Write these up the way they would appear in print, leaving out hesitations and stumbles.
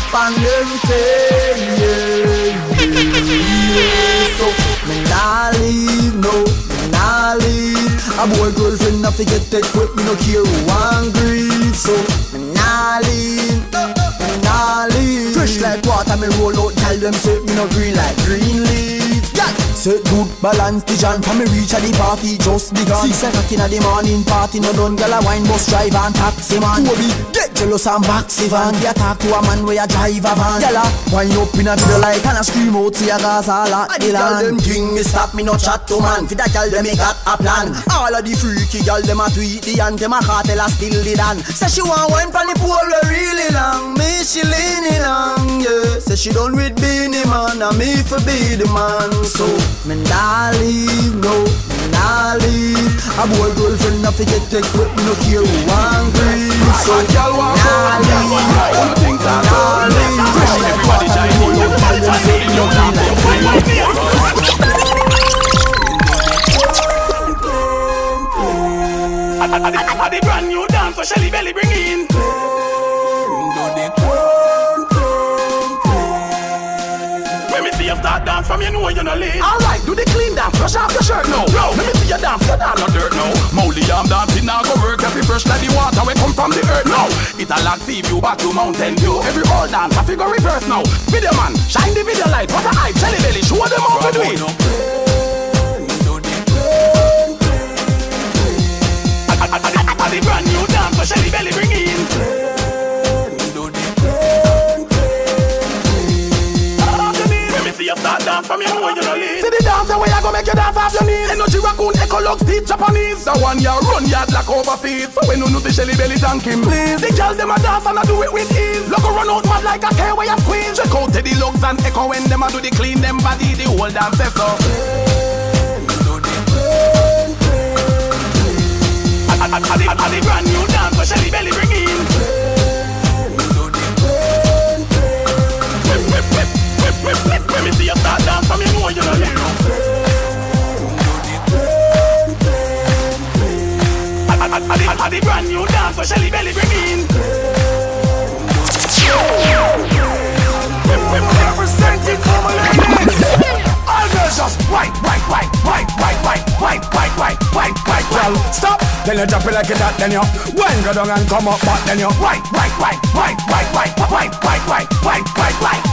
up and them say, so me nah leave, no, me nah leave. A boy girlfriend not forget take quick, me no care who angry. So me nah leave, me nah leave. Fresh like water, me roll out, tell them say me no green like green leaf. Yeah. Set good balance the jam from me reach at the party just begun. 6 o'clock in the morning party no done. Girl a wine bus driver and taxi man. Toby get jealous and baxi van. They talk to a man where a drive a van. Girl a wine up in a video like and a scream out see a gas all at the land. Them king me stop me no chat to man. For that girl them me got a plan. All of the freaky girl them a tweet the anthem a cartel a still the dan. Say she want wine from the pole really long. Me she leaning on yeah. Say she done with Beanie Man and me for be the man. So me nah leave, no, me nah leave. A boy girlfriend not forget take with me no care who angry. So me nah leave, me nah leave. Fresh like water, me roll out, tell them say me no green like green. I the brand new dance for Shelly Belly bring in. Start dance from you know you no leave. Alright, do the clean dance, brush off your shirt now. Bro, let me see you dance, you're down no dirt now. Molly, I'm dancing now, go work every fresh like the water we come from the earth now. It a lot see you back to Mountain View. Every old dance, I figure reverse now. Video man, shine the video light, what a hype, Shelly Belly, show them how to do it. I the brand new dance for Shelly Belly bring in. Start dance from you know you no leave. See the dance the way I go make you dance off your knees. Energy raccoon, echo lux, deep Japanese. The one you run yard like over feet. So when you know the Shelly Belly thank him please. The girl them a dance and I do it with ease. Look run out mad like a tail where you squeeze. Check out Teddy Lugs and echo when them a do the clean them body. The whole dance says so. I the brand new dance for Shelly Belly bring in. When me see you start dance from you know you no leave. I the brand new dance for Shelly Belly bring in. Representing for my ladies. All girls just white. Well, stop. Then you drop it like that. Then you wine go down and come up back. Then you white.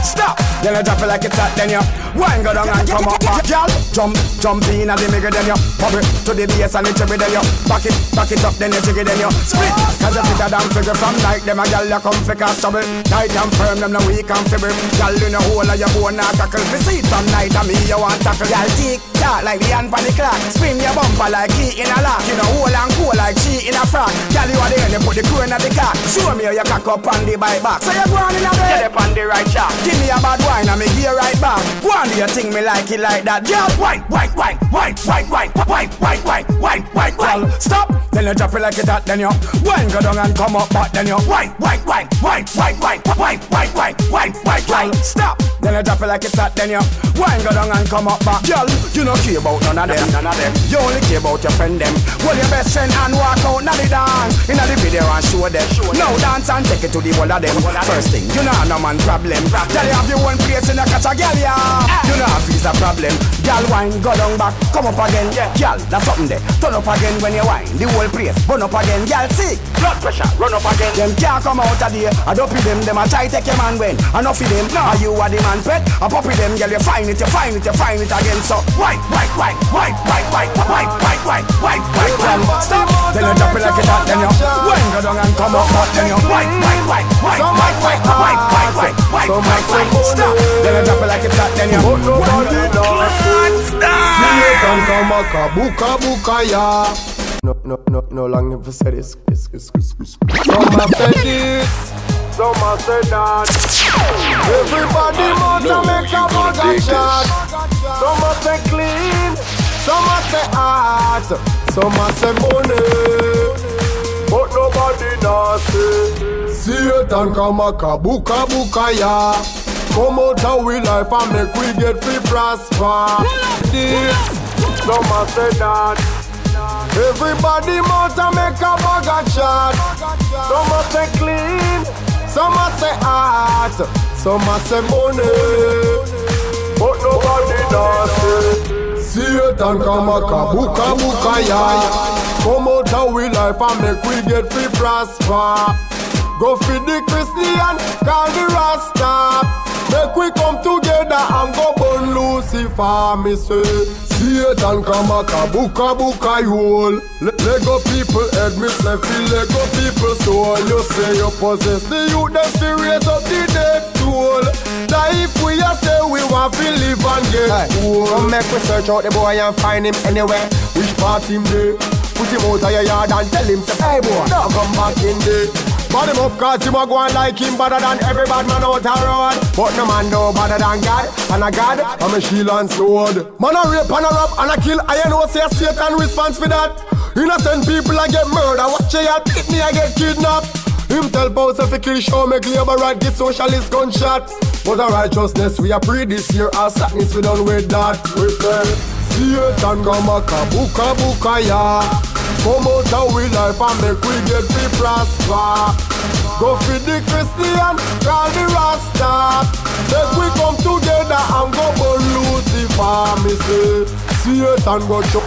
Stop. Then you drop it like it's hot. Then you wine go down and come up back. Girl, jump in at the middle. Then you bubble to the bass and the tribble. Then you back it up. Then you jiggle. Then you split. Cause you fit a damn figure from night. Them a girl you come for cast trouble. Tight and firm. Them no weak and feeble. Girl in the hole of your bone and tackle. Me see it from night and me you want tackle. Girl tick tock like the hand on the clock. Spin your bumper like key in a lock. You know hole and cool like she in a frock. Girl you are the end. You put the crew in the car. Show me how you cock up on the bike back. So you go on in a bed. Get up on the right shot. Give me a bad wine and me give you right back. Go on do your thing me like it like that. Girl white. Well, stop. Then you drop it like it hot. Then you wine go down and come up back. Then you white. Well, stop. Then you drop it like it's hot. Then you wine go down and come up back. Girl, you don't care about none of them. You only care about your friend them. Well, your best friend and walk out now the dance. In the video and show them. Now dance and take it to the whole of them. First thing, you know no man problem. Girl, you have your own place in a catch a girl, yeah. You know if it's a problem. Girl, wine, go down back, come up again. Girl, that's something there. Turn up again when you wine. The whole place, burn up again. Girl, see, blood pressure, run up again. Them can't come out of there. I don't them. Them a try take your man when. Enough of them. Are you are the man pet? I puppy them, girl, you find it again. So white. Stop. Then you drop it like it hot. Then you wine go down and come up back. Then you white. Stop. Then you drop it like it's hot. Then you see it and come a buka ya. No long never said this. Some a said this, some a said that. Everybody want to make a burger shot. Some a say clean, some a say art, some a say money, but nobody nasty. See it and come a buka ya. Come out of we life and make we get free prosper. This, some a say that. Everybody want to make a burger shot. Some a say clean, Some a say art, some a say money, but nobody does it. Satan come a kabuka buka ya. Come out of we life and make we get free prosper. Go feed the Christian, call the Rasta. Make we come together and go burn Lucifer, me say. Satan come a kabuka buka you. Lego people head me say feel Lego people soul. You say you possess the youth that's to raise up the dead soul. Now if we a say we want to live and get old, come make we search out the boy and find him anywhere. Which part him there? Put him out of your yard and tell him say, hey boy, now come back in there. Bad him up cause him a go on like him better than every bad man out the road. But no man no better than God, and a God, I'm a shield and sword. Man a rape and a rob and a kill, I know say Satan response for that. Innocent people a get murder, watch you beat me I get kidnapped. Him tell boss if he kill show make labor right, get socialist gunshot. But the righteousness we are pre this year, our sadness we done with that. We say Satan come a kabuka buka ya. Come out of we life and make we get free prosper. Go feed the Christian, call the Rasta. Make we come together and go burn Lucifer, me say. Satan go chop.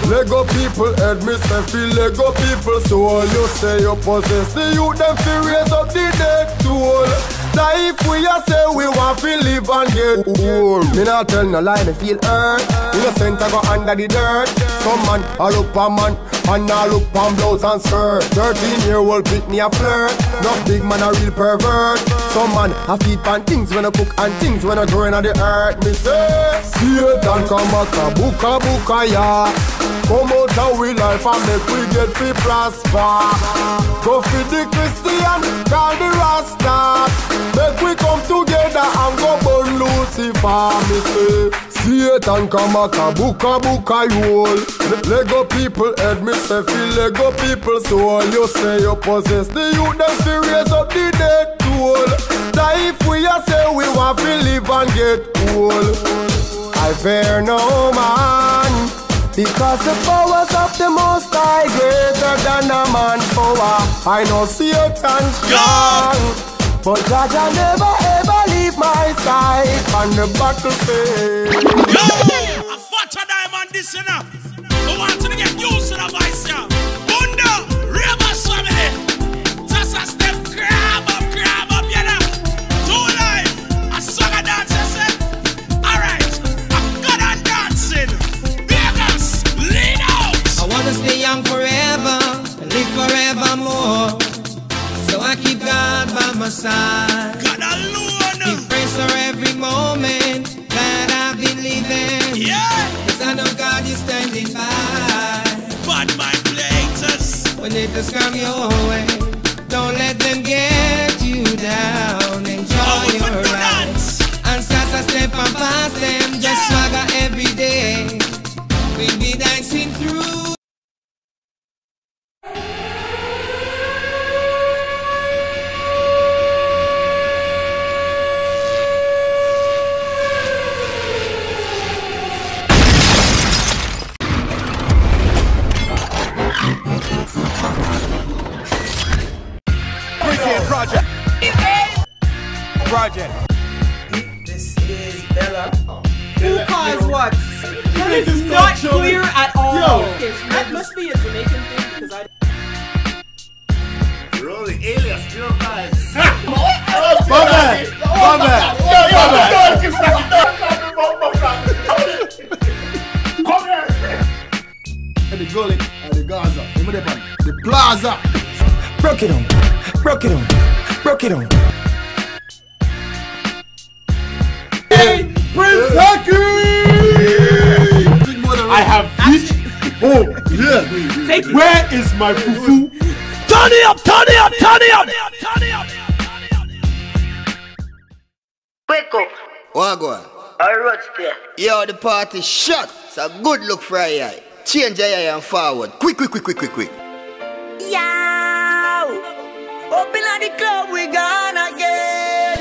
Lego people head me say feel Lego people soul. You say you possess the youth them fi raise up the dead soul. Now if we a say we want to live and get old, me not tell no lie, me feel hurt. Innocent I go under the dirt. Some man I look for man and I look for blouse and skirt. 13-year-old pick me a flirt. No big man a real pervert. Some man a feed pan things when I cook and things when I grow in the earth. Me say Satan come a kabuka buka ya. Come out of we life and make we get free prosper. Go feed the Christian, call the Rasta. Make we come together and go burn Lucifer, me say. Satan come a kabuka buka you. Lego people head me say feel Lego people soul. You say you possess the youth them to raise up the dead soul. Now if we a say we want to live and get old, I fear no man, because the powers of the Most High greater than a man's power. I know Satan strong, but God I never ever leave my side on the battlefield. Yo, a fatter diamond this enough. I want to get used to the voice, yeah. Bunda, Rebus family. Just a step, grab up, you know. Two life, a song and dance, I said. Alright, I'm good on dancing. Vegas, lean out. I wanna stay young forever and live forevermore. So I keep God by my side. God alone. Give praise for every moment that I've been living. Yeah. Cause I know God is standing by. Bad mind platers. When it does come your way, don't let them get you down. Enjoy your ride. And start a step and pass them. Just swagger every day. We'll be dancing through. Project. This is Bella. Who caused what? That is not clear at all. Yo. Okay, so that must be a Jamaican thing because I. Rolling alias, 05. Come here. The gully and the Gaza, the plaza. Broke it on. Hey, Prince Lucky! I have it. Oh, yeah. Take it. Where is my fufu? Turn it up. Wake up. Wagwan. Alright, there. Yo, the party shot. It's a good look for a eye. Change your eye and forward. Quick. Yow! Open at the club, we gone again.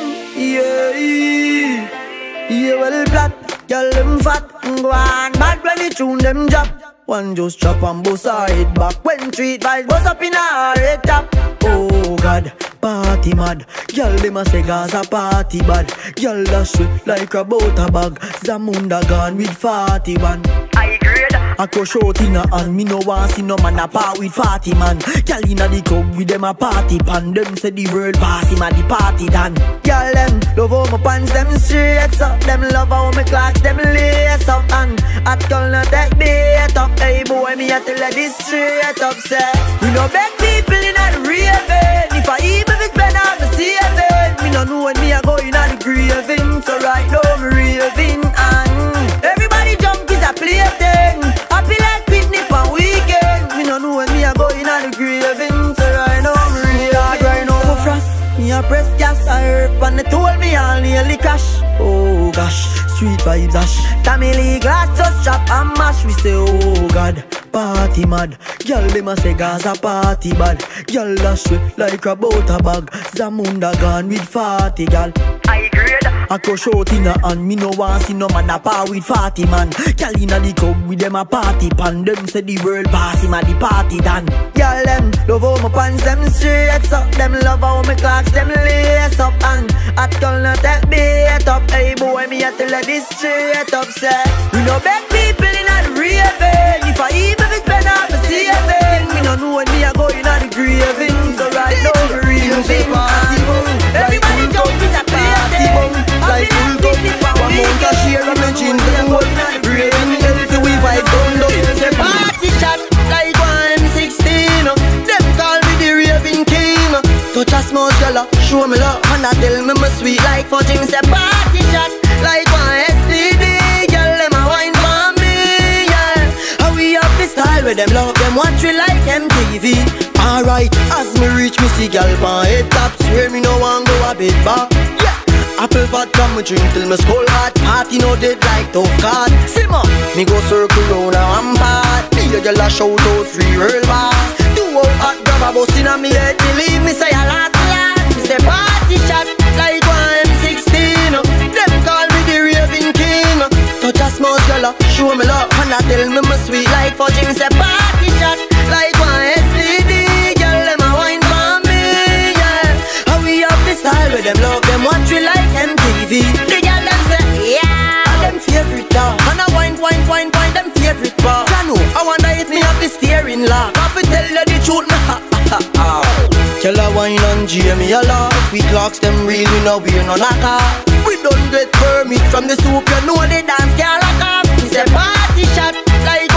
Yeah, well, black, girl, them fat. Go on, bad when the tune them drop. One just chop and bust her head back. When street vibes bust up in her head top. Oh God, party mad. Girl dem a say Gaza party bad. Girl dash it like a butter bag. Zamunda gone with 41. I grade. I crush out in a hand. Me no want see no man a part with 40 man. Girl inna the club with them a party pan. Them say the world pass him a the party done. Girl them love how my pants them straight up. Them love how my clocks them lace up. And at girl not take bait up. Hey boy me a tell her this straight up. Say we no beg people inna the raving. If I even it's better I'm saving. Me no know when me a go inna the graving. So right now me raving. And everybody jump is a plaything. Happy like picnic on weekend. Me no know when me a go inna the graving. So right now me real hard. Right now me frost. Me a press gas I herb. And they told me I'll nearly crash. Oh gosh, street vibes ash. Tamily glass just chop and mash. We say oh God, party mad. Girl dem a say Gaza party bad. Girl dash it like a butter bag. Zamunda gone with 40 gal. I grade. I crush out in a hand. Me no want see no man a par with 40 man. Girl inna the club with them a party pan. Them say the world pass him a the party done. Girl them love how my pants them straight up. Them love how my clocks them lace up. And at girl not take bait up. Hey boy me a tell her this straight up. Say we no beg people inna the raving. If I even it's better I'm saving. Me no know when me a go inna the graving. So right now we raving. Everybody jump is a plaything. Like full cup, one month a share of my jeans them hold. Raving healthy we vibe down low. Say party shot like 116. Them call me the raving king. Touch a small girl, show me love, and I tell me my sweet like fudging. Say party shot like 1 STD. Girl them a wine for me, yeah. How we up the style where them love them watch we like MTV. Alright, as me reach me see girl pan head top. Swear me no want go a bit back. Yeah. Apple vodka me drink till me skull hot. Party no dead like tough card. Simmer, me go circle round a rampart. Be a girl a shout out free world boss. Do out hot grab a bus inna me head. Believe me say a last. Me say party shot like 116. Them call me the raving king. Touch a small girl show me love, and I tell me my sweet like fudging. Say party shot like 1 STD. Girl them a wine for me, yeah. How we up the style with them love them watch we like MTV. The girl them say yeah, them favorite dog. And I wine them favorite bar. Janu, I wonder if me have the steering lock. I fi tell you the truth, Tell her wine and Jamie a laugh. We clocks them real, we know we're no knocker. We don't get permit from the soup, you know the dance girl lock up. We say party shot like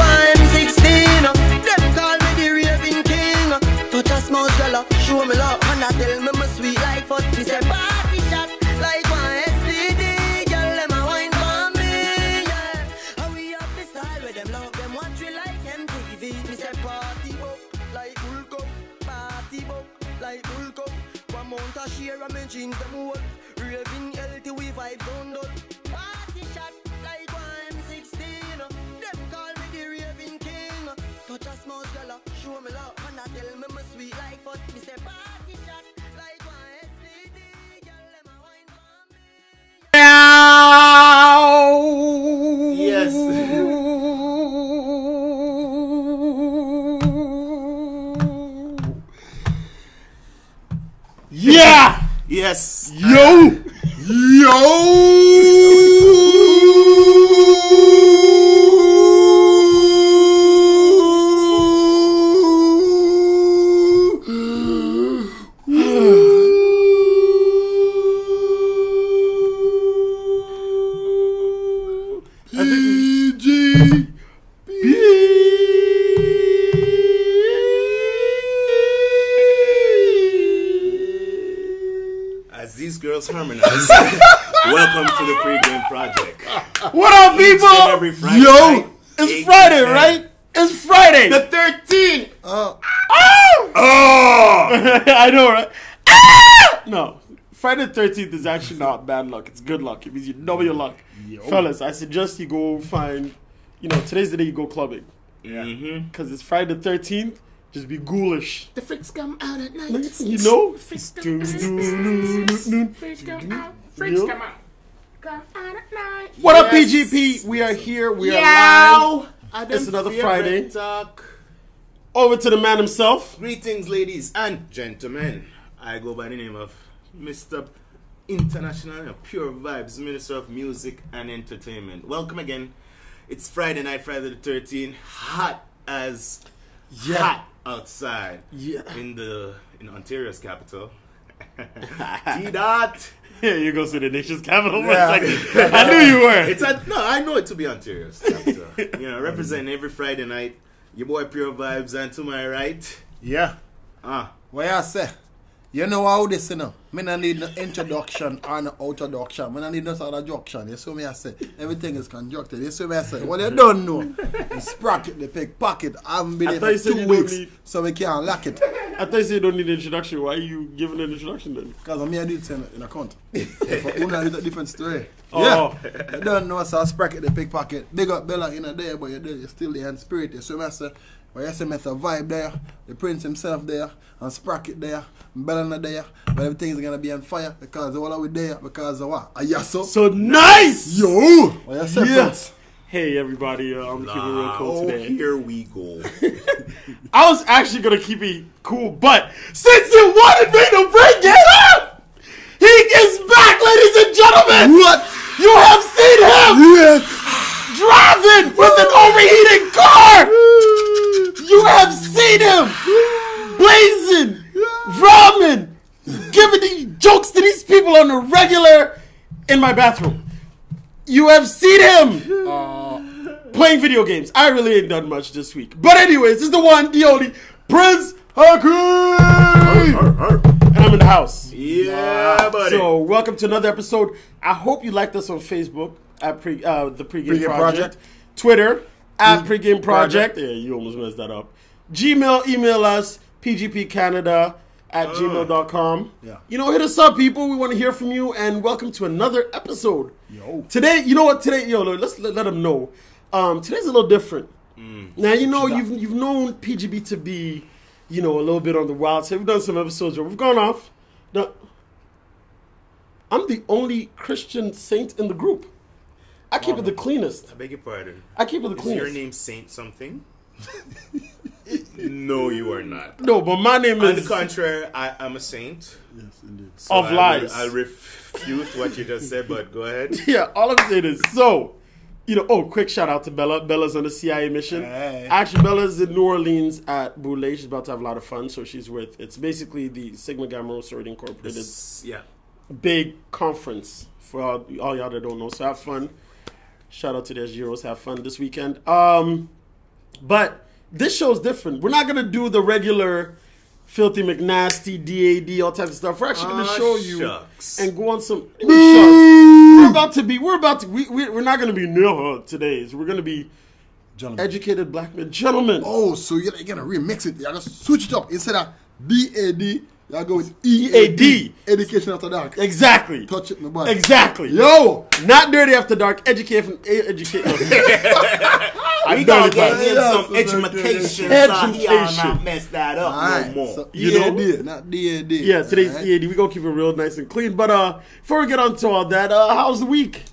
116. Them call me the raving king. Touch a small girl, show me love, and I tell me my sweet like foot. We say party shot like 1 STD. Girl them a wine for me, yeah. How we up the style with them love them watch we like MTV. We say party up like full cup, party up like full cup. One month a share of my jeans them hold. Raving healthy we vibe down low. Party shot like 116. Them call me the raving king. Touch a small girl, show me love, and I tell me my sweet like foot. Me say party shot like 1 STD. Girl them a wine for me. Yeah! Yes. Yo! As these girls harmonize, welcome to the Pre-Game Project. What up, people? Every Friday Yo! night, It's 8 Friday, to 10. right? It's Friday! The 13th! Oh! Oh! I know, right? Ah! No. Friday the 13th is actually not bad luck. It's good luck. It means you double your luck. Fellas, I suggest you go find, today's the day you go clubbing. Yeah. Because it's Friday the 13th. Just be ghoulish. The freaks come out at night. You know? Freaks come out. come out at night. What up, PGP? We are here. We are live. It's another Friday. Talk. Over to the man himself. Greetings, ladies and gentlemen. I go by the name of Mr. International Pure Vibes, Minister of Music and Entertainment. Welcome again. It's Friday night, Friday the 13th. Hot as hot outside. In Ontario's capital. T-Dot. Yeah, you go to the nation's capital for a second. I knew you were. I know it to be Ontario's capital. Representing every Friday night. Your boy Pure Vibes, and to my right. Yeah. What I say? You know how this, I don't need no introduction or no outroduction. I don't need no adjunction. You see me I say? Everything is conjuncted. You see me I say? What you don't know is sprocket the pig pocket. I haven't been here for 2 weeks, so we can't lock it. I thought you said you don't need an introduction. Why are you giving an introduction then? Because I'm here to do it in a count. For Una is a different story. Oh. Yeah. You don't know, so I sprocket the pig pocket. Big up Bella in a day, but you're still there in spirit. You see me I say? Where you see me, vibe there, the prince himself there, and Sprocket there, and Bella there, but everything is gonna be on fire because all are we there because of what? So nice! Yo! What you say, Prince? Hey everybody, I'm keeping it real cool today. Here we go. I was actually gonna keep it cool, but since you wanted me to bring it up, he is back, ladies and gentlemen! What? You have seen him! Driving with an overheating car! You have seen him blazing, ramen, giving these jokes to these people on the regular in my bathroom. You have seen him playing video games. I really ain't done much this week. But anyways, this is the one, the only, Prince Hakeem! And I'm in the house. Yeah, buddy. So welcome to another episode. I hope you liked us on Facebook at the Pregame Project. Twitter at Pregame Project. Yeah, you almost messed that up. Gmail, email us, PGPCanada at gmail.com. Yeah. Hit us up, people. We want to hear from you, and welcome to another episode. Yo. Today, you know what? Today, let's let them know. Today's a little different. Now, you've known PGB to be, a little bit on the wild side. We've done some episodes where we've gone off. Now, I'm the only Christian saint in the group. I keep it the cleanest. I beg your pardon. I keep it the cleanest. Is your name Saint something? No, you are not. No, but my name On is... the contrary, I'm a saint. Yes, indeed. So Of lies. I'll refute what you just said, but go ahead. Yeah, all I'm saying is, quick shout out to Bella. Bella's on the CIA mission. Hey. Actually, Bella's in New Orleans at Boulay. She's about to have a lot of fun, so it's basically the Sigma Gamma Rho Sorority Incorporated big conference for all y'all that don't know. So have fun. Shout out to the SGROs. Have fun this weekend. But this show's different. We're not going to do the regular Filthy McNasty, DAD, all types of stuff. We're actually going to show you and go on some... We're not going to be near today. We're going to be educated black men. Gentlemen. Oh, so you're going to remix it. You're going to switch it up. Instead of DAD, y'all go with EAD. Education After Dark. Exactly. Touch it, my boy. Exactly. Yo! Not Dirty After Dark. Education. We gonna get him some education so he all not mess that up Right. no more. So EAD, not DAD. Yeah, today's Right. EAD. We're going to keep it real nice and clean. But before we get on to all that, how's the week?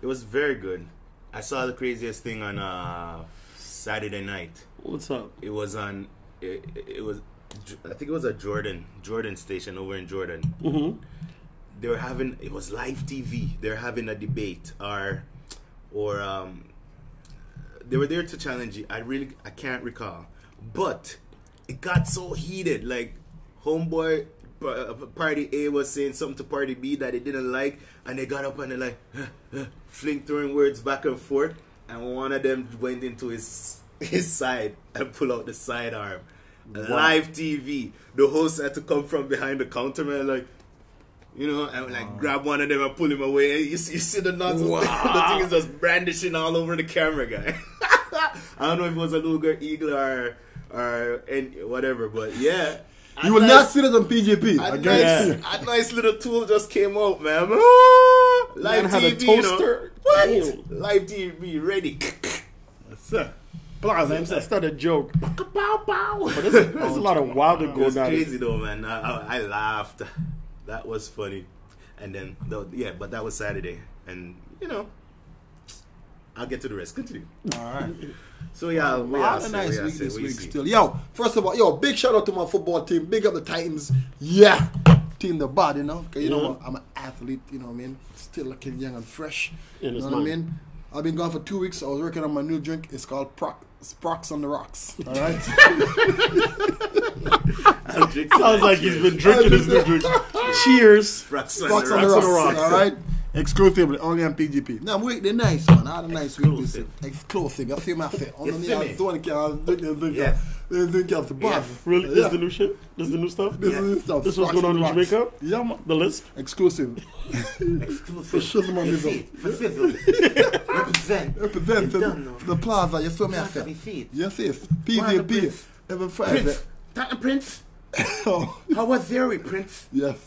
It was very good. I saw the craziest thing on Saturday night. What's up? It was on. It was. I think it was a Jordan station over in Jordan. Mm-hmm. They were having. It was live TV. They're having a debate or they were there to challenge you. I can't recall, but it got so heated. Like homeboy party A was saying something to party B that they didn't like, and they got up and they throwing words back and forth, and one of them went into his side and pulled out the sidearm. Wow. Live TV. The host had to come from behind the counter, man, and grab one of them and pull him away. You see the nuts. Wow. The thing is just brandishing all over the camera, guy. I don't know if it was a Luger Eagle or whatever, but yeah. You will not see that on PGP. A nice little tool just came out, man. Live had TV, a toaster. What? Damn. Live TV ready. That's not a joke. Pow. But there's a lot of wilder It was going on. crazy though, man. I laughed. That was funny. And then, but that was Saturday. And, I'll get to the rest. Continue. All right. So yeah, we had a nice week this week still. Yo, first of all, big shout out to my football team. Big up the Titans. Yeah. Team the bad, you know. Cause you know what? I'm an athlete, you know what I mean? Still looking young and fresh. You know what I mean? I've been gone for 2 weeks. I was working on my new drink. It's called Sprox on the Rocks. All right. Sounds like he's been drinking his new drink. Cheers. Sprox on the Rocks. All right. Exclusively, only on PGP. Now, they're nice, man. I had a nice week this week. Exclusive. I feel my fit. On the Yeah. Drink out the bar. Really? This is the new shit? This is the new stuff? This is the new stuff. This was going on in Jamaica? Yeah, man. The list? Exclusive. Exclusive. Represent the plaza. You saw me I said. Yes, yes. PGP. Every Friday. Prince. How was there, Prince? Yes.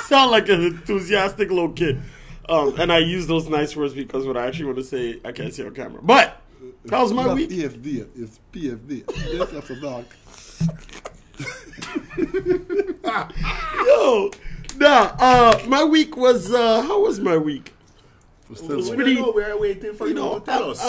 Sound like an enthusiastic little kid. And I use those nice words because what I actually want to say, I can't say on camera. But, how's my week? PFD. It's PFD. Yes, that's a dog. Yo. Nah, my week was, how was my week? It was pretty, we are waiting for you to tell us.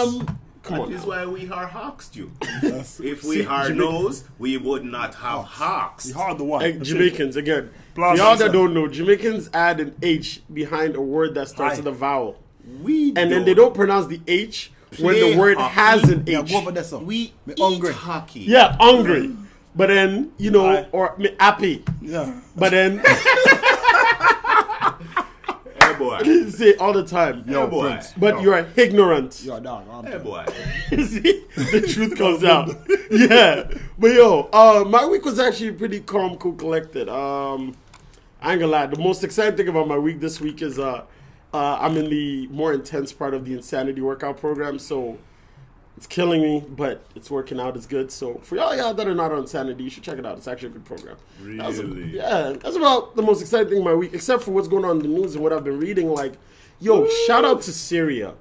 Come on. That is why we are hawks, you. If we are nose, we would not have hawks. We hard the one. Hey, Jamaicans, again. Y'all that don't know, Jamaicans add an H behind a word that starts with a vowel. Then they don't pronounce the H when the word has an H. We eat hockey. Yeah, hungry. But then, you know, or happy. Yeah. But then... Boy. Say all the time. Yo, boy. Prince. But you are ignorant. You're a dog. Hey, boy. See? The truth comes out. Yeah. But yo, my week was actually pretty calm, cool, collected. I ain't gonna lie. The most exciting thing about my week this week is I'm in the more intense part of the Insanity workout program, so it's killing me, but it's working out. It's good. So for y'all that are not on Insanity, you should check it out. It's actually a good program. Really? That's about the most exciting thing of my week, except for what's going on in the news and what I've been reading. Like, yo, shout out to Syria.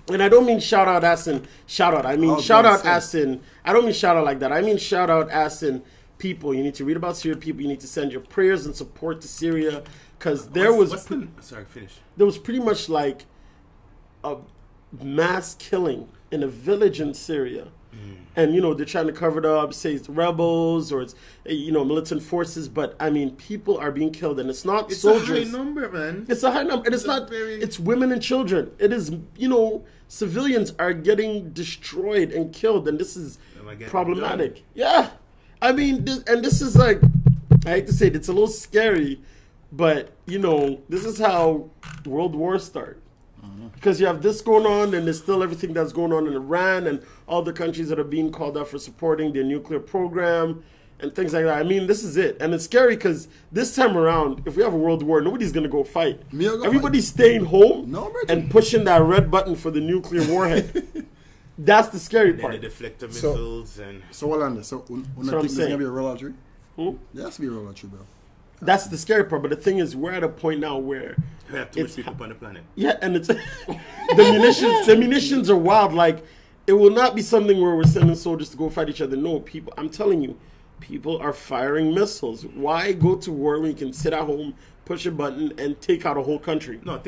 And I don't mean shout out as in shout out. I mean shout out as in, I don't mean shout out like that. I mean shout out as in people. You need to read about Syria people. You need to send your prayers and support to Syria. Because there was... Sorry, finish. There was pretty much like a mass killing in a village in Syria. And, you know, they're trying to cover it up, say it's rebels or it's, you know, militant forces. But, I mean, people are being killed. And it's not soldiers. It's a high number, man. It's a high number. And it's women and children. It is, you know, civilians are getting destroyed and killed. And this is problematic. Done? Yeah. I mean, this is like, I hate to say it, it's a little scary. But, you know, this is how world wars start. Because you have this going on, and there's still everything that's going on in Iran and all the countries that are being called out for supporting their nuclear program and things like that. I mean, this is it. And it's scary because this time around, if we have a world war, nobody's going to go fight. Everybody's staying home and pushing that red button for the nuclear warhead. That's the scary part. And the deflector missiles and... So, Orlando, so when I think there's going to be a real lottery? There has to be a real lottery, bro. That's the scary part, but the thing is, we're at a point now where we have too much people on the planet. Yeah, and it's the munitions are wild. Like, it will not be something where we're sending soldiers to go fight each other. No, people. I'm telling you, people are firing missiles. Why go to war when you can sit at home, push a button, and take out a whole country? No.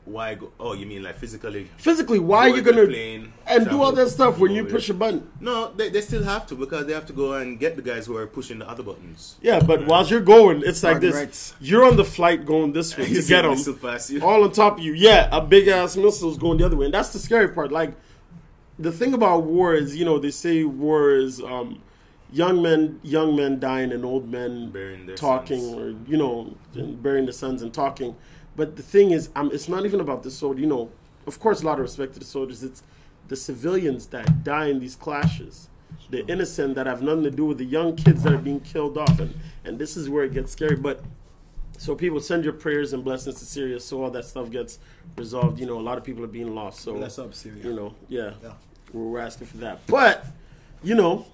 Why go? Oh, you mean like physically? Physically, why are you gonna do all that stuff when you push a button? No, they still have to because they have to go and get the guys who are pushing the other buttons. Yeah, but while you're going, it's like this. Rights. You're on the flight going this way to get them, all on top of you. Yeah, a big ass missile's going the other way, and that's the scary part. Like, the thing about war is, you know, they say war is young men dying and old men talking, sons. Or you know, burying the sons and talking. But the thing is, it's not even about the soldier. You know, of course, a lot of respect to the soldiers. It's the civilians that die in these clashes, the innocent that have nothing to do with the young kids that are being killed off. And this is where it gets scary. But so people send your prayers and blessings to Syria so all that stuff gets resolved. You know, a lot of people are being lost. So bless up, Syria. You know, yeah. We're asking for that. But, you know,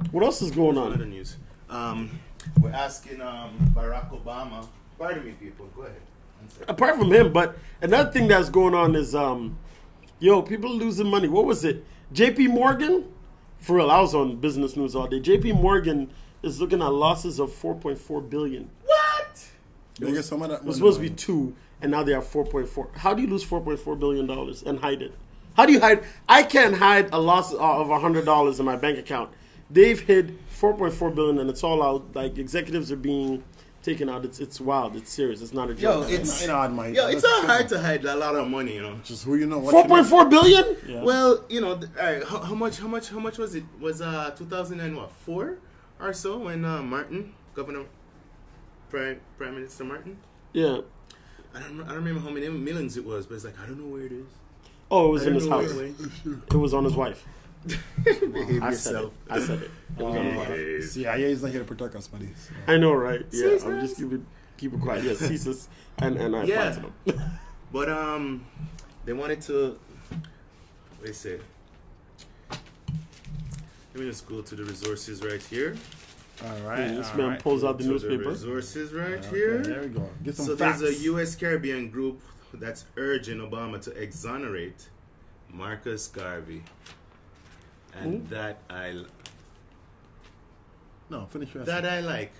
what else is going on? Other news. We're asking Barack Obama. Pardon me, people. Go ahead. Apart from him, but another thing that's going on is, people are losing money. What was it? JP Morgan? For real, I was on business news all day. JP Morgan is looking at losses of $4.4 billion. What? They get some of that It was money, supposed to be 2, and now they have 4.4. How do you lose $4.4 billion and hide it? How do you hide? I can't hide a loss of $100 in my bank account. They've hid $4.4 billion, and it's all out. Like, executives are being taken out. It's wild. It's serious. It's not a joke. It's not hard to hide a lot of money, you know. Just who you know. 4.4 billion? Yeah. Well, you know, all right, how much was it? Was 2004 or so when Martin, Governor, Prime Minister Martin? Yeah. I don't remember how many millions it was, but it's like I don't know where it is. Oh, it was in his house. It was on his wife. I said it. It was on his wife. CIA is not here to protect us, buddy. So. I know, right? Yeah, I'm just keep it quiet. Yeah, CSIS and I applied to them. But they wanted to. What do you say? Let me just go to the resources right here. All right. This man pulls out the newspaper. The resources right here. There we go. Get some so facts. there's a U.S. Caribbean group that's urging Obama to exonerate Marcus Garvey, and finish your that I like.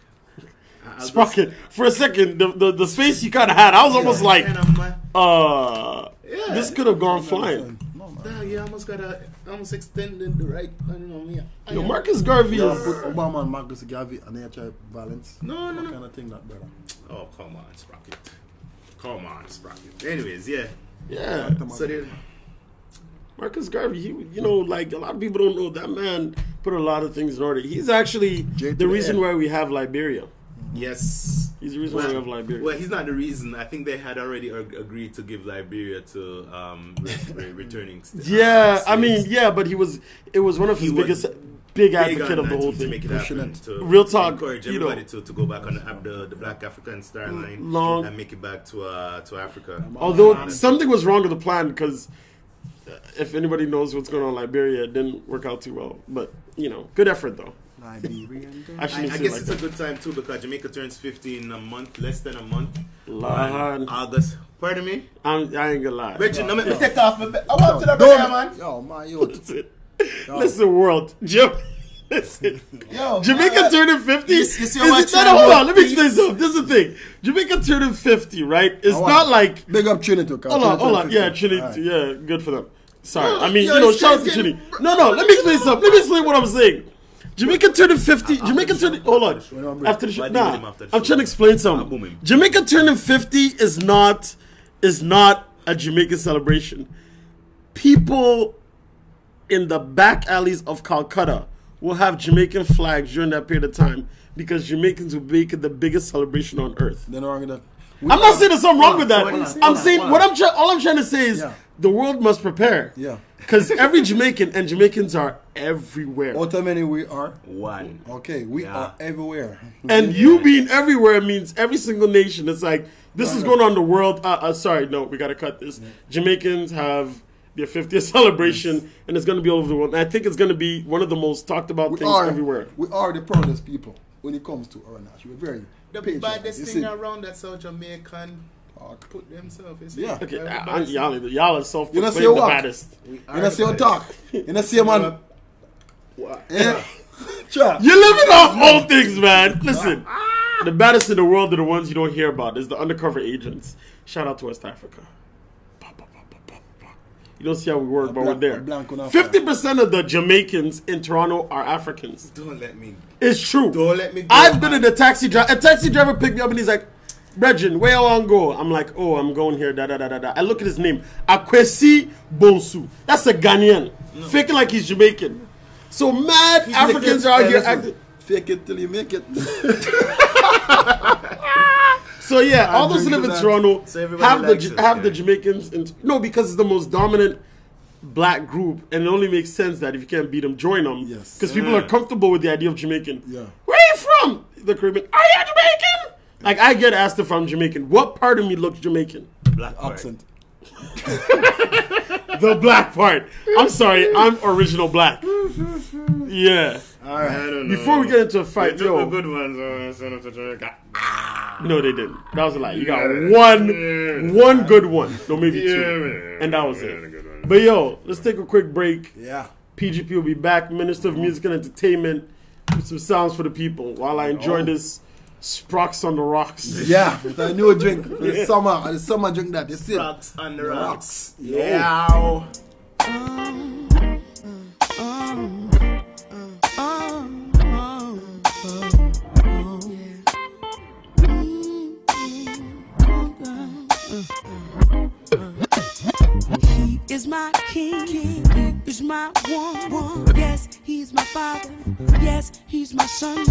Sprocket. For a second, the space you kind of had, I was almost like, this could have gone flying. Yeah, almost extended the right. Yo, Marcus Garvey is Obama and Marcus Garvey and HR violence. No. What kind of thing that, brother? Oh, come on, Sprocket. Come on, Sprocket. Anyways, yeah. So Marcus Garvey, you know, like a lot of people don't know that man put a lot of things in order. He's actually the reason why we have Liberia. Yes. He's the reason why we have Liberia. Well, he's not the reason. I think they had already agreed to give Liberia to returning yeah, I mean, yeah, but it was one of his biggest advocate of the whole thing. To make it happen, Real talk, encourage everybody to go back on the Black African Star Line and make it back to Africa. Although something was wrong with the plan, because if anybody knows what's going on in Liberia, it didn't work out too well. But, you know, good effort though. I guess it's a good time too, because Jamaica turns 50 in a month, less than a month. August. Pardon me? I ain't gonna lie. Richard, no, let me take off my bed. I want to the bed, man. Yo, man, Listen, world. Listen. Yo, Jamaica turning 50. You see how much hold on, let me explain something. This is the thing. Jamaica turning 50, right? It's not like. Big up Trinity. Hold on. Yeah, Trinity. Right. Yeah, good for them. Sorry. I mean, shout out to Trinity. No, let me explain something. Let me explain what I'm saying. Jamaica turning 50. Jamaica turning. Hold on. After the show. Nah, I'm trying to explain something. Jamaica turning 50 is not a Jamaican celebration. People in the back alleys of Calcutta will have Jamaican flags during that period of time because Jamaicans will make it the biggest celebration on earth. Nothing wrong with that. I'm not saying there's something wrong with that. I'm saying all I'm trying to say is the world must prepare. Yeah. Because every Jamaican, and Jamaicans are everywhere. How many we are? One. Okay, we are everywhere. And you being everywhere means every single nation. It's like, this is going on in the world. Sorry, no, we got to cut this. Jamaicans have their 50th celebration, and it's going to be all over the world. And I think it's going to be one of the most talked about things everywhere. We are the proudest people when it comes to our nation. We're very the baddest thing around that's how Jamaican put themselves. Yeah. Okay, y'all are self-proclaimed the baddest. You don't see your talk. You don't see your man. Yeah. You're living off old things, man. Listen, the baddest in the world are the ones you don't hear about. Is the undercover agents. Shout out to West Africa. You don't see how we work, but we're there. 50% of the Jamaicans in Toronto are Africans. Don't let me. It's true. Don't let me go. I've been in a taxi driver. A taxi driver picked me up and he's like, Bregin, where you want to go? I'm like, oh, I'm going here, da-da-da-da-da. I look at his name. Akwesi Bonsu. That's a Ghanaian. Faking like he's Jamaican. So mad Africans are out here acting. Fake it till you make it. So yeah, all those who live in Toronto have the Jamaicans. No, because it's the most dominant black group, and it only makes sense that if you can't beat them, join them. Yes. Because people are comfortable with the idea of Jamaican. Yeah. Where are you from? The Caribbean. Are you Jamaican? Like, I get asked if I'm Jamaican. What part of me looks Jamaican? Black accent. The black part. I'm sorry, I'm original black. Yeah. All right. I don't know. Before we get into a fight, they took a good one, send it to Jamaica. No, they didn't. That was a lie. You got one good one. No, maybe two. And that was it. But yo, let's take a quick break. Yeah. PGP will be back. Minister of Music and Entertainment with some sounds for the people while I enjoy this Sprox on the rocks. Yeah, it's a new drink. The summer drink that. You see? Sprox on the rocks. Yeah. He is my king, he is my one. Yes, he's my father, yes, he's my son.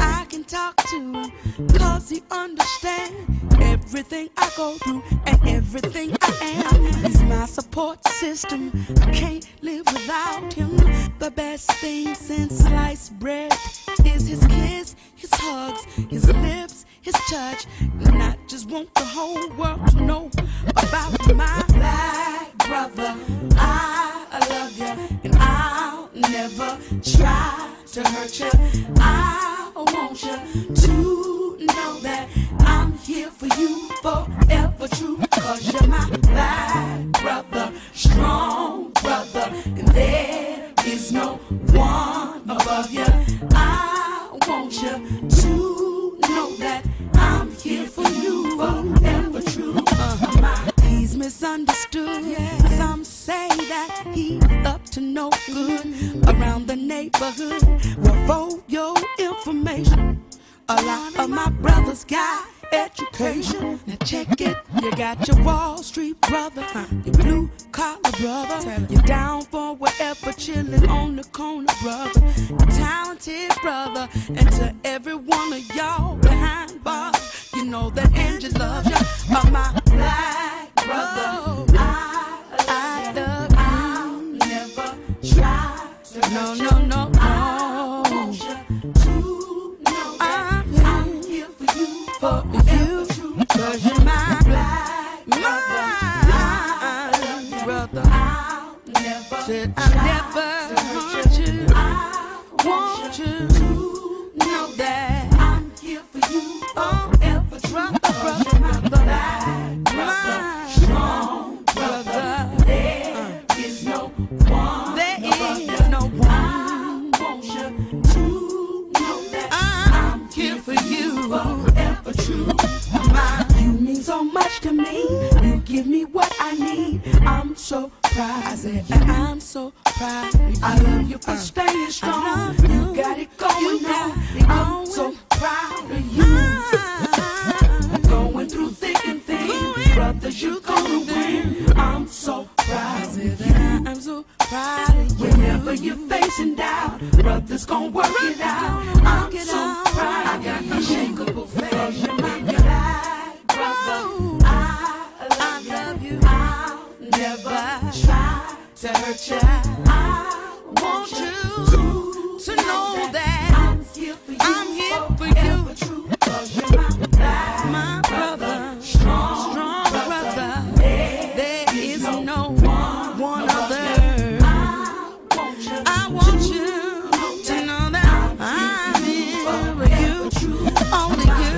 I can talk to him, cause he understands everything I go through and everything I am. He's my support system, I can't live without him. The best thing since sliced bread is his kiss, his hugs, his lips, his touch. And I just want the whole world to know about my black brother. I love you and I'll never try to hurt you. I want you to know that I'm here for you forever true. Cause you're my black brother, strong brother, and there is no one above you. I want you to know that I'm here for you forever true. He's misunderstood. Some say that he's up to no good around the neighborhood. Well, for your information, a lot of my brothers got education. Now check it. You got your Wall Street brother, your blue collar brother, you're down for whatever, chilling on the corner brother, talented brother, and to every one of y'all behind bars, you know that Angie loves you. My black brother, I love you. I'll never try to hurt you. No. I want you to know that I'm here for you, cause you're my black brother. I'll never hurt you. I want you to know that I'm here for you forever, brother, my strong brother. There is no one. I want you to know that I'm here for you forever true. You mean so much to me. You give me what I need. I'm so proud. I said I'm so proud. I love you for staying strong. You got it going on. I'm so proud of you. Going through thick and thin, brothers, you gonna win. I'm so proud of you. I'm so proud of you. Whenever you're facing doubt, brothers gonna work it out. I'm so proud. I got unshakable faith. You're my black brother. I love you. I'll never try to hurt you. I want you to know that I'm here for you. Cause you're my brother, strong brother. There is no one other. I want you to know that I'm here for you. Only you.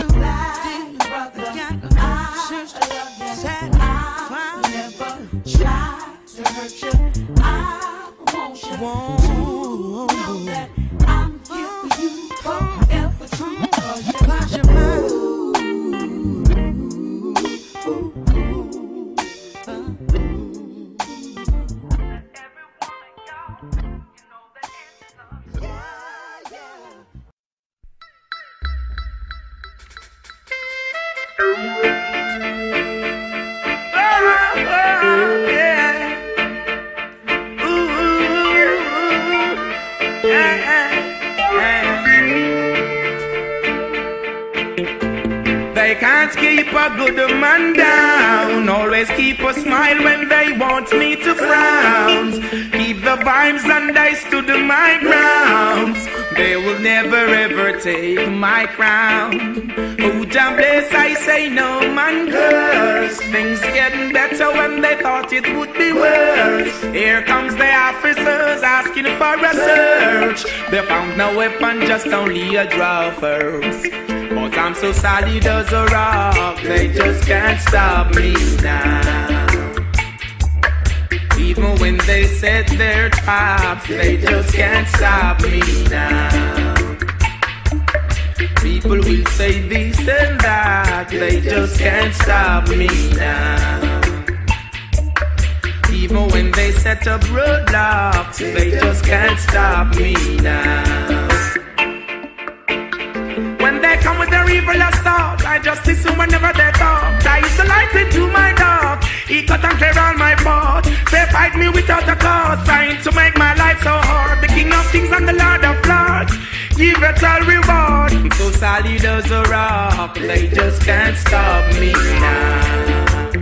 I'll never try to hurt you. I want you to know that I'm here for you forever true. Cause you're mine. They can't keep a good man down. Always keep a smile when they want me to frown. Keep the vibes and I stood my ground. They will never ever take my crown. Oh, damn bless, I say no man curse. Things getting better when they thought it would be worse. Here comes the officers asking for a search. They found no weapon, just only a draw first. But I'm so solid as a rock, they just can't stop me now. Even when they set their traps, they just can't stop me now. People will say this and that, they just can't stop me now. Even when they set up roadblocks, they just can't stop me now. When they come with their evil thoughts, I just listen whenever they talk. I used to light into my dog. He cut and clear all my fault. They fight me without a cause, trying to make my life so hard. The King of Kings and the Lord of Lords, give it all reward. So solid as a rock, they just can't stop me now.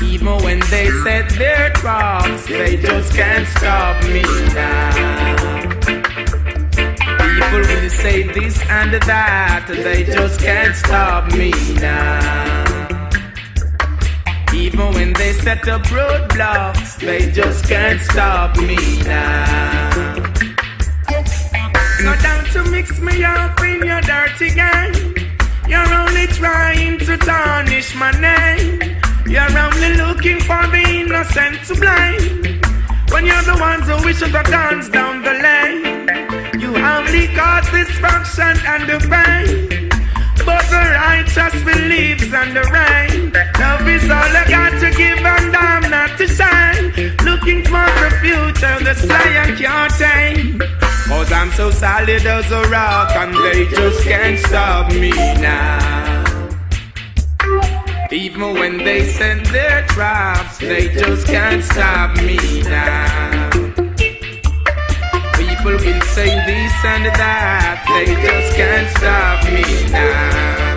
Even when they set their traps, they just can't stop me now. People will say this and that, they just can't stop me now. Even when they set up roadblocks, they just can't stop me now. So down to mix me up in your dirty game. You're only trying to tarnish my name. You're only looking for the innocent to blame, when you're the ones who wish the guns down the lane. You only cause destruction and the pain, but the righteous believes in the rain. Love is all I got to give and I'm not to shine. Looking for the future, the sky can't tame. Cause I'm so solid as a rock and they just can't stop me now. Even when they set their traps, they just can't stop me now. People will say this and that, they just can't stop me now.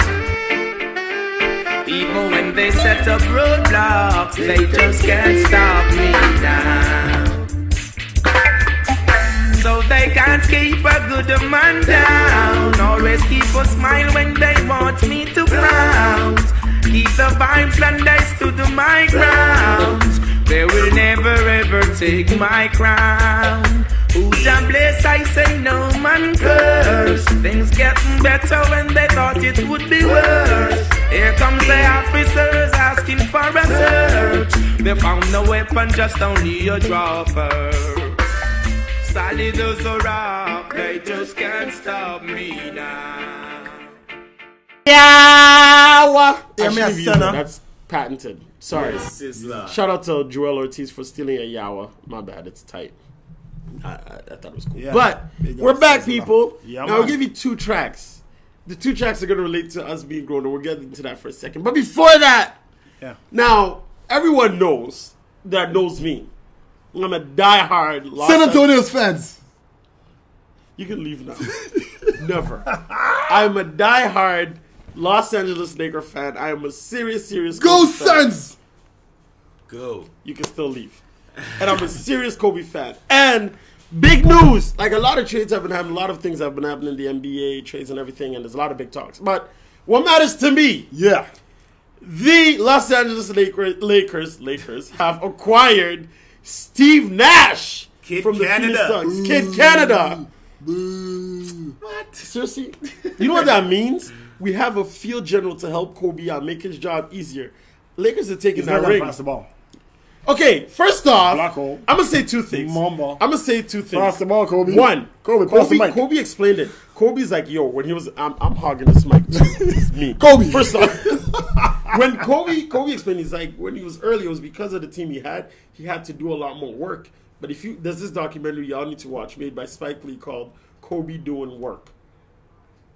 Even when they set up roadblocks, they just can't stop me now. So they can't keep a good man down. Always keep a smile when they want me to frown. Keep the vibes and I stood my ground. They will never ever take my crown. Who's a bless, I say no man curse. Things getting better when they thought it would be worse. Here comes the officers asking for a search. They found no weapon, just only a dropper. Solid as a rock, they just can't stop me now. Yeah, that's patented. Sorry. Shout out to Joel Ortiz for stealing a Yawa. My bad, it's tight. I thought it was cool. Yeah. But we're back, people. Yeah, now I'll give you 2 tracks. The 2 tracks are going to relate to us being grown, and we'll get into that for a second. But before that, now everyone knows that knows me. I'm a diehard San Antonio's fans. You can leave now. Never. I'm a diehard Los Angeles Laker fan. I am a serious Go Suns! Go. You can still leave. And I'm a serious Kobe fan. And big news. Like, a lot of trades have been happening. A lot of things have been happening in the NBA, trades and everything. And there's a lot of big talks. But what matters to me, the Los Angeles Lakers have acquired Steve Nash from the Phoenix Suns. Kid Canada. What? Seriously? You know what that means? We have a field general to help Kobe out, make his job easier. Lakers are taking that ring. Pass the ball. Okay, first off, I'm going to say 2 things. Pass the ball, Kobe. One, Kobe explained it. Kobe's like, yo, when he was, I'm hogging this mic too. It's me. Kobe. First off, when Kobe explained, he's like, when he was early, it was because of the team he had to do a lot more work. But there's this documentary y'all need to watch made by Spike Lee called Kobe Doing Work.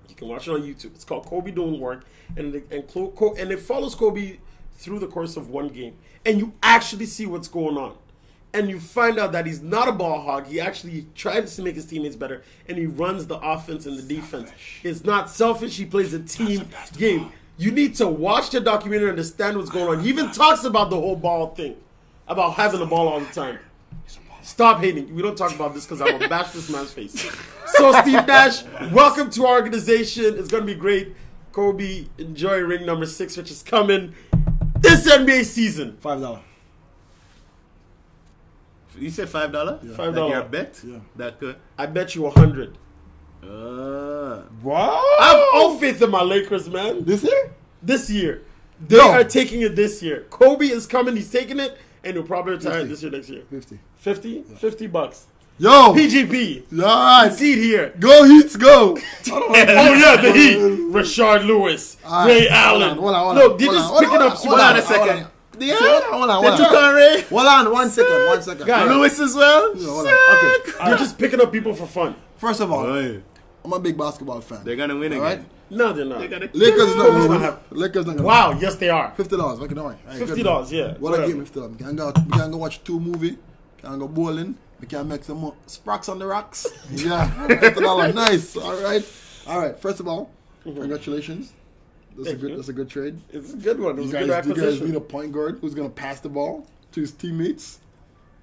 You can watch it on YouTube. It's called Kobe Doing Work, and it follows Kobe through the course of one game, and you actually see what's going on, and you find out that he's not a ball hog. He actually tries to make his teammates better, and he runs the offense and the defense. It's not selfish. He plays a team game. You need to watch the documentary and understand what's going on. He even talks about the whole ball thing, about having the ball all the time. Stop hating. We don't talk about this because I'm going to bash this man's face. So, Steve Nash, welcome to our organization. It's going to be great. Kobe, enjoy ring number 6, which is coming this NBA season. $5. You said $5? Yeah. $5. Like your bet? Yeah. That good? I bet you 100. What? I have all faith in my Lakers, man. This year? This year. They are taking it this year. Kobe is coming. He's taking it. And he'll probably retire this year, next year. 50. 50? Yeah. $50. Yo. PGP. Alright. See it here. Go Heats, go. Oh yeah, the Heat. Rashard Lewis. Ray Allen. Hold on. Look, they're just picking up. Hold on a second. Yeah, hold on. They took on Ray. Hold on, 1 second. Guys. Lewis as well. Hold on. Okay, they're just picking up people for fun. First of all, Boy. I'm a big basketball fan. They're gonna win again. Alright? No, they're not. Lakers is not gonna win. Lakers not gonna Wow, yes they are. $50. Okay, don't worry. $50, yeah. What I give me $50? We can go watch 2 movies. We can go bowling. We can make some more sparks on the rocks. Yeah, $50. Nice. All right. First of all, congratulations. That's a good trade. It's a good one. It was a good You acquisition. guys need a point guard who's gonna pass the ball to his teammates.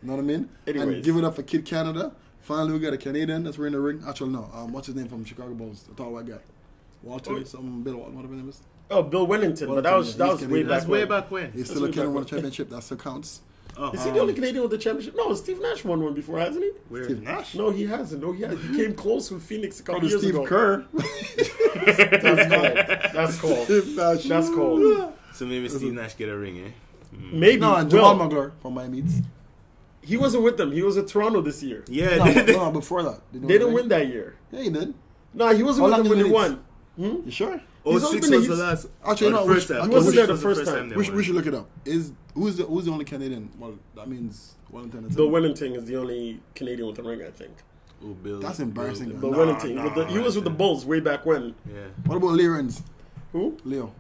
You know what I mean? Anyways. And give it up for Kid Canada. Finally, we got a Canadian that's wearing the ring. Actually, no. What's his name from Chicago Bulls? The tall white guy. Walter, something, Bill, whatever his name is. Oh, Bill Wellington, but that was way back when. He's still a Canadian won a championship. That still counts. Is he the only Canadian with the championship? No, Steve Nash won one before, hasn't he? Steve Nash? No, he hasn't. No, he came close with Phoenix a couple Probably years Steve ago. Kerr. That's cold. Steve Nash. That's cold. So maybe Steve Nash get a ring, eh? Maybe. No, and Jamal Mugler from Miami. He wasn't with them. He was at Toronto this year. Yeah, no, before that. They didn't win that year. Yeah, he did. No, he wasn't with them when they won. You sure? He's only been was the last. Actually, no. first time. He wasn't there the first time. We should look it up. Who's the only Canadian? Well, that means Wellington. Bill Wellington is the only Canadian with a ring, I think. Ooh, Bill. That's embarrassing. Bill Wellington. He was with the Bulls way back when. Yeah. What about Leo Rens? Who? Leo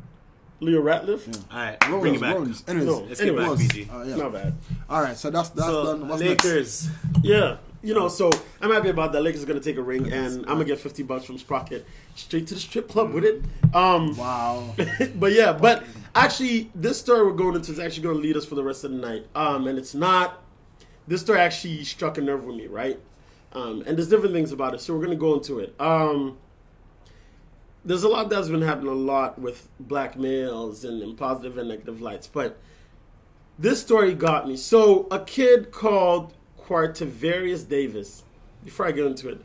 Ratliff? Yeah. All right, bring it back. Anyways, Let's get back, PG. yeah. Not bad. All right, so that's done. What's Lakers. Yeah. You know, so I'm happy about that. Lakers are going to take a ring, and I'm going to get $50 from Sprocket straight to the strip club with it. Wow. but actually, this story we're going into is actually going to lead us for the rest of the night. And it's not, this story actually struck a nerve with me, right? And there's different things about it, so we're going to go into it. There's a lot that's been happening a lot with black males and in positive and negative lights, but this story got me. So a kid called Quartavarius Davis. Before I get into it,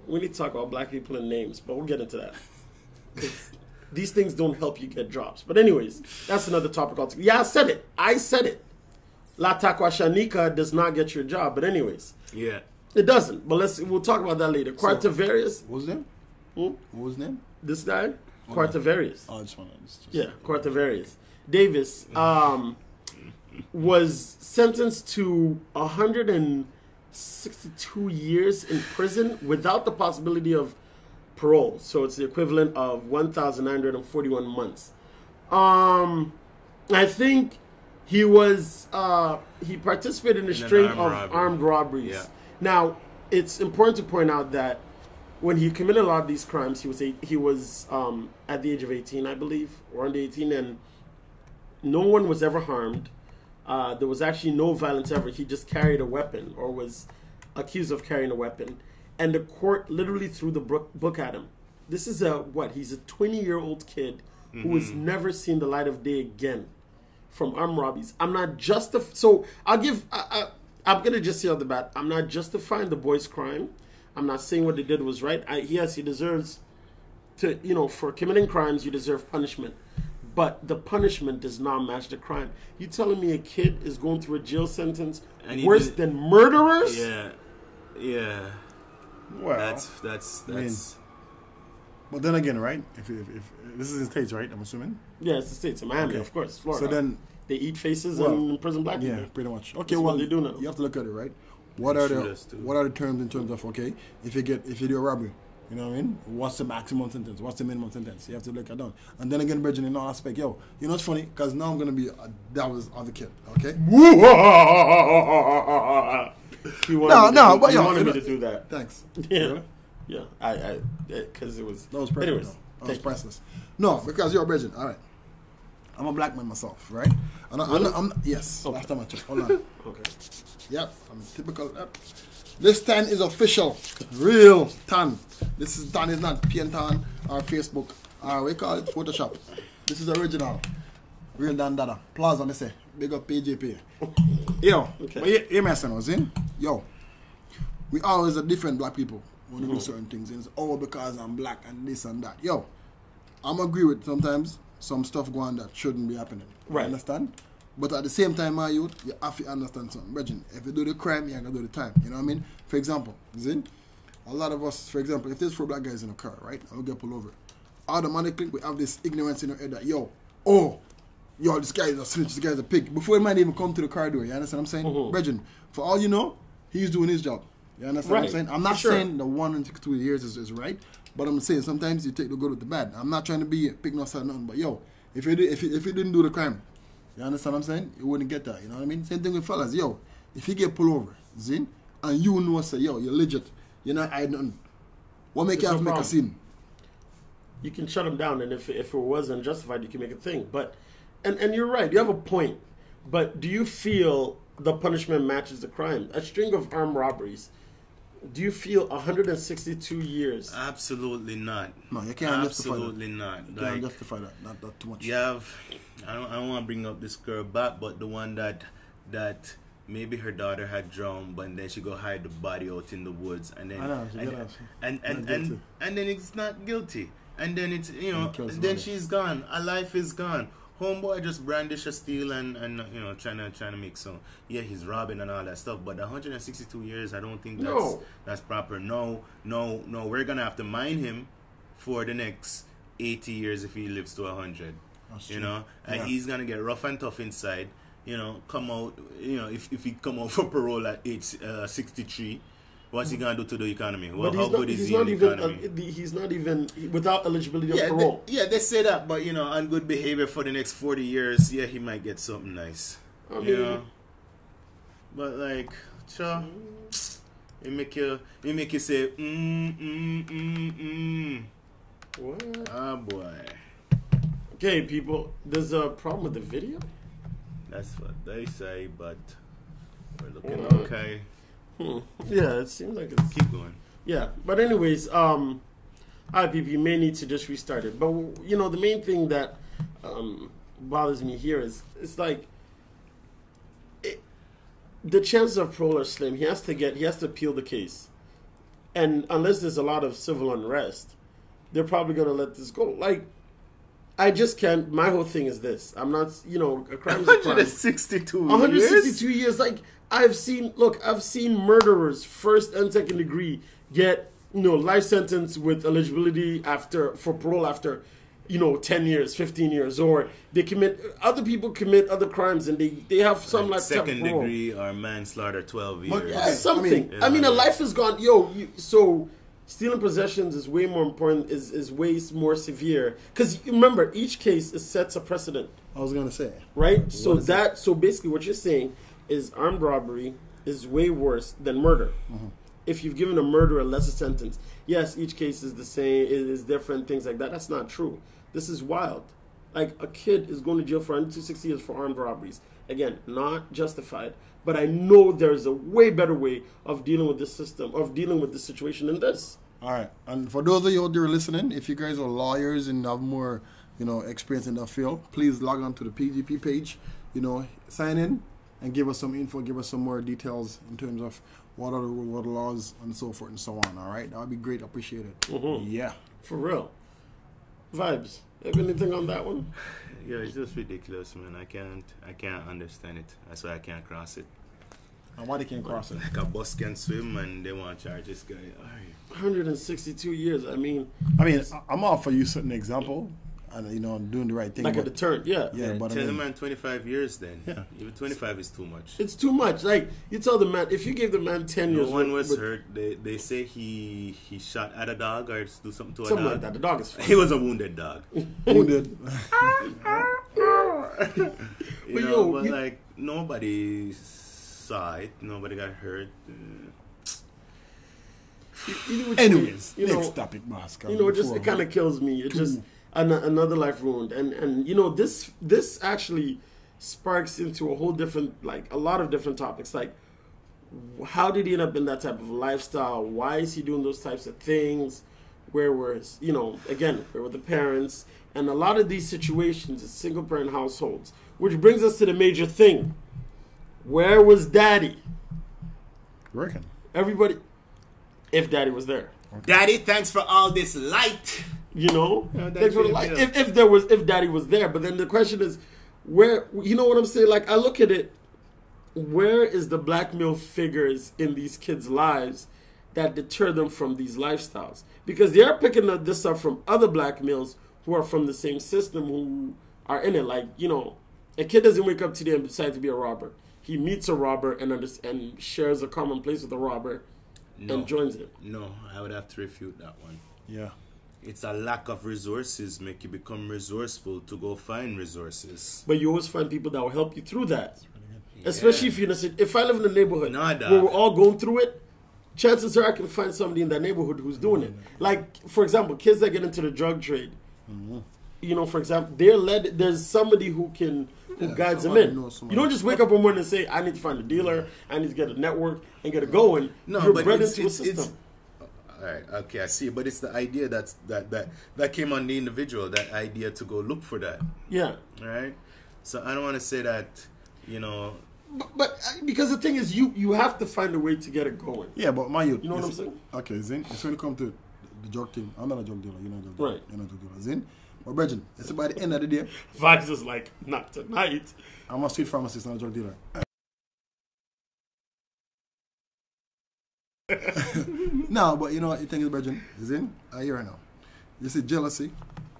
we need to talk about black people and names, but we'll get into that. These things don't help you get drops. But anyways, that's another topic altogether. Yeah, I said it. La Taquashanika does not get your job. But anyways. Yeah. It doesn't. But we'll talk about that later. Quartavarius. What was his name? What was his name? This guy? Quartavarius. Oh, I just want to... Yeah, Quartavarius. Davis was sentenced to 162 years in prison without the possibility of parole. So it's the equivalent of 1,941 months. I think he was he participated in a string of armed robberies. Yeah. Now, it's important to point out that when he committed a lot of these crimes, he was at the age of 18, I believe, or under 18, and no one was ever harmed. There was actually no violence ever. He just carried a weapon or was accused of carrying a weapon. And the court literally threw the book at him. This is he's a 20-year-old kid who has never seen the light of day again from armed robberies. I'm not so I'm going to just say off the bat, I'm not justifying the boy's crime. I'm not saying what they did was right. Yes, he deserves to, for committing crimes, you deserve punishment. But the punishment does not match the crime. You telling me a kid is going through a jail sentence worse than murderers? Yeah. Well, that's. I mean, but then again, right? If this is the States, right? I'm assuming. Yeah, it's the States, Miami, of course, Florida. So then they eat faces and imprison black people. Yeah, pretty much. Okay, That's what they do now. You have to look at it, right? What are the terms in terms of if you do a robbery? You know what I mean? What's the maximum sentence? What's the minimum sentence? You have to look at that. And then again, Bridget, in all aspect, you know what's funny? Because now I'm going to be that was of the kid, okay? You wanted me to do that. Thanks. Yeah. Really? Yeah. Because it was... That was perfect. Anyways. That was priceless. No, because you're a Bridget. All right. I'm a black man myself, right? And yes. Last time I checked. Hold on. Okay. Yep. I'm typical. Yep. This tan is official. Real tan. This tan is not PN tan or Facebook. We call it Photoshop. This is original. Real Dan Dada. Plaza, me say. Big up PGP. Yo. Okay. You messing us in? Yo. We always are different black people when we do certain things. And it's all because I'm black and this and that. Yo. I'm agree with sometimes some stuff going on that shouldn't be happening. Right. Understand? But at the same time, my youth, you have to understand something. Brethren, if you do the crime, you gotta do the time. You know what I mean? For example, a lot of us, for example, if there's 4 black guys in a car, right, and we get pulled over, automatically we have this ignorance in our head that, this guy is a snitch, this guy is a pig. Before he might even come to the car door, you understand what I'm saying? Mm-hmm. Brethren, for all you know, he's doing his job. You understand what I'm saying? I'm not saying the 162 years is right, but I'm saying sometimes you take the good with the bad. I'm not trying to be a pig no side nothing, but if you didn't do the crime, you understand what I'm saying? You wouldn't get that, you know what I mean? Same thing with fellas, if you get pulled over, and you know, say, you're legit, you're not hiding nothing, what make you have to make a scene? You can shut them down, and if it wasn't justified, you can make a thing. But, and you're right, you have a point. But do you feel the punishment matches the crime? A string of armed robberies. Do you feel 162 years? Absolutely not. No, you can't Absolutely not. You can't justify that. Not too much. You have, I don't want to bring up this girl back, but the one that maybe her daughter had drowned, but then she go hide the body out in the woods, and then and then it's not guilty, and then it's then she's gone. Her life is gone. Homeboy just brandish a steel and trying to make some. Yeah, he's robbing and all that stuff. But 162 years, I don't think that's proper. No, we're gonna have to mine him for the next 80 years if he lives to 100. And he's gonna get rough and tough inside. Come out. If he come out for parole at age 63. What's he gonna do to the economy? Well, how good is he in the economy? He's not even without eligibility of parole. They say that, but on good behavior for the next 40 years, he might get something nice. I mean, but like, sure, it make you say, What? Oh boy. Okay, people, there's a problem with the video. That's what they say, but we're looking okay. Yeah, it seems like it's... Keep going. Yeah, but anyways, IPP, you may need to just restart it. But, the main thing that bothers me here is, it's like, the chances of parole are slim. He has to appeal the case. And unless there's a lot of civil unrest, they're probably going to let this go. Like, I just can't, my whole thing is this. I'm not, a crime is a crime. 162 years, like... I've seen murderers, first and second degree, get life sentence with eligibility for parole after 10 years, 15 years, or other people commit other crimes and they have some like second degree or manslaughter 12 years. Something. A life is gone. So stealing possessions is way more important, is way more severe. Because remember, each case sets a precedent. I was gonna say. Right? So basically what you're saying is armed robbery is way worse than murder. Mm-hmm. If you've given a murderer a lesser sentence, yes, each case is the same, it is different, things like that. That's not true. This is wild. Like, a kid is going to jail for 160 years for armed robberies. Again, not justified, but I know there's a way better way of dealing with this system, of dealing with this situation than this. All right. And for those of you out there listening, if you guys are lawyers and have more, experience in that field, please log on to the PGP page, sign in, and give us some info, give us some more details in terms of what are the laws and so forth and so on, all right? That would be great. Appreciate it. Mm-hmm. Yeah. For real. Vibes. Have anything on that one? Yeah, it's just ridiculous, man. I can't understand it. That's why I can't cross it. And why they can't cross it? Like a bus can swim and they want to charge this guy. 162 years, I'm all for you setting an example. And doing the right thing. Like a deterrent, yeah. But tell the man 25 years then. Yeah. Even 25 is too much. It's too much. Like, you tell the man, if you gave the man 10 years... No one was hurt. They say he shot at a dog or do something to a dog. Like that. The dog is fine. He was a wounded dog. Wounded. But nobody saw it. Nobody got hurt. Anyways, next topic, Moscow. It kind of kills me. It just... Another life ruined, and this actually sparks into a whole different, a lot of different topics. Like, how did he end up in that type of lifestyle? Why is he doing those types of things? Where were the parents? And a lot of these situations is single parent households, which brings us to the major thing. Where was Daddy? Reckon Everybody, if Daddy was there. Daddy, thanks for all this light. Thanks for the light. If Daddy was there, but then the question is, where, you know what I'm saying? Like, I look at it, where is the black male figures in these kids' lives that deter them from these lifestyles? Because they are picking this up from other black males who are from the same system, who are in it. Like, you know, a kid doesn't wake up today and decide to be a robber. He meets a robber and shares a common place with a robber and joins it. No, I would have to refute that one. Yeah. It's a lack of resources make you become resourceful to go find resources. But you always find people that will help you through that. Yeah. Especially if you're in a city. If I live in a neighborhood where we're all going through it, chances are I can find somebody in that neighborhood who's doing it. Like, for example, kids that get into the drug trade, you know, for example, there's somebody who guides them in. You don't just wake up one morning and say, I need to find a dealer, I need to get a network and get it going. No, you're but bred into a system. All right, okay, I see. But it's the idea that came on the individual, that idea to go look for that. Yeah. All right? So I don't want to say that, you know... But because the thing is, you have to find a way to get it going. Yeah, but my youth... You know what I'm saying? Okay, Zin, it's when it comes to the drug thing. I'm not a drug dealer, you're not a drug dealer. Right. You're not a drug dealer. Zin, but Bridget, it's by the end of the day... Vibes is like, not tonight. I'm a street pharmacist, not a drug dealer. No, but you know what the thing is, Bridget, is in a year now. You see, jealousy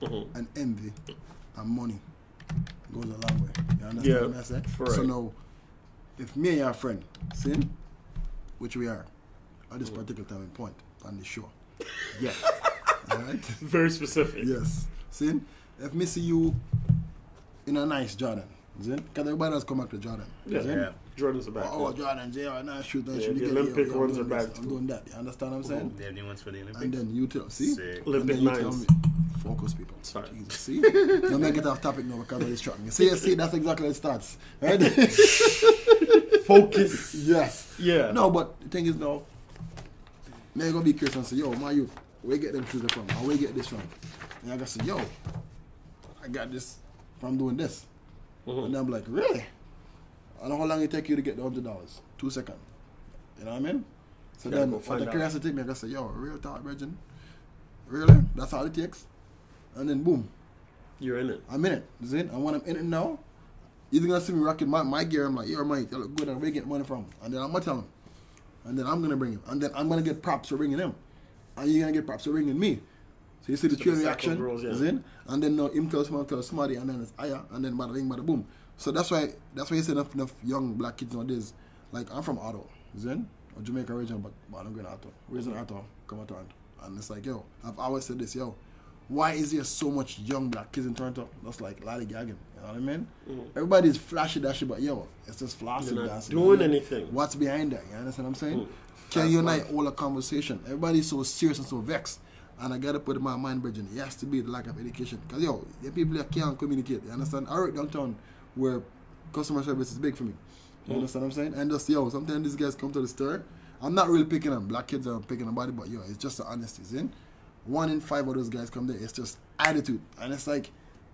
and envy and money goes a long way. You understand what I say? So now, if me and your friend, see, which we are, at this particular time and point on the show, yeah, all right, very specific. Yes, see, if me see you in a nice Jordan, because everybody has come back to Jordan. Yeah. Jordan's are back. Oh, Jordan, JR, now shoot. The Olympic ones are back. I'm doing that. You understand what I'm saying? They have new ones for the Olympics. And then you tell, see? Olympic nines. Focus, people. Sorry. Jesus, see? Don't make it off topic now because of this truck. See, that's exactly how it starts. Right? Focus. Yes. Yeah. No, but the thing is now, man, gonna be curious and say, yo, my youth, where you get them shoes from? Or where you get this from? And I gotta say, yo, I got this from doing this. And I'm like, really? I know how long it take you to get the $100. 2 seconds. You know what I mean? So then, for the curiosity, me, I say, yo, real talk, Virgin. Really? That's all it takes? And then, boom. You're in it. I'm in it. See? And when I'm in it now, you're going to see me rocking my gear. I'm like, yo, mate, you look good. And where you get money from? And then I'm going to tell him. And then I'm going to bring him. And then I'm going to get props for bringing him. And you're going to get props for bringing me. So you see the chain reaction. And then him tells somebody, and then it's Aya. And then bada bing, bada boom. So that's why you see enough young black kids nowadays. Like, I'm from Otto, or Jamaica region, but I'm going to Otto. Raised in Otto, come to Toronto. And it's like, yo, I've always said this, yo, why is there so much young black kids in Toronto? That's like lollygagging, you know what I mean? Everybody's flashy dashy, but yo, it's just flossing. You're not doing anything. What's behind that? You understand what I'm saying? Can you and I hold a conversation? Everybody's so serious and so vexed. And I gotta put in my mind, Bridget, it has to be the lack of education. Because yo, the people that can't communicate, you understand? I work downtown where customer service is big for me. You understand what I'm saying? And just, yo, sometimes these guys come to the store. I'm not really picking on black kids are picking on body, but yo, it's just the honesty. See? 1 in 5 of those guys come there, it's just attitude. And it's like,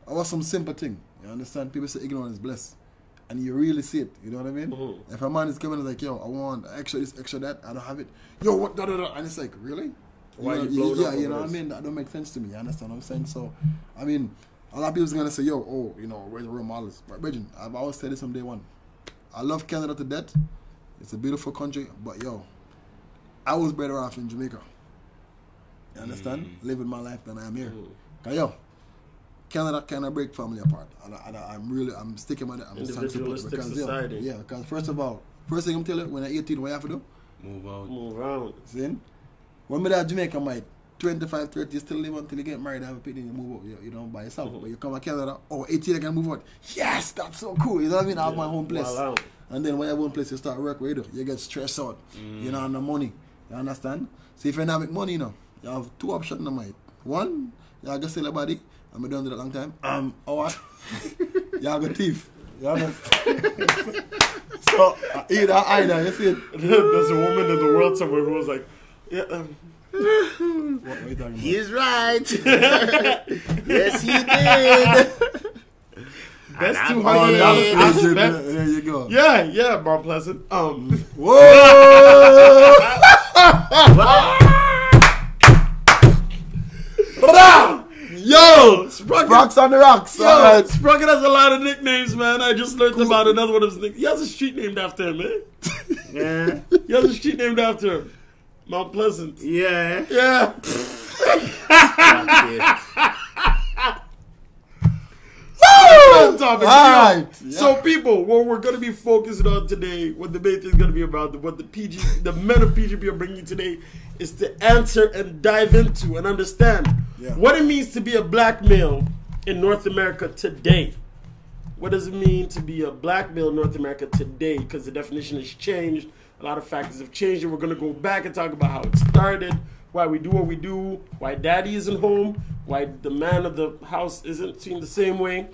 I want some simple thing. You understand? People say ignorance is bliss. And you really see it. You know what I mean? If a man is coming and like, yo, I want extra this, extra that, I don't have it. Yo, what, da, da, da. And it's like, really? Why you blow yeah, you know what I mean? That don't make sense to me. You understand what I'm saying? So, I mean, a lot of people's gonna say, yo, oh, you know, where's the role models? But Bridget, I've always said this from day one. I love Canada to death. It's a beautiful country, but yo, I was better off in Jamaica. You understand? Living my life than I am here. Cause yo, Canada kind of break family apart, and I'm sticking with it. I'm individualistic because, society. Yeah, because first of all, first thing I'm telling you, when I'm 18, what you have to do? Move out. See? When me at Jamaica, my 25, 30, you still live until you get married, have a picnic, you move out, you don't by yourself. But you come to Canada, 18, I can move out. Yes, that's so cool. You know what I mean? I have my home place. Wow. And then when you have one place, you start work, what you do? You get stressed out. You don't have no money. You understand? So if you don't make money, you know, you have 2 options in mind. One, you have to sell a body. I've been doing that a long time. Or what? You have a thief. You know? So, either, you see it? There's a woman in the world somewhere who was like, yeah, what are you talking about? He's right. Yes, he did. Best $200 I spent. There you go. Yeah, Mount Pleasant. Whoa! Yo! Yo, Sprocket. Rocks on the rocks. Yo, Alright. Sprocket has a lot of nicknames, man. I just learned about another one of his nicknames. He has a street named after him, man. Yeah. He has a street named after him. Mount Pleasant. Yeah. Yeah. Topic. Alright. So people, what we're going to be focusing on today, what the main thing is going to be about, what the men of PGP are bringing today, is to answer and dive into and understand what it means to be a black male in North America today. What does it mean to be a black male in North America today? Because the definition has changed. A lot of factors have changed, and we're going to go back and talk about how it started, why we do what we do, why daddy isn't home, why the man of the house isn't seen the same way.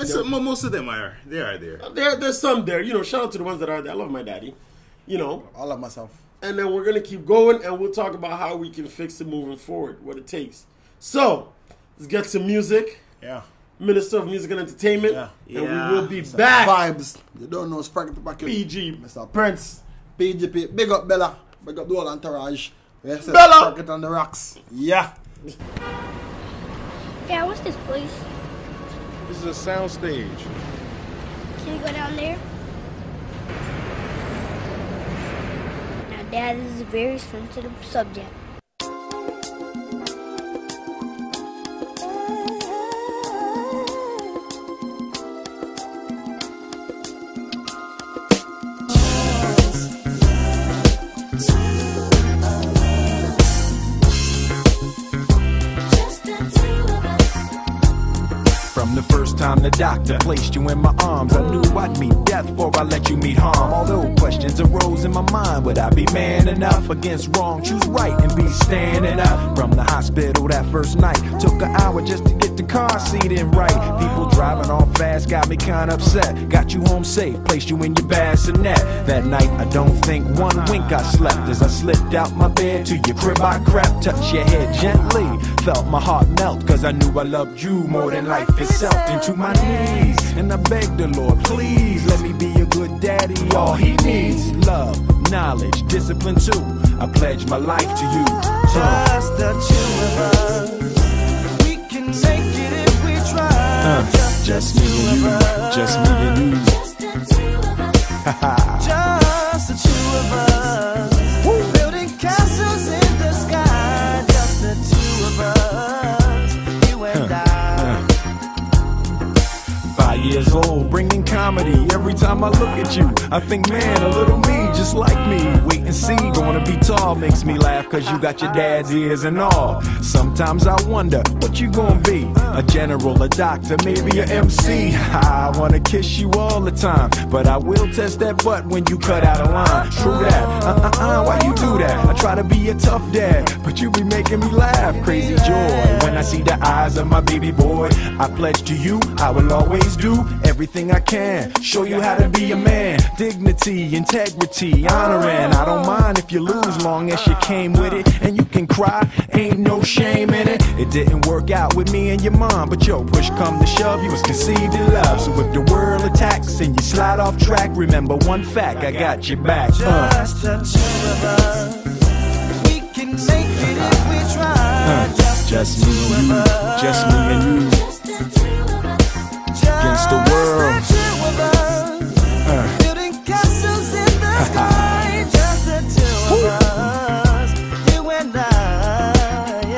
So most of them are. They are there. There's some there. You know, shout out to the ones that are there. I love my daddy. You know. I love myself. And then we're going to keep going, and we'll talk about how we can fix it moving forward, what it takes. So, let's get some music. Yeah. Minister of Music and Entertainment. Yeah. And we will be back. Vibes. You don't know Sprocket back in. PG. Mr. Prince. PGP. Big up Bella. Big up the whole entourage. Yes, Bella. Sprocket on the rocks. Yeah. Yeah, what's this place? This is a sound stage. Can you go down there? Now, Dad, this is a very sensitive subject. The first time the doctor placed you in my arms, I knew I'd meet death before I let you meet harm. Although questions arose in my mind, would I be man enough against wrong, choose right and be standing up? From the hospital that first night, took an hour just to get the car seat in right. People driving off fast got me kinda upset. Got you home safe, placed you in your bassinet. That night I don't think one wink I slept. As I slipped out my bed to your crib I crept, touched your head gently, felt my heart melt, cause I knew I loved you more than life itself. Into my knees, and I begged the Lord, please let me be a good daddy. All he needs, love, knowledge, discipline too. I pledge my life to you. Just the two of us, we can make it if we try. Just me and you, just me and you. Just the two of us, just the two of us. Building castles in the sky. Just the two of us, you and I. 5 years old, bringing comedy. Every time I look at you, I think, man, a little me, just like me. Wait and see, gonna be tall, makes me laugh, cause you got your dad's ears and all. Sometimes I wonder, what you gonna be? A general, a doctor, maybe a MC. I wanna kiss you all the time, but I will test that butt when you cut out a line. True that, why you do that? I try to be a tough dad, but you be making me laugh. Crazy joy, when I see the eyes of my baby boy. I pledge to you, I will always do everything I can, show you how to be a man. Dignity, integrity, honoring. I don't mind if you lose, long as you came with it. And you can cry, ain't no shame in it. It didn't work out with me and your mom, but yo, push come to shove, you was conceived in love. So if the world attacks and you slide off track, remember one fact, I got your back. Just the two of us, we can make it if we try. Just me and you, just me and you. Against the world. Building castles in the sky. Just the two of us, you and I,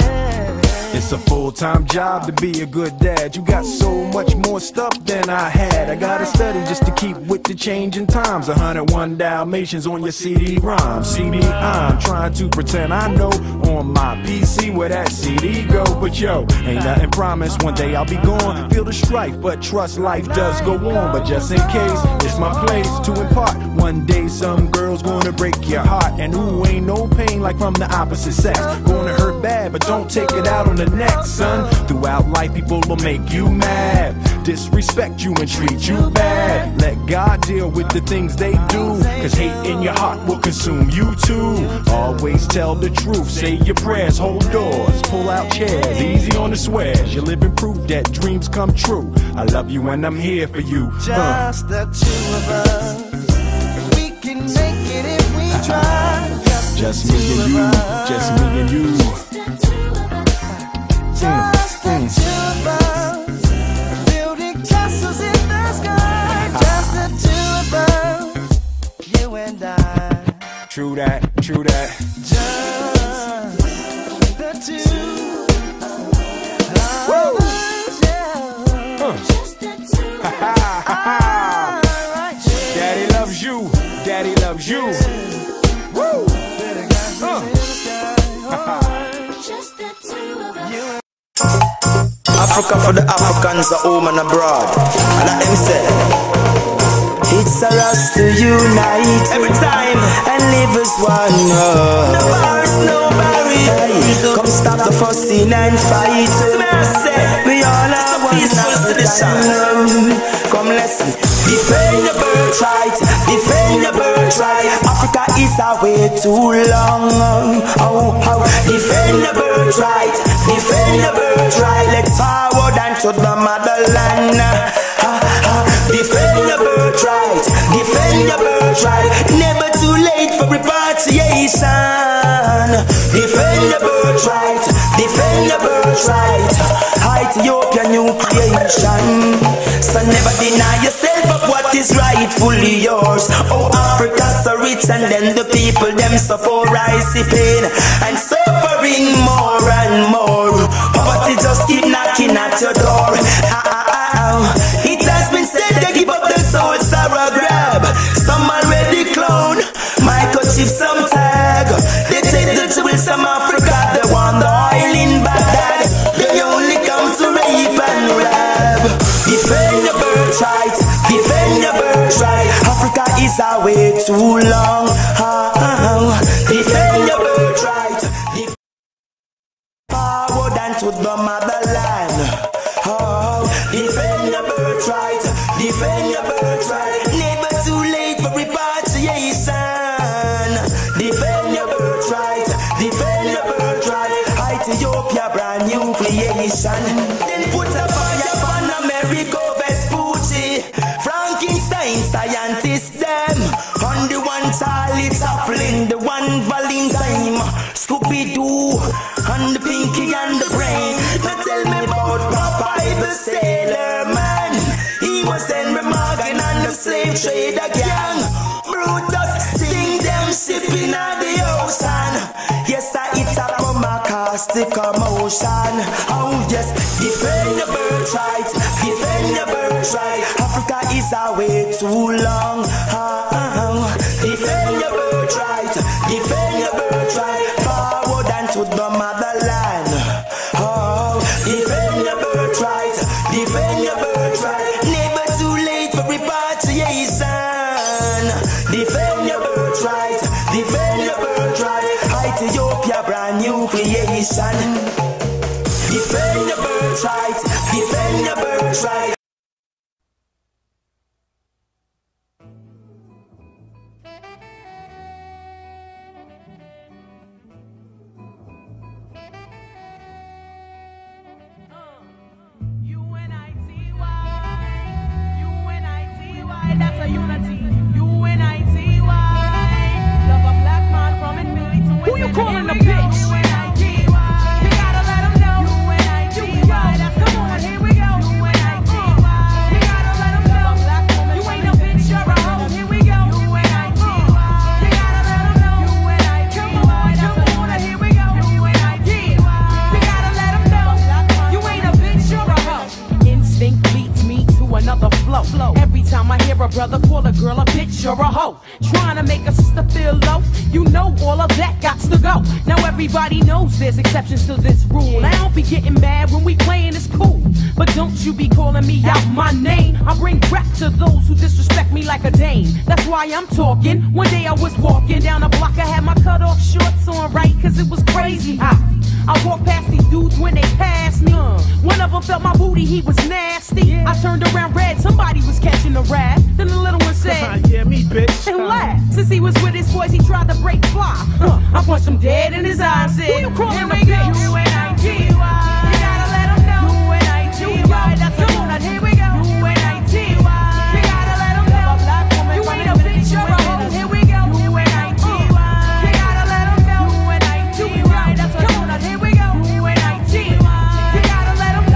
yeah. It's a full-time job to be a good dad. You got so much more stuff than I had. I gotta study just to keep with the changing times. 101 Dalmatians on your CD-ROM. CD, I'm trying to pretend I know on my PC where that CD go. But yo, ain't nothing promised. One day I'll be gone. Feel the strife, but trust life does go on. But just in case, it's my place to impart. One day some girl's gonna break your heart. And ooh, ain't no pain like from the opposite sex. Gonna hurt bad, but don't take it out on the next, son. Throughout life, people will make you mad, disrespect you and treat you bad. Let God deal with the things they do, cause hate in your heart will consume you too. Always tell the truth, say your prayers, hold doors, pull out chairs, easy on the swears. You're living proof that dreams come true. I love you and I'm here for you. Just the two of us, we can make it if we try. Just me and you, just me and you. Just the two of us, building castles in the sky. Just the two of us, you and I. True that, true that. Just the two of us, yeah. Just the two of us. Daddy loves you, Daddy loves you. Woo! Africa for the Africans, are home and abroad. And that them say, it's a us to unite every time and live as one. No bars, no barriers. Come stop the fussing and fight. We all are one African. Come listen. Defend your birthright, defend your birthright. Africa is away too long. Defend your birthright, defend your birthright. Let's forward and to the motherland. Defend your birthright, defend your birthright. Never too late for repatriation. Defend your birthright, defend your birthright. Ethiopian new creation. So never deny yourself of what is rightfully yours. Oh, Africa's so rich and then the people them so poor. I see pain and suffering more and more. Poverty just keep knocking at your door. It has been said they give up their souls for a grab. Some already clone, microchip some tag. They take the jewels from Africa, they want the oil in Baghdad. They only come to rape and rob. Defend your birthright, defend your birthright. Africa is away too long. Defend your birthright, forward and to the motherland. Defend your birthright, defend your birthright. Never too late for repatriation. Defend your birthright, defend your birthright. Ethiopia brand new creation. Then put a fire on America, Vespucci, Frankenstein, scientists them. On the one Charlie Chaplin, the one Valentine, Scooby-Doo, and the Pinky and the Brain. Now tell me about Popeye the Sailor Man. He was Henry Morgan and the slave trader gang. Brutus sing them shipping on the ocean. Yes, it's a caustic commotion. Oh yes, defend your birthright, defend your birthright. Africa is away too long. Defend your birthright, defend your birthright. Forward and to the motherland. Defend your birthright, defend your birthright. Never too late for repatriation. Defend your birthright, defend your birthright. Ethiopia brand new creation. Defend your birthright, defend your birthright. That's a unity. UNITY. Love a black man from Infinity to Who you calling a bitch? UNITY. You gotta let them know. UNITY. Come on, here we go. UNITY. You gotta let them know. You ain't a bitch, you're a hoe. Here we go. UNITY. You gotta let them know. UNITY. Come on, here we go. UNITY. You gotta let them know. You ain't a bitch, you're a hoe. Instinct beats me to another flow. Every time I hear a brother call a girl a bitch or a hoe, trying to make a sister feel low, you know all of that got to go. Now everybody knows there's exceptions to this rule. I don't be getting mad when we playing, it's cool, but don't you be calling me out my name. I bring rap to those who disrespect me like a dame. That's why I'm talking. One day I was walking down a block, I had my cut off shorts on right, cause it was crazy hot. I walked past these dudes when they passed me. One of them felt my booty, he was nasty. I turned around red, somebody was catching a rat. Then the little one said, yeah, me, bitch. And laughed. Since he was with his boys, he tried to break fly. I punched him dead in his eyes and said, who you calling a bitch? UNITY. You gotta let him know. UNITY. Come on, here we go. UNITY. You gotta let him know. You ain't a bitch, you're a hoe. Here we go. UNITY. You gotta let him know. UNITY. Come on, here we go. UNITY. You gotta let him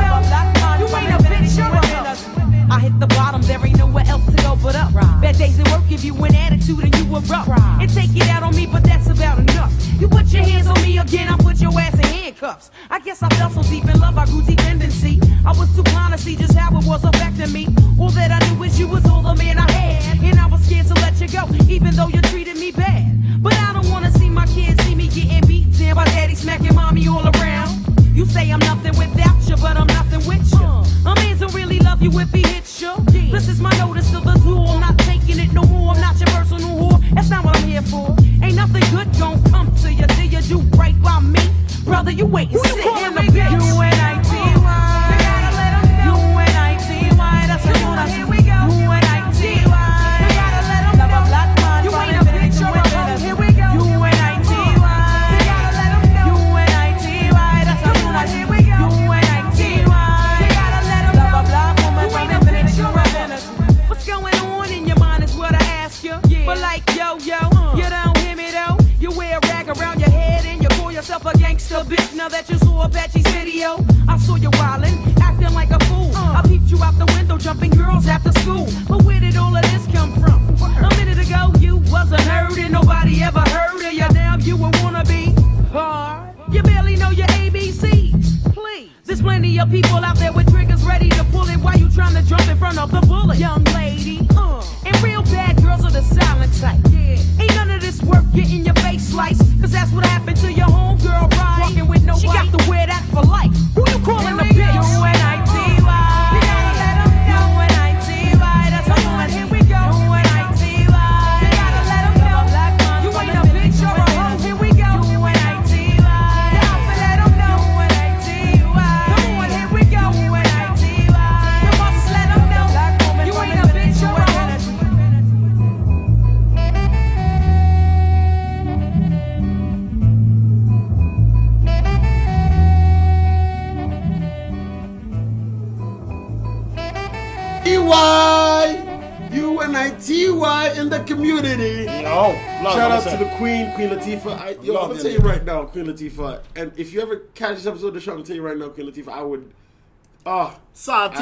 gave you an attitude and you were rough. And take it out on me, but that's about enough. You put your hands on me again, I put your ass in handcuffs. I guess I fell so deep in love, I grew dependency. I was too blind to see just how it was affecting me. All that I knew is you was all the man I had, and I was scared to let you go, even though you treated me bad. But I don't wanna see my kids see me getting beat down by daddy smacking mommy all around. You say I'm nothing without you, but I'm nothing with you. A man don't really love you if he hits you. This is my notice to the zoo. I'm not taking it no more. I'm not your personal whore. That's not what I'm here for. Ain't nothing good gon' come to you till you do right by me. Brother, you wait and sit in the bitch. UNITY. That's the one. Here we go. UNITY. You gotta let them know. Black man. You ain't a bitch, you're a hoe. Here we go. UNITY. You gotta let them know. UNITY. That's the one. Here we go. UNITY. You gotta let them know. Black woman. You ain't a bitch, you're a hoe. What's going on in your mind is what I ask you. But like yo, you don't hear me though. You wear a rag around your head and you call yourself a gangster bitch. Now that you saw Apache's video, I saw you wildin', acting like a fool. I peeped you out the window, jumping girls after school. But where did all of this come from? A minute ago you wasn't heard and nobody ever heard of you. Now you a wannabe hard. You barely know your ABCs. Please, there's plenty of people out there with triggers ready to pull it while you trying to jump in front of the bullet. Young lady, and real bad girls are the silent type. Ain't none of this work getting your face sliced, cause that's what happened to your homegirl, right? Walking with nobody. She got to wear that for life. Who you calling a bitch? UNITY. You gotta let them know. UNITY. That's the one. Here we go. UNITY. You gotta let them know. Black man. You ain't a bitch, you're a hoe. Here we go. UNITY. You gotta let them know. UNITY. Come on, here we go. UNITY. You must let them know. Black woman. You ain't a bitch, you're a hoe. UNITY in the community. Shout out to the Queen Latifah. I'm gonna tell you right now, Queen Latifah. And if you ever catch this episode of the show, I'm gonna tell you right now, Queen Latifah, I would. I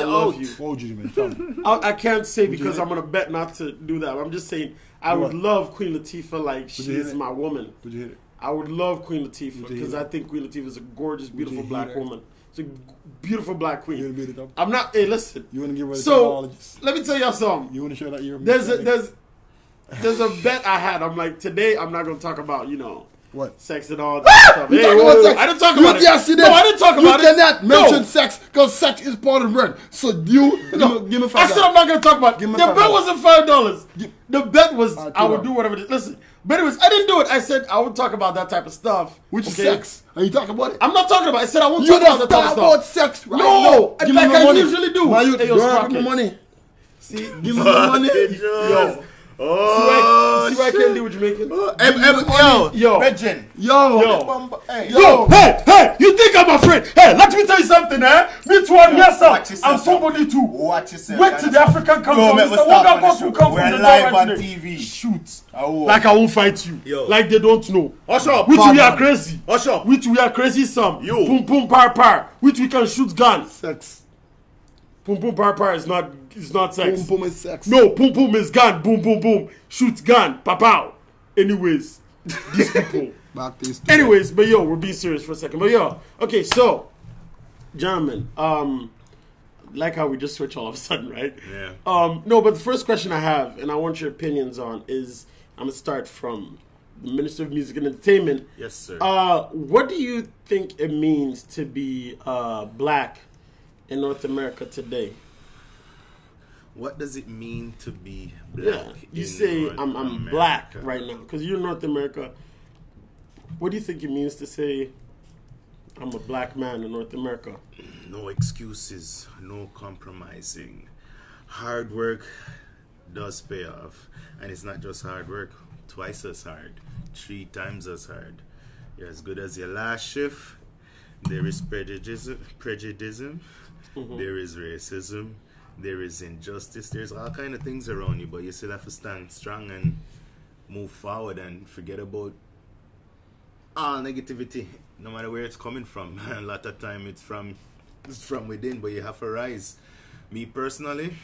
love you. What would you do, I can't say because I'm gonna bet not to do that. I'm just saying I would love Queen Latifah like she's my woman. Would you hit it? I would love Queen Latifah because I think Queen Latifah is a gorgeous, beautiful black woman. She's a beautiful black queen. You wanna beat it up? I'm not. Hey, listen. You wanna give her the So let me tell y'all something. You wanna show that you're there's a bet I had. I'm like, today I'm not gonna talk about what sex and all that stuff. You talking about sex? I didn't talk about it. Yes, you did. No, I didn't talk about it. You cannot mention sex because sex is part of bread. So give me $5. I said I'm not gonna talk about it. The bet wasn't $5. The bet was I would do whatever it is. Listen, but anyways, I didn't do it. I said I would talk about that type of stuff. Which is sex. Are you talking about it? I'm not talking about it. I said I won't talk about that type of stuff. About sex right no, now. Give like me my I money. usually do. Why you hey, give me money? See, give me my money. Yo. Oh, see why I can't do what you're making? Hey, you think I'm afraid? Hey, let me tell you something, Me too, yes, sir. I'm somebody too. Watch yourself. Wait till the African comes from. Mr. Wonga goes to come from the live on TV. Shoot. Like I won't fight you. Like they don't know. Hush up. We two are crazy. Hush up. We two are crazy some. Boom, boom, par. We two can shoot gun. Sex. Boom, boom, par is not sex. Boom, boom is sex. No, boom, boom is gun. Boom, boom, boom. Shoot gun. Pow. Anyways, these people. Anyways, but we're being serious for a second. But okay, so, gentlemen, like how we just switch all of a sudden, right? Yeah. No, but the first question I have, and I want your opinions on, is I'm gonna start from the Minister of Music and Entertainment. Yes, sir. What do you think it means to be black in North America today? What does it mean to be black? Yeah, you say I'm black right now because you're in North America. What do you think it means to say I'm a black man in North America? No excuses, no compromising. Hard work does pay off, and it's not just hard work. Twice as hard, 3 times as hard. You're as good as your last shift. There is prejudice. There is racism. There is injustice. There's all kind of things around you, but you still have to stand strong and move forward and forget about all negativity, no matter where it's coming from. A lot of time it's from within, but you have to rise. Me personally,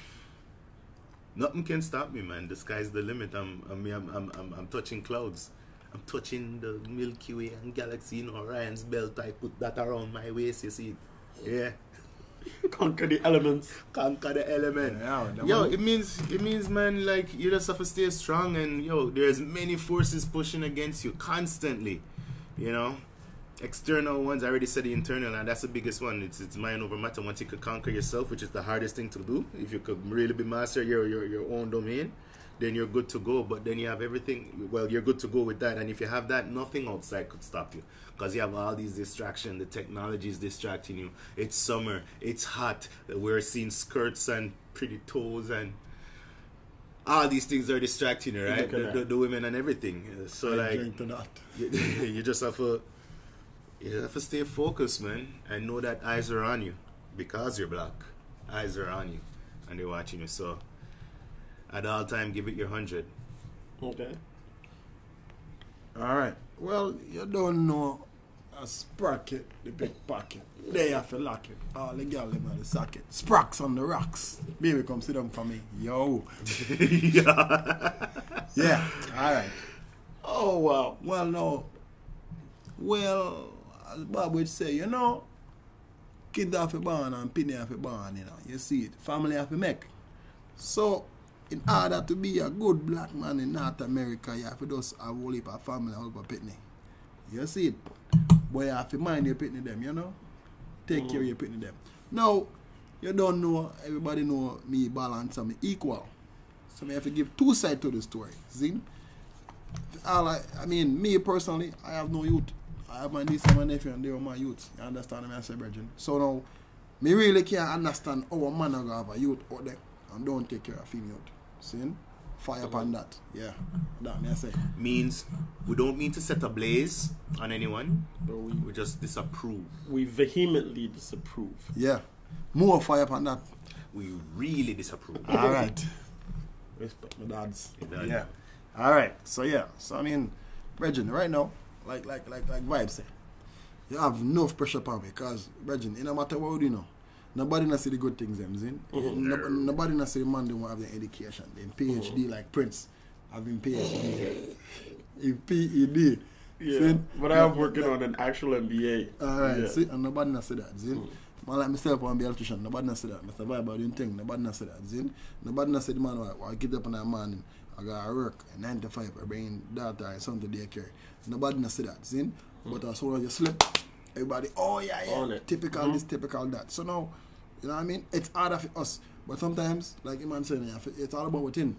Nothing can stop me, man. The sky's the limit. I'm touching clouds. I'm touching the Milky Way and galaxy in Orion's belt. I put that around my waist, you see. Yeah. Conquer the elements. Conquer the element. Yo, it means, man, like, you just have to stay strong, and yo, there's many forces pushing against you constantly. You know? External ones, I already said the internal, and that's the biggest one. It's mind over matter. Once you could conquer yourself, which is the hardest thing to do, if you could really be master your own domain, then you're good to go. But then you have everything. Well, you're good to go with that, and if you have that, nothing outside could stop you, because you have all these distractions. The technology is distracting you. It's summer. It's hot. We're seeing skirts and pretty toes, and all these things are distracting you, right? The women and everything. So like, you just have to. You have to stay focused, man, and know that eyes are on you, because you're black. Eyes are on you, and they're watching you. So, at all time, give it your 100. Okay. All right. Well, you don't know a sprocket, the big pocket. They have to lock it. All the girls in the socket. Sprocks on the rocks. Baby, come sit down for me. Yo. Yeah. All right. Oh, wow. Well, no. Well, as Bob would say, you know, kids have to born and penny have to born, you know. You see it. Family have to make. So, in order to be a good black man in North America, you have to just have a whole heap of family and a whole heap of pitney. You see it. But you have to mind your pitney them, you know. Take care of your pitney them. Now, you don't know, everybody know me balance and me equal. So I have to give two sides to the story. See? I mean, me personally, I have no youth. I have my niece and my nephew, and they are my youth. You understand me, I say, Bridget? So now, me really can't understand how a man will have a youth out there and don't take care of female youth. See? Fire upon that. Yeah. That me I say. Means we don't mean to set a blaze on anyone. We just disapprove. We vehemently disapprove. Yeah. More fire upon that. We really disapprove. All right. Respect my dads. Yeah. All right. So yeah. So I mean, Bridget, right now, like Vibe say, you have enough pressure upon me, because Bridget, no matter what you know, nobody not see the good things them, see? Nobody not see the man they want have their education. Them PhD like Prince, having PhD, in PED. Yeah. See? But I am working on an actual MBA. All right. Yeah. See, and nobody not see that, see? Man like myself want to be an electrician. Nobody not say that. Mr. Vibe doing thing. Nobody not say that, see? Nobody not say the man why get up in the morning. I got to work 9 to 5. I bring daughter and son to daycare. Nobody not say that, see? But as soon as you slip, everybody, oh yeah, typical this, typical that. So now, you know what I mean? It's harder for us. But sometimes, like Iman said, it's all about within.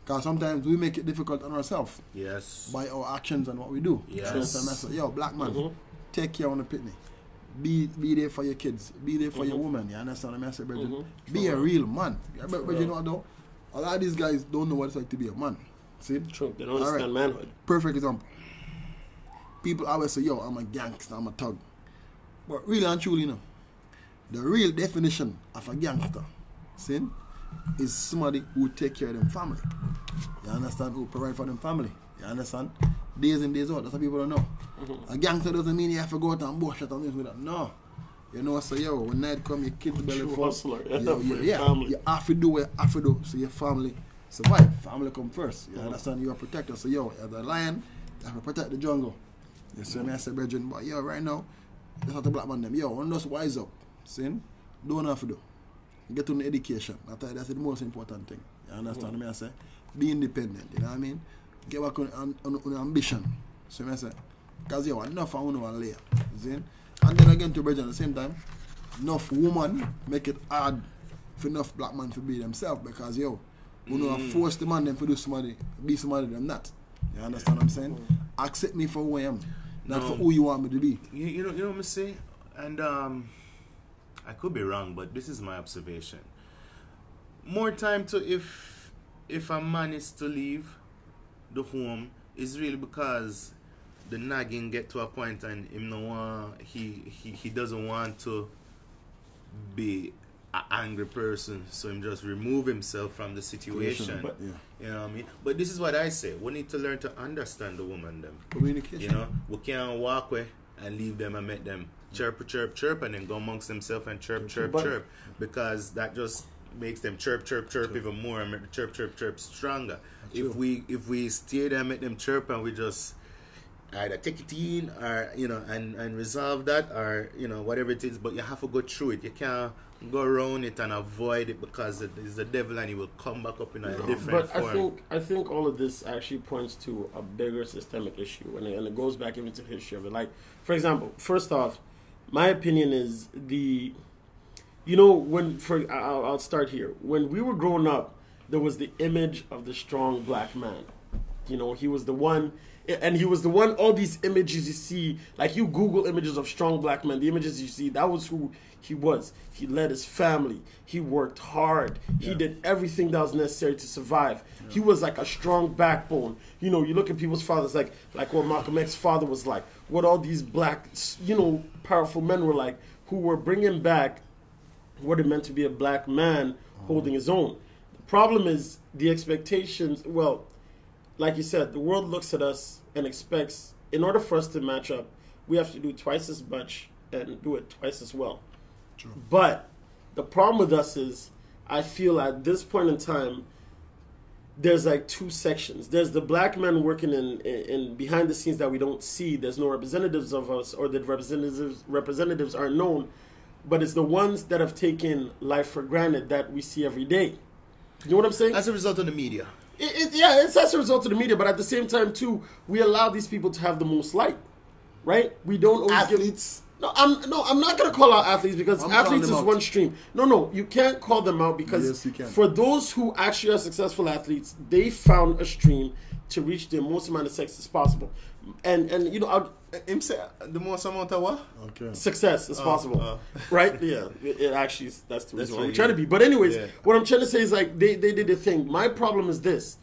Because sometimes we make it difficult on ourselves. Yes. By our actions and what we do. Yes. So, yo, black man, take care on the pitney. Be there for your kids. Be there for your woman. You understand what I say, Bridget? Be a real man. But you know what though? A lot of these guys don't know what it's like to be a man. See? True. They don't understand manhood. Perfect example. People always say, yo, I'm a gangster, I'm a thug. But really and truly, you know, the real definition of a gangster, see, is somebody who take care of them family. You understand? Who provide for them family. You understand? Days in, days out. That's what people don't know. A gangster doesn't mean you have to go out and bullshit and things like that. No. You know, so yo, when night come, your kids belly full. Hustler. You have to do what you have to do so your family survive. Family come first. You understand? You're a protector. So yo, as a lion, you have to protect the jungle. You see me, I say, Bridget, but yo, right now, that's not the black man them. Yo, one just wise up. See? Don't have to do. Get on the education. That's the most important thing. You understand me, I say? Be independent, you know what I mean? Get back on ambition. So I say, because yo, enough I want to lay. See? And then again to Bridget at the same time, enough woman make it hard for enough black man to be themselves, because yo, we know force the man them to do somebody, be somebody them not. You understand what I'm saying? Accept me for who I am, not for who you want me to be. You know what I'm saying? And I could be wrong, but this is my observation. More time to if a man is to leave the home is really because the nagging get to a point and him no want, he doesn't want to be an angry person, so him just remove himself from the situation. But, you know what I mean? But this is what I say: we need to learn to understand the woman them. Communication. You know, we can't walk away and leave them and make them chirp, and then go amongst themselves and chirp, because that just makes them chirp even more and make the chirp stronger. If we stay there and make them chirp and we just either take it in or and resolve that, or whatever it is, but you have to go through it. You can't go around it and avoid it because it is the devil and he will come back up in a different form. I think all of this actually points to a bigger systemic issue, and it goes back even to the history of it. Like, for example, first off, my opinion is I'll start here. When we were growing up, there was the image of the strong black man. He was the one, and he was the one, all these images you see, like you Google images of strong black men, the images you see, that was who he was. He led his family. He worked hard. He did everything that was necessary to survive. He was like a strong backbone. You look at people's fathers, like what Malcolm X's father was like, what all these black, powerful men were like, who were bringing back what it meant to be a black man holding his own. The problem is the expectations, well, like you said, the world looks at us and expects, in order for us to match up, we have to do twice as much and do it twice as well. True. But the problem with us is, I feel at this point in time, there's like two sections. There's the black men working in behind the scenes that we don't see. There's no representatives of us, or the representatives aren't known. But it's the ones that have taken life for granted that we see every day. You know what I'm saying? As a result of the media. It's as a result of the media, but at the same time, too, we allow these people to have the most light, right? We don't always athletes. I'm not going to call out athletes because athletes is one stream. No, you can't call them out because for those who actually are successful athletes, they found a stream to reach the most amount of success as possible. And him say the most amount of what? Okay. Success as possible. Right? Yeah. It actually, that's the reason why we're trying to be. But anyways, what I'm trying to say is like they did their thing. My problem is this,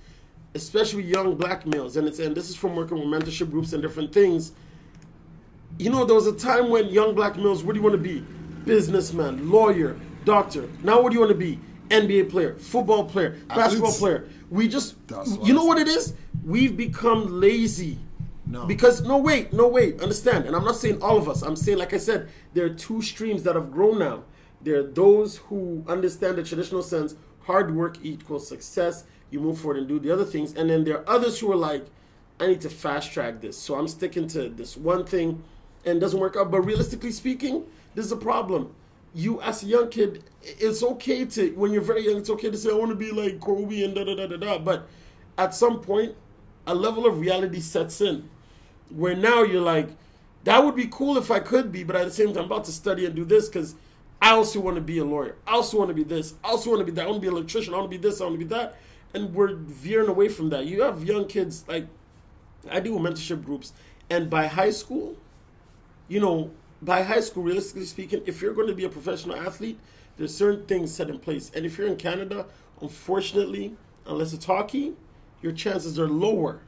especially young black males, and this is from working with mentorship groups and different things. There was a time when young black males, what do you want to be? Businessman, lawyer, doctor. Now what do you want to be? NBA player, football player, basketball player. We just, what it is? We've become lazy. No. Because, no, wait, understand. And I'm not saying all of us. I'm saying, like I said, there are two streams that have grown now. There are those who understand the traditional sense, hard work equals success. You move forward and do the other things. And then there are others who are like, I need to fast track this. So I'm sticking to this one thing and it doesn't work out. But realistically speaking, this is a problem. You, as a young kid, it's okay to, when you're very young, it's okay to say, I want to be like Kobe and da-da-da-da-da. But at some point, a level of reality sets in where now you're like, that would be cool if I could be, but at the same time, I'm about to study and do this because I also want to be a lawyer. I also want to be this. I also want to be that. I want to be an electrician. I want to be this. I want to be that. And we're veering away from that. You have young kids, like, I do mentorship groups, and by high school, realistically speaking, if you're going to be a professional athlete, there's certain things set in place. And if you're in Canada, unfortunately, unless it's hockey, your chances are lower,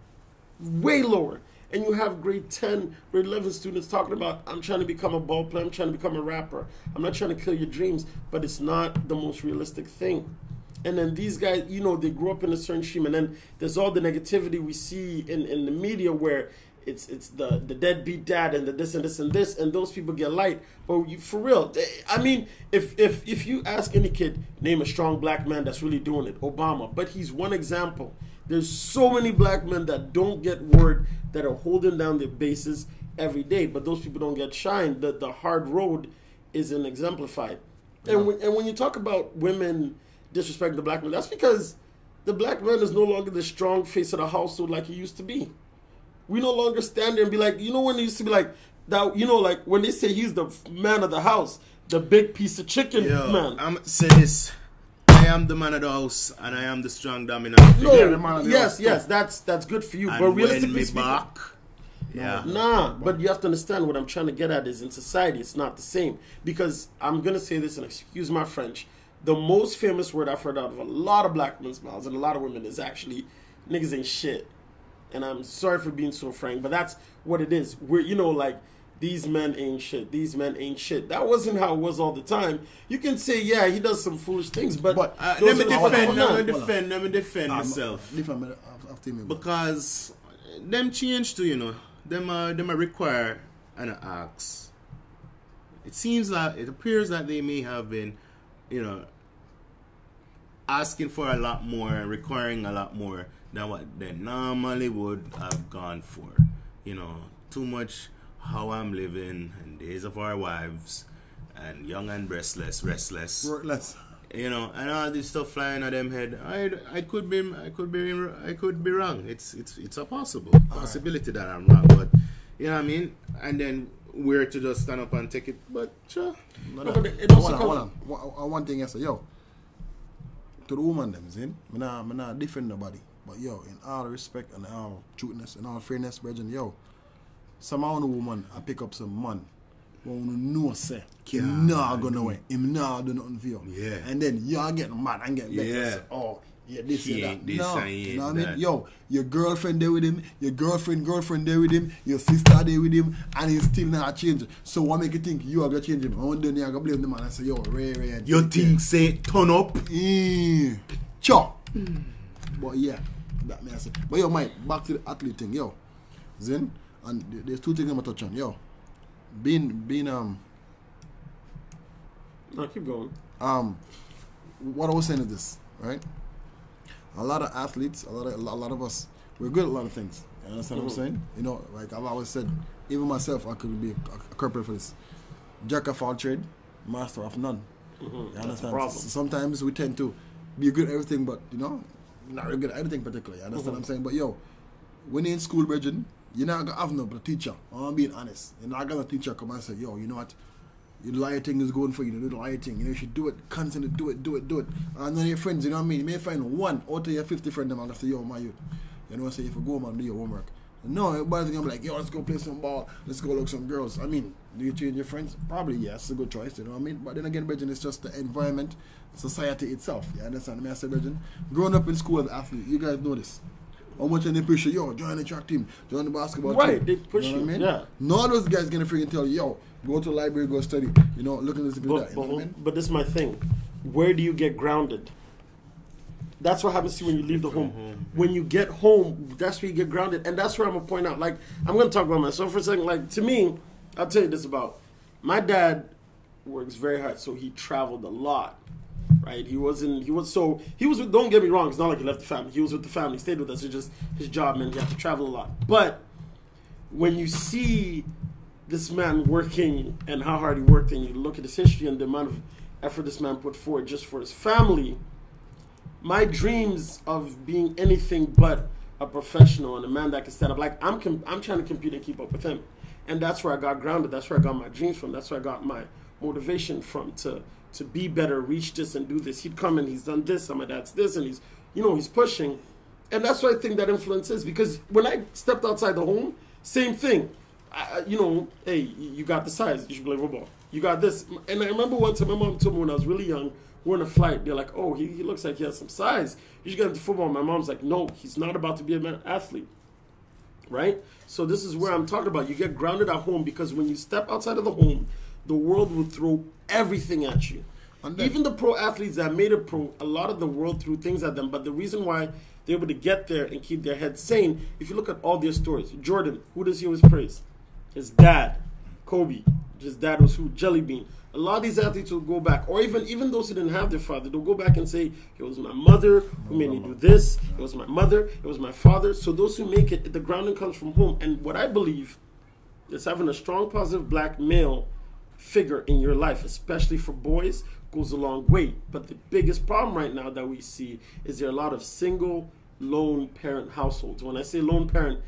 way lower. And you have grade 10, grade 11 students talking about, I'm trying to become a ball player, I'm trying to become a rapper. I'm not trying to kill your dreams, but it's not the most realistic thing. And then these guys, they grew up in a certain stream, and then there's all the negativity we see in the media where it's the deadbeat dad and the this and this and this, and those people get light. But for real, I mean, if you ask any kid, name a strong black man that's really doing it, Obama. But he's one example. There's so many black men that don't get word, that are holding down their bases every day, but those people don't get shine. The hard road isn't exemplified. Yeah. And when you talk about women disrespecting the black man, that's because the black man is no longer the strong face of the household like he used to be. We no longer stand there and be like, when they used to be like, that, like when they say he's the man of the house, the big piece of chicken man. I'm saying this. I am the man of the house, and I am the strong dominant figure. Yes, that's good for you. And but realistically speaking, but you have to understand what I'm trying to get at is in society, it's not the same. Because I'm gonna say this, and excuse my French, the most famous word I've heard out of a lot of black men's mouths and a lot of women is actually niggas ain't shit. And I'm sorry for being so frank, but that's what it is. We're these men ain't shit. These men ain't shit. That wasn't how it was all the time. You can say, yeah, he does some foolish things, but let me defend myself. Because them change too, them require an ask. It appears that they may have been, asking for a lot more and requiring a lot more than what they normally would have gone for. You know, too much how I'm living and days of our wives and young and restless. You know, and all this stuff flying at them head. I could be wrong. It's a possibility that I'm wrong, but you know what I mean. And then we're to just stand up and take it. But sure. But it also one thing I say, yo, to the woman them, see, me not defend nobody, but yo, in all respect and all truthness and all fairness, brethren, yo, some of the woman I pick up some man. When you know, say, him not go nowhere, him not do nothing for you. Yeah. And then you are getting mad and get better. Yeah. Say, oh, yeah, this He and ain't that. this No, and he you know what ain't I mean? that. Yo, your girlfriend there with him, your girlfriend there with him, your sister there with him, and he's still not changing. So what make you think you are going to change him? And then you are going to blame the man and say, yo, Ray. Your thing say turn up. Sure. But yeah, that may I say. But yo, Mike, back to the athlete thing, yo. Zin, and there's two things I'm going to touch on, yo. No, keep going. What I was saying is this, right? A lot of athletes, a lot of us, we're good at a lot of things. You understand what I'm saying? You know, like I've always said, even myself, I could be a culprit for this. Jack of all trade, master of none. You understand? Sometimes we tend to be good at everything, but you know, not really good at anything particularly. You understand what I'm saying? But yo, when you're in school, Bridget, you're not gonna have no teacher. I'm being honest. You're not gonna teacher come and say, yo, you know what? Your liar thing is going for you, the liar thing. You know, you should do it, constantly do it. And then your friends, you know what I mean? You may find one out of your 50 friends them and say, yo, my youth. You know what I'm saying? If you go home and do your homework. No, everybody's gonna be like, yo, let's go play some ball, let's go look some girls. I mean, do you change your friends? Probably yes, it's a good choice, you know what I mean? But then again, Bridget, it's just the environment, society itself. You understand me? I say, Bridget, growing up in school as an athlete, you guys know this. How much they push you, yo, join the track team, join the basketball team. Right, they push you, know what I mean? yeah. None of those guys gonna freaking tell you, yo, go to the library, go study. You know, look at this, do that. You know what I mean? But this is my thing. Where do you get grounded? That's what happens to you when you leave the home. When you get home, that's where you get grounded. And that's where I'm going to point out. Like, I'm going to talk about myself for a second. Like, to me, I'll tell you this about. My dad works very hard, so he traveled a lot. Right? Don't get me wrong, it's not like he left the family. He was with the family, stayed with us. It's just his job meant he had to travel a lot. But when you see this man working and how hard he worked, and you look at his history and the amount of effort this man put forward just for his family, my dreams of being anything but a professional and a man that can stand up, like I'm trying to compete and keep up with him. And that's where I got grounded. That's where I got my dreams from. That's where I got my motivation from to be better, reach this and do this. He'd come and he's done this, and my dad's this, and he's pushing. And that's what I think that influence is, because when I stepped outside the home, same thing. Hey, you got the size, you should play football. You got this. And I remember one time my mom told me when I was really young, we're on a flight, they're like, oh, he looks like he has some size. You should get into football. My mom's like, no, he's not about to be an athlete. Right? So this is where I'm talking about. You get grounded at home, because when you step outside of the home, the world will throw everything at you. Even the pro athletes that made it pro, a lot of the world threw things at them. But the reason why they're able to get there and keep their head sane, if you look at all their stories, Jordan, who does he always praise? His dad. Kobe, his dad was who? Jelly Bean. A lot of these athletes will go back, or even those who didn't have their father, they'll go back and say, it was my mother who made me do this, it was my mother, it was my father. So those who make it, the grounding comes from home. And what I believe is having a strong, positive black male figure in your life, especially for boys, goes a long way. But the biggest problem right now that we see is there are a lot of single, lone parent households. When I say lone parent,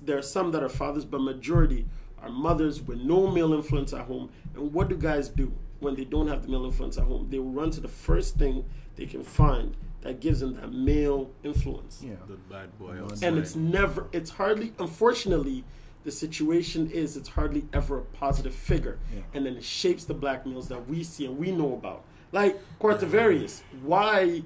there are some that are fathers, but majority are mothers with no male influence at home. And what do guys do when they don't have the male influence at home? They will run to the first thing they can find that gives them that male influence. Yeah, the bad boy. And it's hardly, unfortunately, the situation is it's hardly ever a positive figure. Yeah. And then it shapes the black males that we see and we know about. Like Cortavarius, why,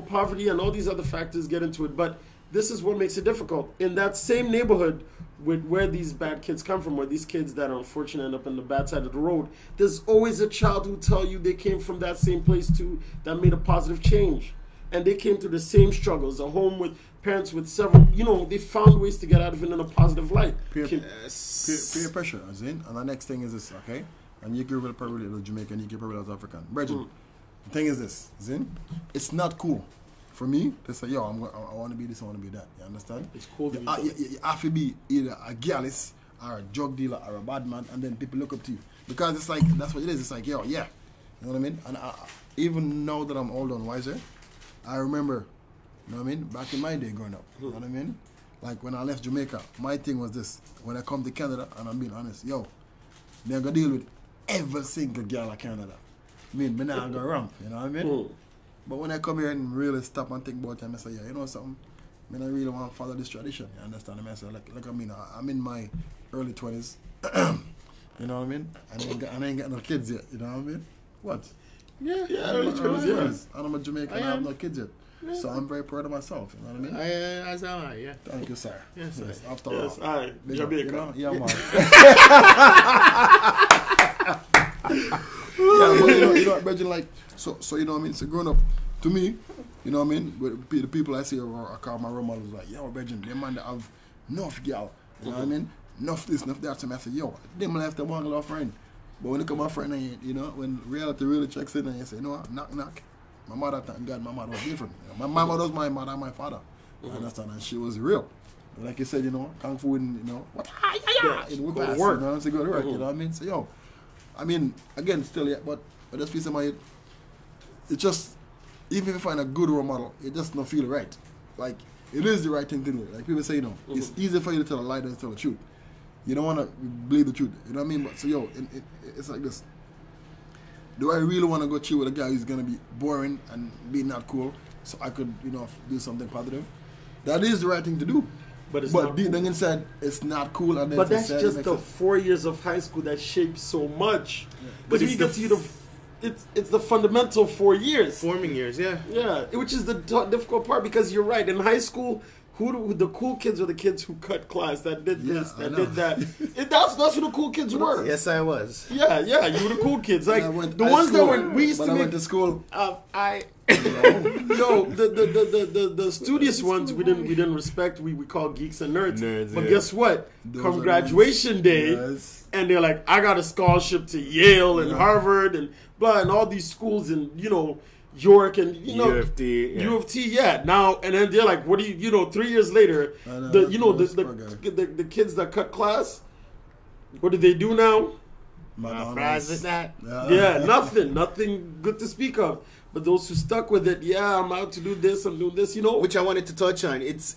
poverty and all these other factors get into it, but this is what makes it difficult. In that same neighborhood with where these bad kids come from, where these kids that are unfortunate end up on the bad side of the road, there's always a child who tell you they came from that same place too, that made a positive change. And they came through the same struggles, a home with parents with several, they found ways to get out of it in a positive light. Peer pressure, as in. And the next thing is this, okay? And you give it probably as Jamaican, you give it as African. Bridget, The thing is this, Zin, it's not cool for me to say, yo, I want to be this, I want to be that. You understand? It's cool to be you have to be either a gallus or a drug dealer or a bad man, and then people look up to you. Because it's like, that's what it is. It's like, yo, yeah. You know what I mean? And even now that I'm older and wiser, I remember, you know what I mean, back in my day growing up. You know what I mean? Like when I left Jamaica, my thing was this. When I come to Canada, and I'm being honest, yo, they're going to deal with every single girl in Canada. I mean, I'm not going to ramp, you know what I mean? But when I come here and really stop and think about it, I say, yeah, you know something? I really want to follow this tradition. You understand? I say, like I mean, I'm in my early 20s. You know what I mean? I ain't got no kids yet. You know what I mean? What? Yeah, early 20s, yeah. And I'm a Jamaican and I have no kids yet. Yeah. So I'm very proud of myself. You know what I mean? That's all right, yeah. Thank you, sir. Yes, yes. sir. After yes, all. All right. Jamaica. You know? Yeah, man. Yeah, but you know what, Bridget, like, so you know what I mean? So growing up, to me, you know what I mean? The people I see or I call my role models like, yo, Bridget, them man that have enough girl. You know what I mean? Enough this, enough that. So I say, yo, them left a one little friend. But when you come my friend, and you know, when reality really checks in and you say, you know what, knock, knock. My mother, thank God, my mother was different. You know, my mother was my mother and my father. You understand? And she was real. Like you said, you know, Kung Fu and, you know, what? It would pass, work. You know, to go to work, you know what I mean? So, yo, I mean, again, still, yeah, but I just feel somebody, it just, even if you find a good role model, it just don't feel right. Like, it is the right thing to do. Like people say, you know, it's easier for you to tell a lie than to tell the truth. You don't want to believe the truth. You know what I mean? But so, yo, it's like this. Do I really want to go chill with a guy who's going to be boring and be not cool so I could, you know, do something positive? That is the right thing to do. But it's but not deep down inside, it's not cool. And but that's just the 4 years of high school that shapes so much. Because when you get to it's the fundamental 4 years. Forming years, yeah. Yeah, which is the difficult part because you're right. In high school, who the cool kids were the kids who cut class, that did this, that did that. That's who the cool kids were. Yes, I was. Yeah, you were the cool kids. Like the ones that were we used to make. I went to school. The studious ones we didn't respect. We call geeks and nerds. But guess what? Come graduation day, and they're like, I got a scholarship to Yale and Harvard and blah and all these schools and you know York and you know U of T, yeah. Now and then they're like, what do you know? 3 years later, the kids that cut class, what do they do now? Fries with that. Yeah, nothing good to speak of. But those who stuck with it, yeah, I'm out to do this, I'm doing this, you know. Which I wanted to touch on. It's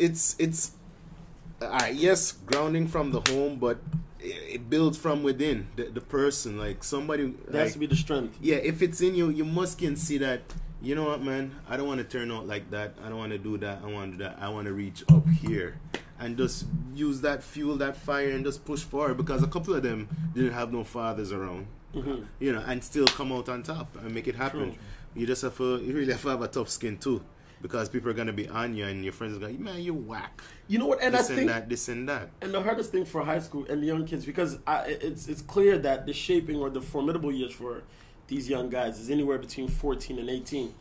yes, grounding from the home, but it builds from within the person. Like somebody that has to be the strength. Yeah, if it's in you, you must can see that. You know what, man? I don't want to turn out like that. I don't want to do that. I want to do that. I want to reach up here and just use that fuel, that fire, and just push forward. Because a couple of them didn't have no fathers around, you know, and still come out on top and make it happen. True. You just have to, you really have to have a tough skin too, because people are gonna be on you, and your friends are going, man, you whack. You know what? And this I and think that, this and that. And the hardest thing for high school and young kids, because it's clear that the shaping or the formidable years for these young guys is anywhere between 14 and 18,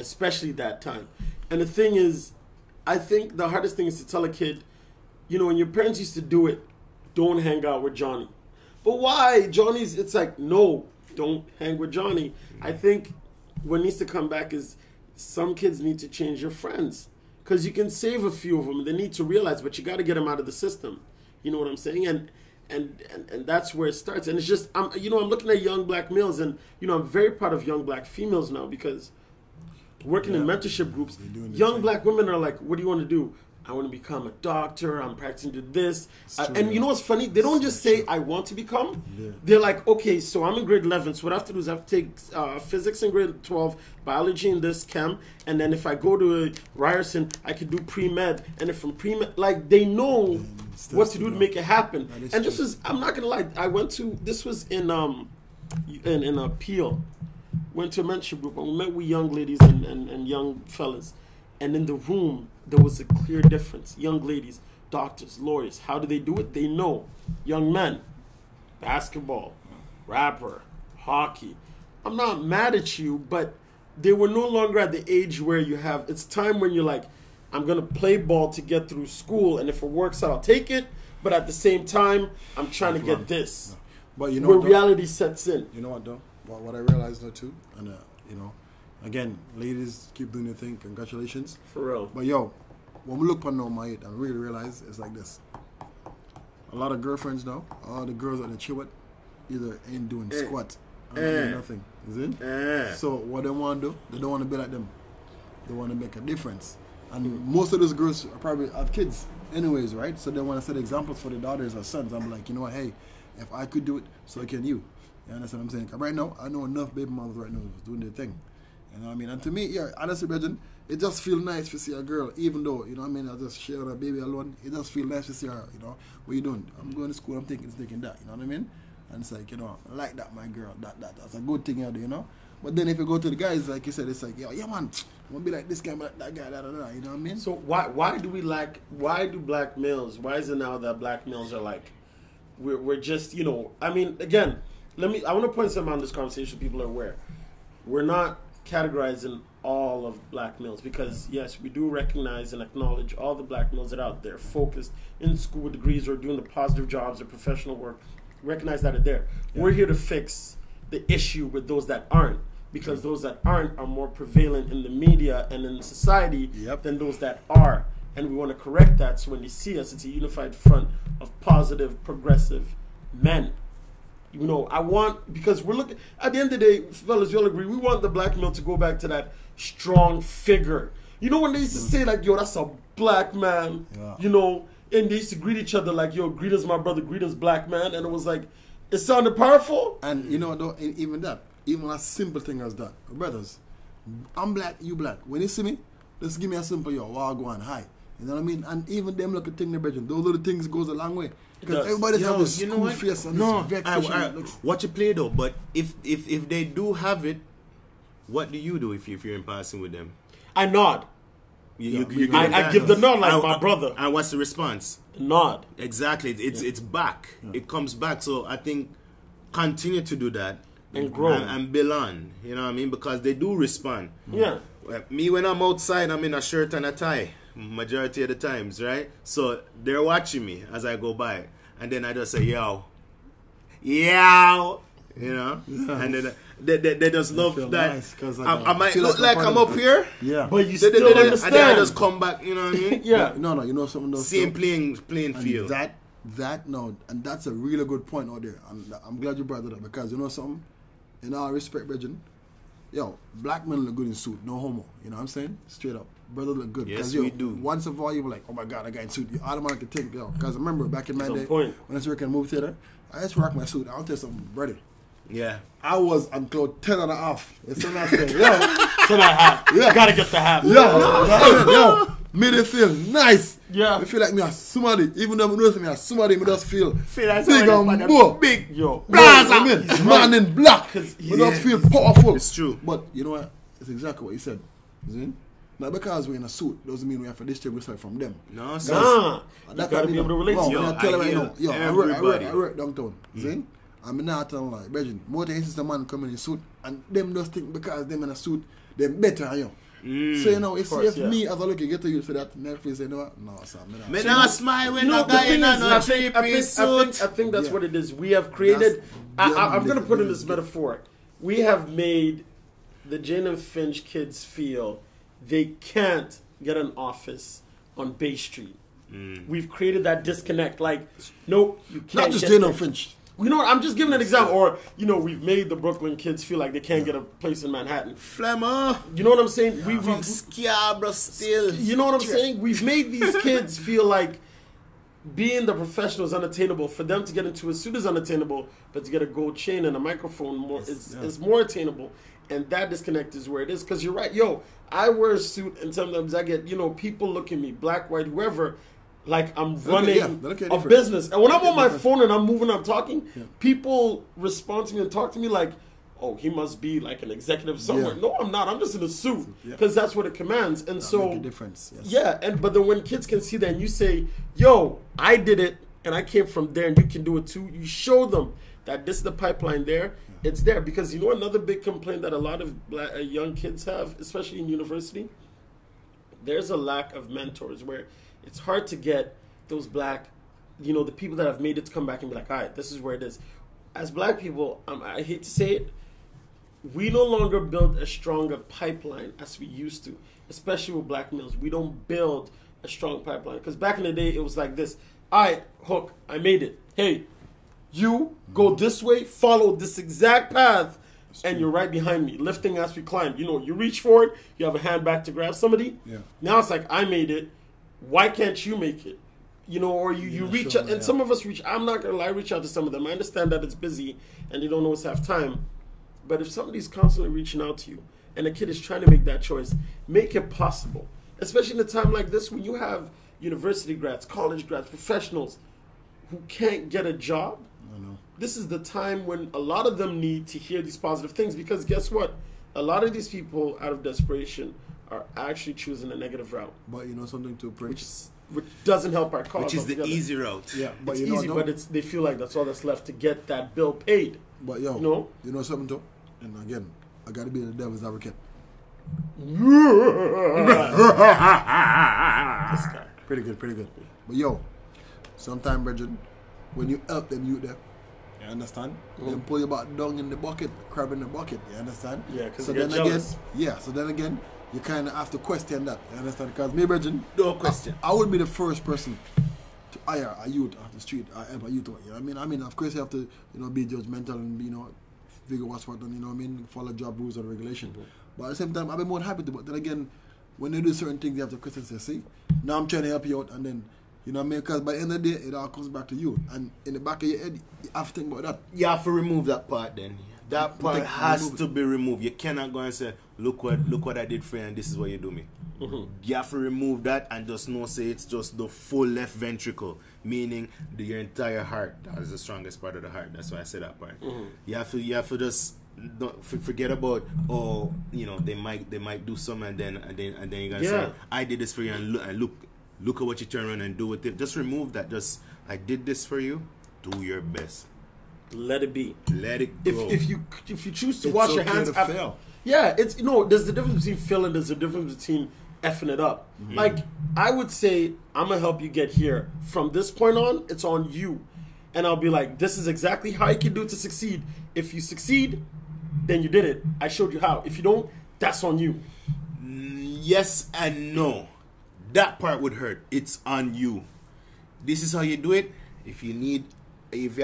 especially that time. And the thing is, I think the hardest thing is to tell a kid, you know, when your parents used to do it, don't hang out with Johnny. But why? Johnny's, it's like, no, don't hang with Johnny. I think what needs to come back is some kids need to change your friends, because you can save a few of them. They need to realize, but you got to get them out of the system. You know what I'm saying? And that's where it starts. And it's just, I'm looking at young black males, and you know, I'm very proud of young black females now, because working in mentorship groups, young black women are like, what do you want to do? I want to become a doctor. I'm practicing to do this. And you know what's funny? They don't just say, I want to become. Yeah. They're like, okay, so I'm in grade 11. So what I have to do is I have to take physics in grade 12, biology in this chem. And then if I go to Ryerson, I could do pre-med. And if from pre-med, like they know what to do to make it happen. And this is, I'm not going to lie. I went to, this was in Peel. Went to a mentorship group. And we met with young ladies and young fellas. And in the room, there was a clear difference. Young ladies, doctors, lawyers, how do they do it? They know. Young men, basketball, rapper, hockey. I'm not mad at you, but they were no longer at the age where you have, it's time when you're like, I'm going to play ball to get through school, and if it works out, I'll take it. But at the same time, I'm trying to get this. But you know where what, reality sets in. You know what, though? What I realized, though, too, and, you know, Again, ladies, keep doing your thing. Congratulations. For real. But yo, when we look on my head and really realize it's like this. A lot of girlfriends now, all the girls that they chill with, either ain't doing squat or doing nothing. Is it? So what they want to do, they don't want to be like them. They want to make a difference. And most of those girls probably have kids anyways, right? So they want to set examples for their daughters or sons. I'm like, you know what, hey, if I could do it, so can you. You understand what I'm saying? 'Cause right now, I know enough baby mothers right now who's doing their thing. You know what I mean? And to me, yeah, honestly, Bridget, it just feels nice to see a girl, even though, you know what I mean, I just share a baby alone. It just feels nice to see her, you know. What you doing? I'm going to school, I'm thinking that, you know what I mean? And it's like, you know, I like that, my girl, that's a good thing you do, you know? But then if you go to the guys, like you said, it's like, yeah, man, I want to be like this guy, but that guy, you know what I mean? So why do black males, why is it now that black males are like, we're just, you know, I mean, again, I want to point something on this conversation so people are aware. We're not categorizing all of black males because, yes, we do recognize and acknowledge all the black males that are out there focused in school with degrees or doing the positive jobs or professional work. Recognize that are there. Yeah. We're here to fix the issue with those that aren't, because those that aren't are more prevalent in the media and in society than those that are. And we want to correct that so when they see us, it's a unified front of positive, progressive men. You know, because we're looking, at the end of the day, fellas, you'll agree, we want the black male to go back to that strong figure. You know, when they used to say, like, yo, that's a black man, you know, and they used to greet each other like, yo, greetings, my brother, greetings, black man. And it was like, it sounded powerful. And, you know, even a simple thing as that. Brothers, I'm black, you black. When you see me, just give me a simple, yo, wagwan, hi. You know what I mean? And even them look at thing, those little things goes a long way. Because everybody's have this school face and this watch it play though, but if they do have it, what do you do if you're in passing with them? I nod. I give the nod like my brother. And what's the response? Nod. Exactly. It's back. It comes back. So I think continue to do that. And grow. And build on. You know what I mean? Because they do respond. Yeah. Me, when I'm outside, I'm in a shirt and a tie. Majority of the times, right? So they're watching me as I go by. And then I just say, yo. You know? And then they just love that. Nice, I might look like I'm up here. Yeah. But you still understand. And then I just come back, you know what I mean? Yeah. No, you know something else. Same playing field. And that's a really good point out there. And I'm glad you brought it up because you know something? In our respect, Bridget, yo, black men look good in suit, no homo. You know what I'm saying? Straight up. Brother look good. Yes, yo, we do. Once of all, you were like, oh my God, I got in suit. You automatically think, yo, because remember back in my day, when I was working in a movie theater, I used to rock my suit. I'll tell you something, brother. Yeah. I was on cloud 10 and a half. It's so nice. Yo. 10 and a half. Yeah. You gotta get the half. Yo, made it feel nice. Yeah. I feel like me as somebody, even though I know me as somebody, me just feel like big and bold. Big. Yo. Man in black. Me just feel powerful. It's true. But you know what? It's exactly what you said. See? Not because we're in a suit doesn't mean we have to distinguish ourselves from them. No, sir. You gotta be able to relate to them. I tell you right now, yo, I work downtown. See? I'm not telling like, Bridget, more than instance a man come in a suit and them just think because them in a suit, they're better than you. So you know, if me as a looking get to you so that Netflix say no, sir. Me not smile when no guy in a three-piece suit. I think that's what it is. We have created. I'm gonna put in this metaphor. We have made the Jane and Finch kids feel they can't get an office on Bay Street. We've created that disconnect. Like, nope, you can't. Not just Jane and Finch. You know what? I'm just giving an example. Or, you know, we've made the Brooklyn kids feel like they can't get a place in Manhattan. Flemmer. You know what I'm saying? We've from Scarborough still. You know what I'm saying? We've made these kids feel like being the professional is unattainable. For them to get into a suit is unattainable, but to get a gold chain and a microphone is more attainable. And that disconnect is where it is. Because you're right. Yo, I wear a suit and sometimes I get, you know, people look at me, black, white, whoever, like I'm running a business. And when I'm on my phone and I'm moving, I'm talking, people respond to me and talk to me like, oh, he must be like an executive somewhere. No, I'm not. I'm just in a suit because that's what it commands. And so, make a difference. But then when kids can see that and you say, yo, I did it and I came from there and you can do it too, you show them that this is the pipeline there. It's there because you know another big complaint that a lot of young kids have, especially in university, there's a lack of mentors where it's hard to get those black, you know, the people that have made it to come back and be like, all right, this is where it is. As black people, I hate to say it, we no longer build a stronger pipeline as we used to, especially with black males. We don't build a strong pipeline. Because back in the day, it was like this. All right, Hook, I made it. Hey, you go this way, follow this exact path, and you're right behind me, lifting as we climb. You know, you reach forward, you have a hand back to grab somebody. Yeah. Now it's like, I made it. Why can't you make it? You know, or you reach out, and some of us reach, I'm not going to lie, reach out to some of them. I understand that it's busy and they don't always have time. But if somebody's constantly reaching out to you and a kid is trying to make that choice, make it possible. Especially in a time like this when you have university grads, college grads, professionals who can't get a job. This is the time when a lot of them need to hear these positive things, because guess what? A lot of these people, out of desperation, are actually choosing a negative route. But you know something too, Prince? Which doesn't help our cause. Which is the easy route. Yeah, but it's you know, easy, but they feel like that's all that's left to get that bill paid. But yo, you know something too? And again, I gotta be the devil's advocate. This guy. Pretty good. But yo, sometime, Bridget, when you help them youth there, you understand? They pull you back down in the bucket, crab in the bucket, you understand? Yeah, because so then jealous. So then again, you kind of have to question that, you understand? Because me, Bridget, no question. I would be the first person to hire a youth off the street, help a youth, you know what I mean? Of course you have to, be judgmental and be, figure what's what, and follow job rules and regulation. But at the same time, I've been more than happy to. But then again, when they do certain things, you have to question, say, see, now I'm trying to help you out, and then, you know what I mean? Because by the end of the day, it all comes back to you. And in the back of your head, you have to think about that. You have to remove that part then. That part has to be removed. You cannot go and say, look what I did for you and this is what you do me. You have to remove that and just say it's just the full left ventricle, meaning your entire heart. That is the strongest part of the heart. That's why I say that part. You have to just don't forget about they might do something and then you're gonna say I did this for you and look at what you turn around and do with it. Just remove that. Just I did this for you. Do your best. Let it be. Let it go. If you choose to wash your hands after, fail. Yeah, it's there's the difference between failing. There's a difference between effing it up. Like I would say, I'm gonna help you get here. From this point on, it's on you, and I'll be like, this is exactly how you can do it to succeed. If you succeed, then you did it. I showed you how. If you don't, that's on you. Yes and no. That part would hurt. It's on you. This is how you do it. If you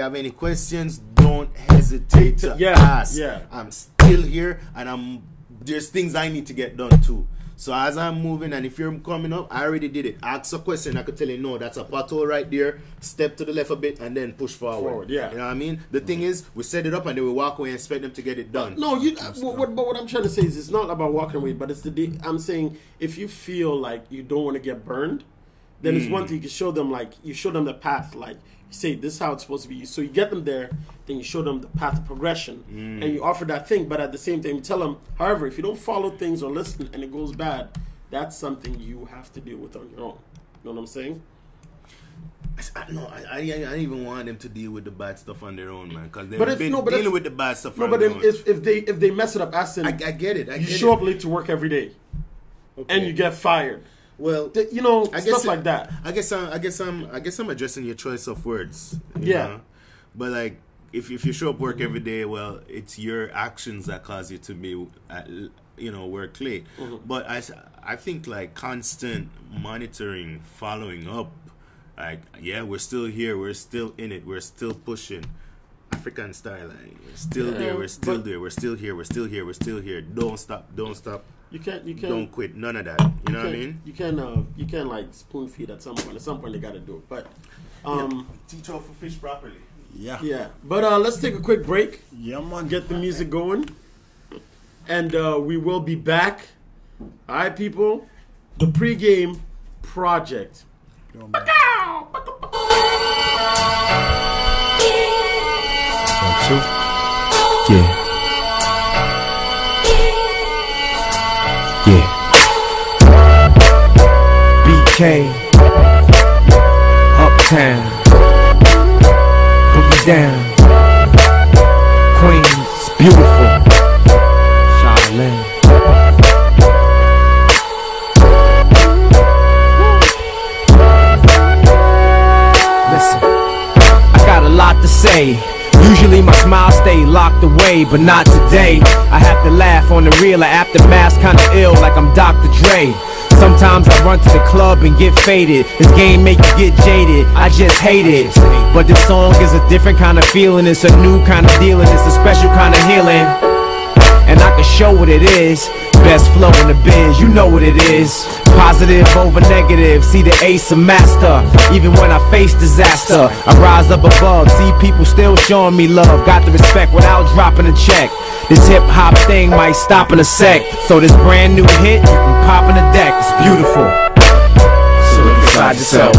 have any questions, don't hesitate to ask. Yeah. I'm still here, and there's things I need to get done too. So as I'm moving, and if you're coming up, I already did it. Ask a question, I could tell you, no, that's a pothole right there. Step to the left a bit, and then push forward. Yeah. You know what I mean? The thing is, we set it up, and then we walk away and expect them to get it done. No, what I'm trying to say is, it's not about walking away, but I'm saying if you feel like you don't want to get burned, then it's one thing you can show them, you show them the path, you say this is how it's supposed to be. So you get them there, then you show them the path of progression, and you offer that thing. But at the same time, you tell them, however, if you don't follow things or listen and it goes bad, that's something you have to deal with on your own. You know what I'm saying? I even want them to deal with the bad stuff on their own, man. Because they've been dealing with the bad stuff on their own. If they mess it up, ask them. I get it. You show up late to work every day, and you get fired. Well, stuff like that. I guess I'm addressing your choice of words. You know? But if you show up work every day, well, it's your actions that cause you to be at work late. But I think constant monitoring, following up, we're still here, we're still in it, we're still pushing. African style, we're still there, we're still there, we're still here, we're still here, we're still here. Don't stop. You can't. Don't quit. None of that. You know what I mean? You can spoon feed at some point. At some point, they got to do it. But teach off for fish properly. Yeah. But let's take a quick break. Yeah, man. Get the music going, and we will be back. All right, people. The pregame project. BK, Uptown, Boogie Down, Queens, beautiful, Charlene. Listen, I got a lot to say. Usually my smile stay locked away, but not today. I have to laugh on the real, I aftermath kinda ill like I'm Dr. Dre. Sometimes I run to the club and get faded. This game make you get jaded, I just hate it. But this song is a different kind of feeling. It's a new kind of dealing, it's a special kind of healing. And I can show what it is. Best flow in the biz, you know what it is. Positive over negative, see the ace of master. Even when I face disaster, I rise up above. See people still showing me love. Got the respect without dropping a check. This hip-hop thing might stop in a sec. So this brand new hit, you can pop in the deck. It's beautiful. So look inside yourself.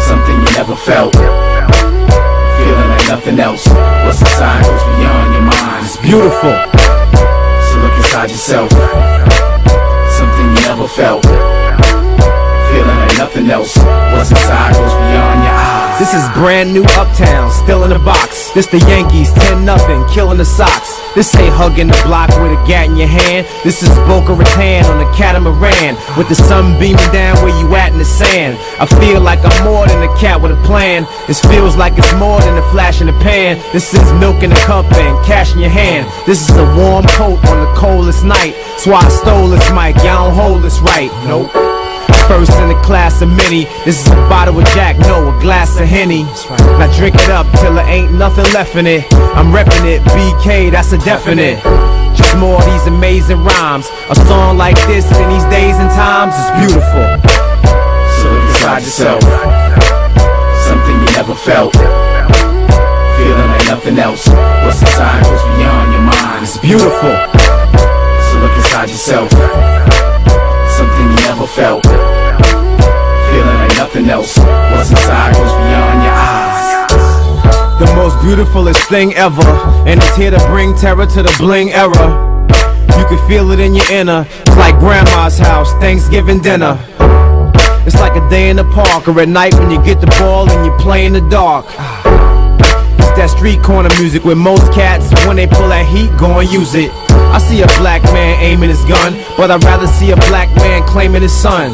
Something you never felt. Feeling like nothing else. What's inside goes beyond your mind. It's beautiful. So look inside yourself. Something you never felt. Feeling like nothing else. What's inside goes beyond your eyes. This is brand new Uptown, still in the box. This the Yankees, 10-0, killing the Sox. This ain't hugging the block with a gat in your hand. This is Boca Raton on a catamaran, with the sun beaming down where you at in the sand. I feel like I'm more than a cat with a plan. This feels like it's more than a flash in the pan. This is milk in a cup and cash in your hand. This is a warm coat on the coldest night. So I stole this mic, y'all don't hold this right. Nope. First in the class of many. This is a bottle of Jack, no, a glass of Henny. Now drink it up till there ain't nothing left in it. I'm reppin' it, BK, that's a definite. Just more of these amazing rhymes. A song like this in these days and times is beautiful. So look inside yourself. Something you never felt. Feeling like nothing else. What's inside goes beyond your mind. It's beautiful. So look inside yourself. Something you never felt. Feeling like nothing else. What's inside goes beyond your eyes. The most beautifulest thing ever, and it's here to bring terror to the bling era. You can feel it in your inner. It's like grandma's house, Thanksgiving dinner. It's like a day in the park, or at night when you get the ball and you play in the dark. It's that street corner music where most cats, when they pull that heat, go and use it. I see a black man aiming his gun, but I'd rather see a black man claiming his son.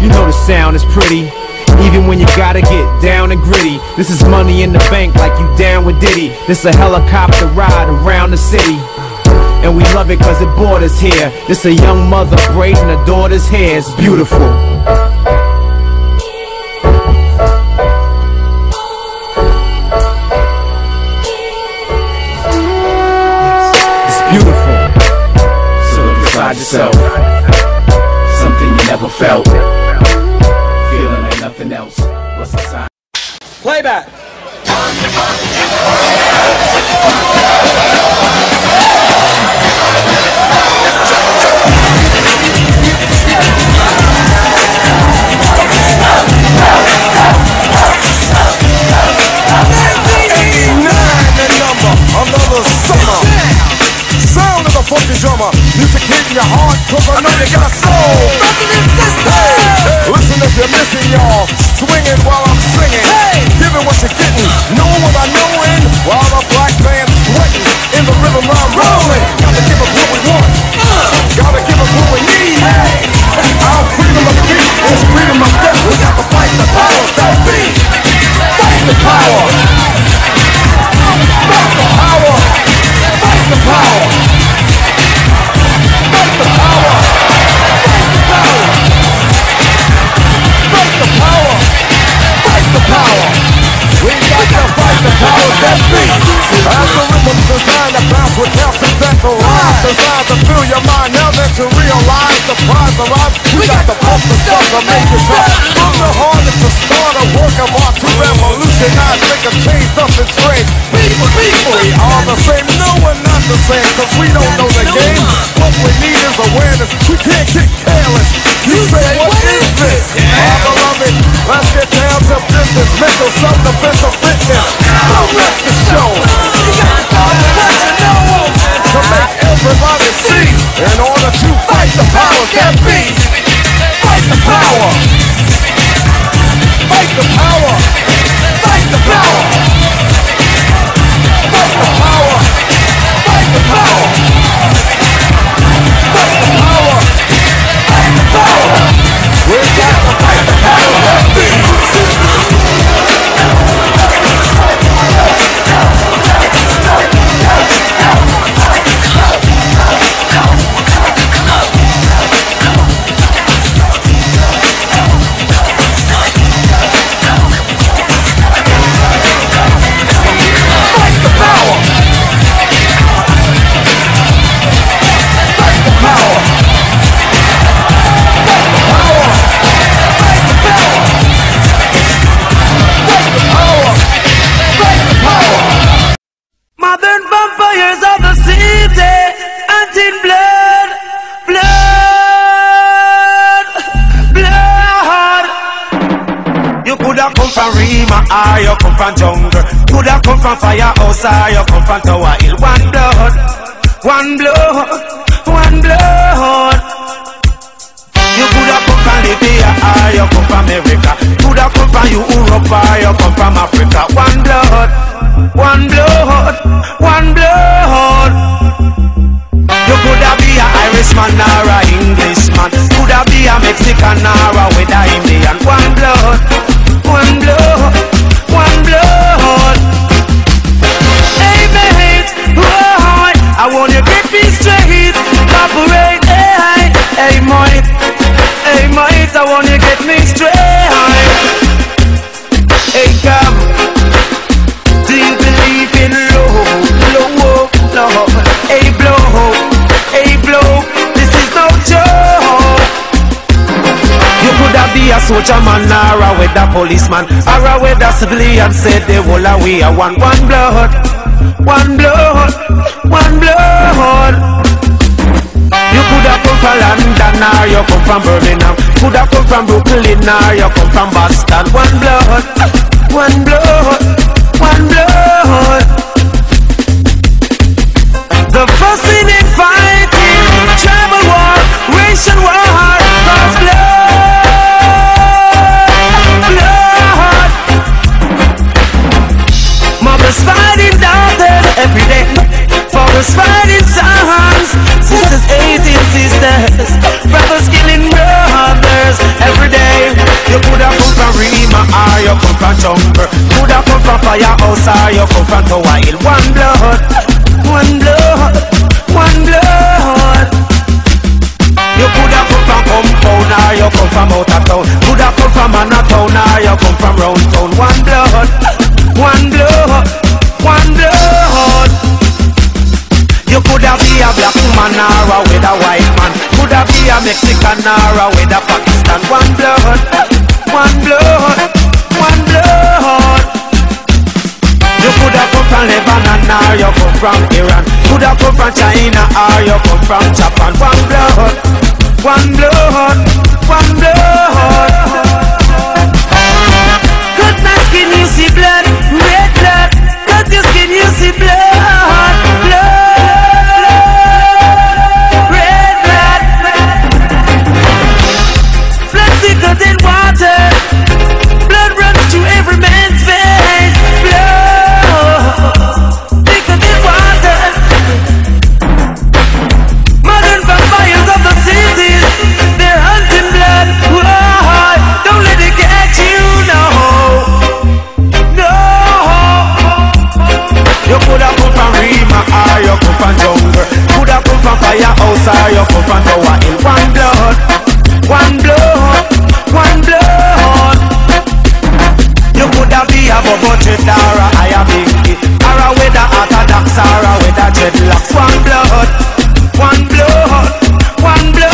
You know the sound is pretty, even when you gotta get down and gritty. This is money in the bank like you down with Diddy. This a helicopter ride around the city, and we love it cause it brought us here. This a young mother braiding her daughter's hair. It's beautiful. Beautiful. So look inside yourself. Something you never felt. Feeling like nothing else. What's inside? Playback. Another summer. Sound of the funky drummer. Music hitting your heart, cause I know you got soul. Hey, listen if you're missing, y'all. Swinging while I'm singing. Hey, giving what you're getting. Knowing what I knowin'. While the black band's sweating. In the rhythm I'm rolling. Gotta give us what we want. Gotta give us what we need. Hey, our freedom of speech is freedom of death. We got to fight the powers that be. Fight the power. Fight the power. Fight the power. Fight the power. Fight the power. Fight the power. Fight the power. We got to fight the powers that be. As the rhythm's designed to bounce with calcium that the rhyme designed to fill your mind. Now that you realize the prize arrives, we got to pump the stuff to make it tough. From the heart to start a work of art to revolutionize, make a change, something strange. People, we are the same. No, we're not the same, cause we don't know the game. What we need is awareness. We can't get careless. You say, what is this? Our beloved, let's get down to business. Mental self-defense of fitness. Don't rest the show. You got to call it what you know. To make everybody see. In order to fight the powers that be. Fight the power. Fight the power. Fight the power. Fight the power. Fight the power. Fight the power. Fight the power. We got to fight the powers that be. come from jungle. Coulda come from firehouse or you come from Tower Hill. One blood, one blood, one blood. You coulda come from Libya or you come from America. Coulda come from Europe or you come from Africa. One blood, one blood, one blood. You coulda be a Irishman or a Englishman. Coulda be a Mexican or a with a Indian. One blood, one blood, one blood. Hey mate, oh, I wanna get me straight. Operate, hey, hey mate, hey mate, I wanna get me straight. Hey come, do you believe in love, love? Hey blow, hey blow, this is no joke. You coulda be a soldier man or a weather policeman or a weather civilian. Said the whole of we are one blood, one blood, one blood. You coulda come from London or you come from Birmingham. Coulda come from Brooklyn or you come from Boston. One blood, one blood, one blood. The fussing and fighting, tribal war, racial war, cause blood. Mothers fighting daughters every day. Fathers fighting sons, sisters hating sisters, brothers killing brothers every day. You coulda come from Rima or you come from Jungle. Coulda come from Firehouse or you come from Tower Hill. One blood, one blood, one blood. You coulda come from Compound or you come from out of town. Coulda come from Manhattan or you come from round town. One blood, one blood, one blood. You coulda be a black woman or a with a white man. Coulda be a Mexican or a with a Pakistan. One blood, one blood, one blood. You coulda come from Lebanon or you come from Iran. Coulda come from China or you come from Japan. One blood, one blood, one blood. Cut my skin, you see blood, red blood. Cut your skin, you see blood, blood. Thicker than water, blood runs through every man's vein. Blood, thicker than water. Modern vampires of the cities, they're hunting blood. Whoa, don't let it get you, no, no. You coulda come from Rima or you come from Jungle. Coulda come from Firehouse or you come from Tower Hill. One blood, one blood, one blood. You coulda be a bubble jet or a higher big or a with a orthodox or a with a dreadlocks. One blood, one blood, one blood.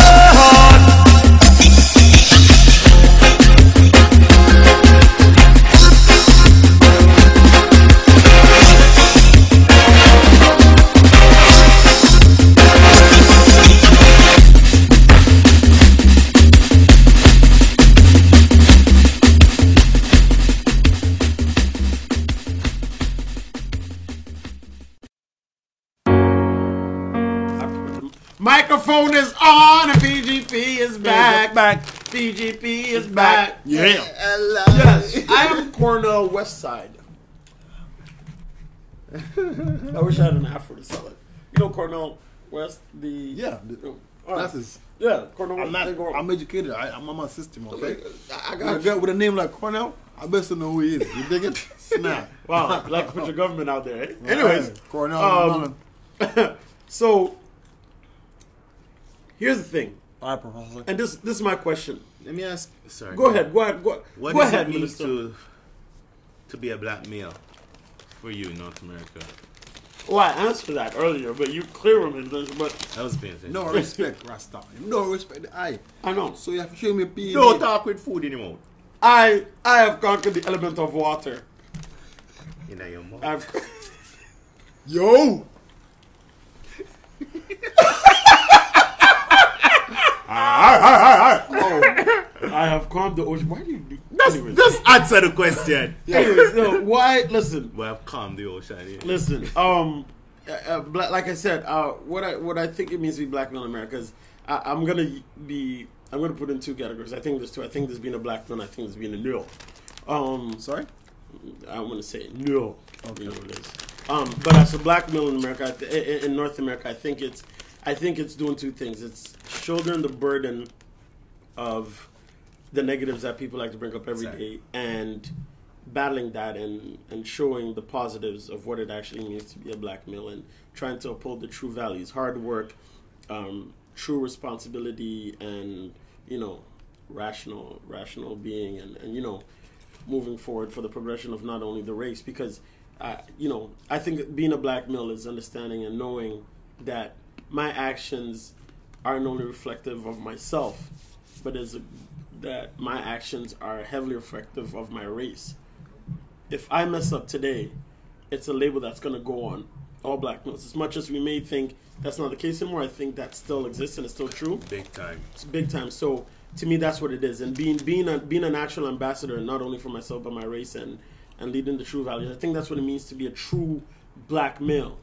Microphone is on and PGP is back. PGP is back. Yeah. Yes, I am Cornell West Side. I wish I had an afro to sell it. You know Cornell West, Cornell West. I'm educated. I'm on my system, okay? I got a guy with a name like Cornell. I best know who he is. You dig it? Snap. Wow, like put your government out there. Eh? Anyways, Cornell. So here's the thing. All right, Professor. And this is my question. Let me ask. Sorry. Go ahead. What go does ahead, it mean Minister. to be a black male for you in North America? Well, I answered that earlier, but you clear them. But I was paying attention. No respect, Rasta. No respect the eye. I know. So you have to show me P. Don't talk with food anymore. I have conquered the element of water. In your mouth. Yo. I have calmed the ocean. Why do you do? Just answer the question. Anyways, no, why? Listen. Well, calm the ocean. Yeah. Listen. Like I said, what I think it means to be black male in America is I'm gonna put in two categories. I think there's two. I think there's being a black man. I think there's being a neo. Sorry. I'm gonna say neo. Okay. You know what it is. But as a black male in America, in North America, I think it's doing two things. It's shouldering the burden of the negatives that people like to bring up every day and battling that and showing the positives of what it actually means to be a black male and trying to uphold the true values, hard work, true responsibility, and, you know, rational being and you know, moving forward for the progression of not only the race, because you know, I think being a black male is understanding and knowing that my actions aren't only reflective of myself, but that my actions are heavily reflective of my race. If I mess up today, it's a label that's going to go on all black males. As much as we may think that's not the case anymore, I think that still exists and it's still true. Big time. It's big time. So to me, that's what it is. And being an actual ambassador, not only for myself but my race and leading the true values, I think that's what it means to be a true black male.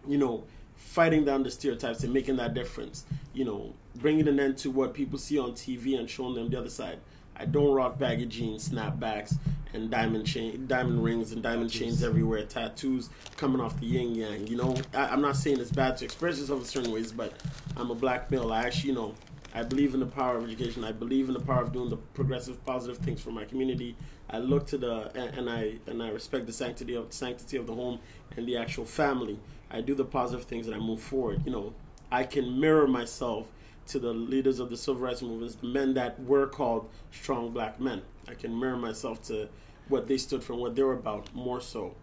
You know, fighting down the stereotypes and making that difference. You know, bringing an end to what people see on TV and showing them the other side. I don't rock baggy jeans, snapbacks, and diamond rings and diamond chains everywhere, tattoos coming off the yin yang. You know, I'm not saying it's bad to express yourself in certain ways, but I'm a black male. I actually, you know, I believe in the power of education. I believe in the power of doing the progressive, positive things for my community. I look to and I respect the sanctity of the home and the actual family. I do the positive things and I move forward. You know, I can mirror myself to the leaders of the civil rights movements, the men that were called strong black men. I can mirror myself to what they stood for and what they were about more so,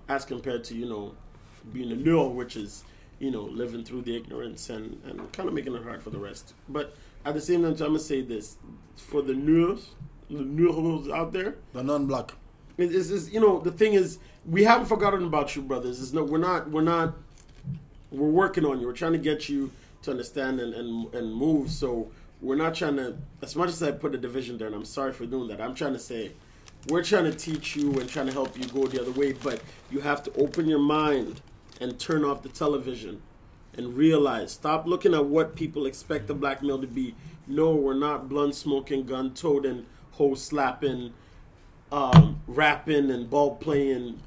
as compared to, you know, being a neo, which is, you know, living through the ignorance and kind of making it hard for the rest. But at the same time, I'm going to say this. For the news out there, the non-black, it's you know, the thing is, we haven't forgotten about you, brothers. We're working on you. We're trying to get you to understand and move. So we're not trying to, as much as I put a division there, and I'm sorry for doing that, I'm trying to say, we're trying to teach you and trying to help you go the other way, but you have to open your mind and turn off the television and realize, stop looking at what people expect the black male to be. No, we're not blunt smoking, gun toting, hoe slapping, rapping and ball playing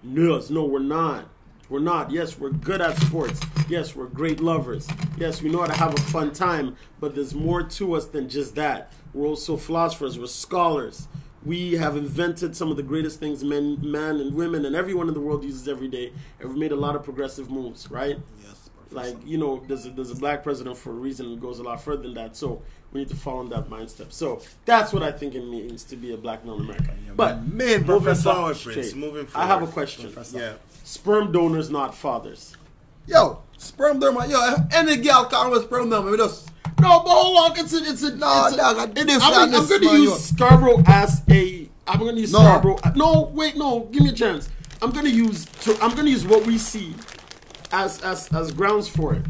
nerds. No, we're not. We're not. Yes, we're good at sports. Yes, we're great lovers. Yes, we know how to have a fun time, but there's more to us than just that. We're also philosophers. We're scholars. We have invented some of the greatest things man and women and everyone in the world uses every day. And we've made a lot of progressive moves, right? Yes. Like, you know, there's a black president for a reason. It goes a lot further than that. So we need to follow in that mind step. So that's what I think it means to be a black male in America. But man, moving forward. I have a question. Yeah. Sperm donors, not fathers. Yo, sperm donor. Yo, any girl can with sperm donor. We just no, but hold on. It's a no, dog. I'm going to use Scarborough as a. I'm going to use Scarborough. No, wait, no. Give me a chance. I'm going to use what we see as grounds for it.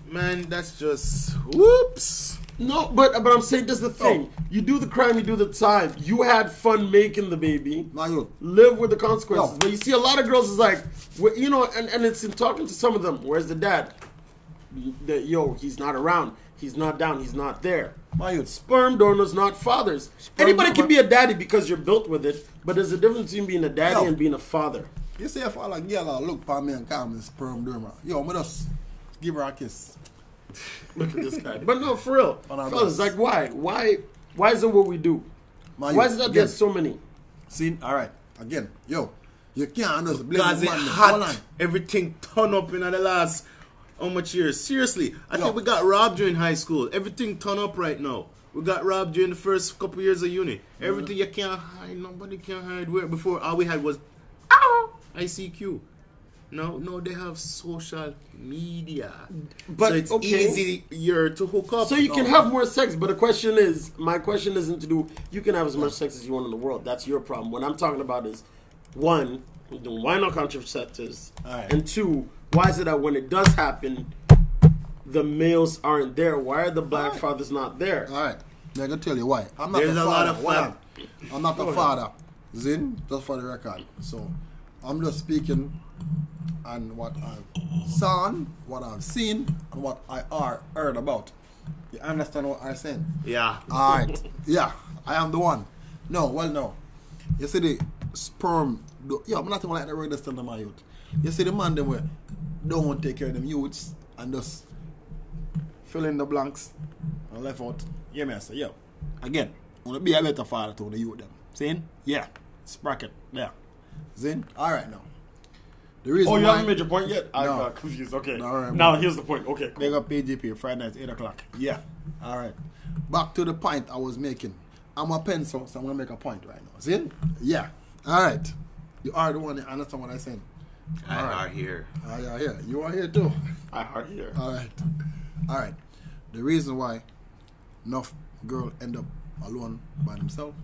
Man, that's just whoops. No, but I'm saying this is the thing. You do the crime, you do the time. You had fun making the baby. Live with the consequences. But you see a lot of girls is like, you know, and it's in talking to some of them. Where's the dad? He's not around. He's not down. He's not there. Sperm donors, not fathers. Anybody can be a daddy because you're built with it. But there's a difference between being a daddy and being a father. You see, if I like girl look for me and call me sperm donor, yo, me just give her a kiss. Look at this guy. But no, for real. Fellas, like, why? Why is it what we do? Why is it that there's so many? See, all right. Again, yo, you can't just blame because it's hot. Everything turned up in the last how much years? Seriously, I think we got robbed during high school. Everything turned up right now. We got robbed during the first couple years of uni. Everything you can't hide. Nobody can hide. Where before all we had was ICQ. No, they have social media. But so it's easier to hook up. So you can have more sex, but the question is, my question isn't to do, you can have as much sex as you want in the world. That's your problem. What I'm talking about is, one, why not contraceptives? Right. And two, why is it that when it does happen, the males aren't there? Why are the black fathers not there? All right. I'm gonna tell you why. I'm not There's a a lot father. of Hold fact. on. I'm not a father. Zin, just for the record. So I'm just speaking on what I've seen, what I've seen, and what I heard about. You understand what I'm saying? Yeah. Alright. Yeah, I am the one. No. You see the sperm. Yeah, I'm not even like the radio stand of my youth. You see the man them where don't want to take care of them youths and just fill in the blanks and left out. Yeah, man. So, yeah. Again, I want to be a better father to the youth them. Seeing? Yeah. Sprocket. Yeah. Zin? Alright now. The reason you why, haven't made your point yet? I got confused. Okay. Now here's the point. Okay. They got PGP Friday night 8 o'clock. Yeah. Alright. Back to the point I was making. I'm a pencil, so I'm gonna make a point right now. Zin? Yeah. Alright. You are the one that understand what I'm saying. I are here. I are here. You are here too. I are here. Alright. The reason why enough girls end up alone by themselves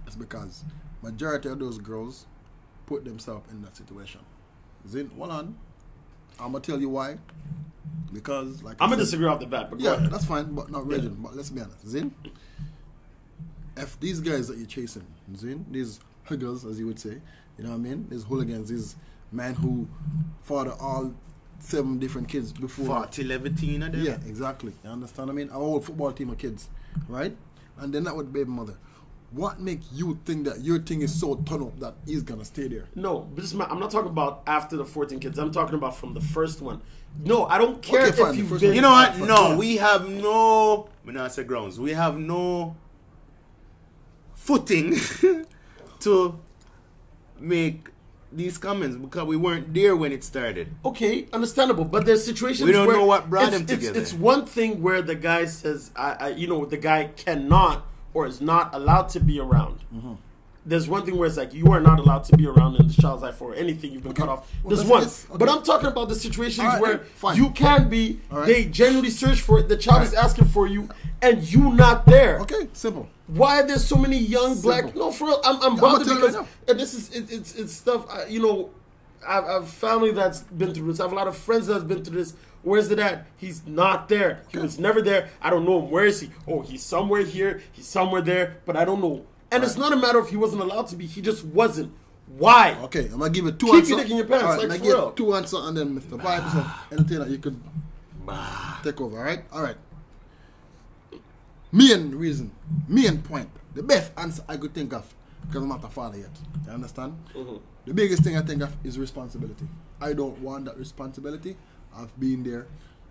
is because majority of those girls put themselves in that situation. Zin, hold on. I'm gonna tell you why. Because like I'm gonna disagree off the bat, but yeah, go ahead. that's fine, but not Regin. But let's be honest. Zin, if these guys that you're chasing, Zin, these huggers as you would say, you know what I mean? These hooligans, these men who father all 7 different kids before 40, 11 of them. Yeah, exactly. You understand what I mean? A whole football team of kids, right? And then that with baby mother. What makes you think that your thing is so turn up that he's gonna stay there? No, I'm not talking about after the 14 kids. I'm talking about from the first one. No, I don't care Okay, fine, if the you've first been. one. You know what? No, we have no. When I say grounds, we have no footing to make these comments because we weren't there when it started. Okay, understandable, but there's situations We don't where know what brought it's- them together. It's one thing where the guy says, the guy cannot or is not allowed to be around. There's one thing where it's like you are not allowed to be around in the child's life for anything you've been cut off. Well, There's that's- one, but I'm talking about the situations All right, where fine. you can be. All right. They genuinely search for it. The child is asking for you, and you not there. Okay, simple. Why are there so many young black? No, for real, I'm bothered tell you because right and this is it's stuff. I have family that's been through this. I have a lot of friends that's been through this. Where's it at? He's not there. He was never there. I don't know him. Where is he? Oh, he's somewhere here. He's somewhere there, but I don't know. And it's not a matter of he wasn't allowed to be. He just wasn't. Why? Okay, I'm gonna give it 2 Keep answers. your dick in your pants, All right, like, I'm for gonna real. give 2 answers and then Mr. Vibes or anything that you could take over. All right. Main reason, main point, the best answer I could think of because I'm not a father yet. You understand? The biggest thing I think of is responsibility. I don't want that responsibility. I've been there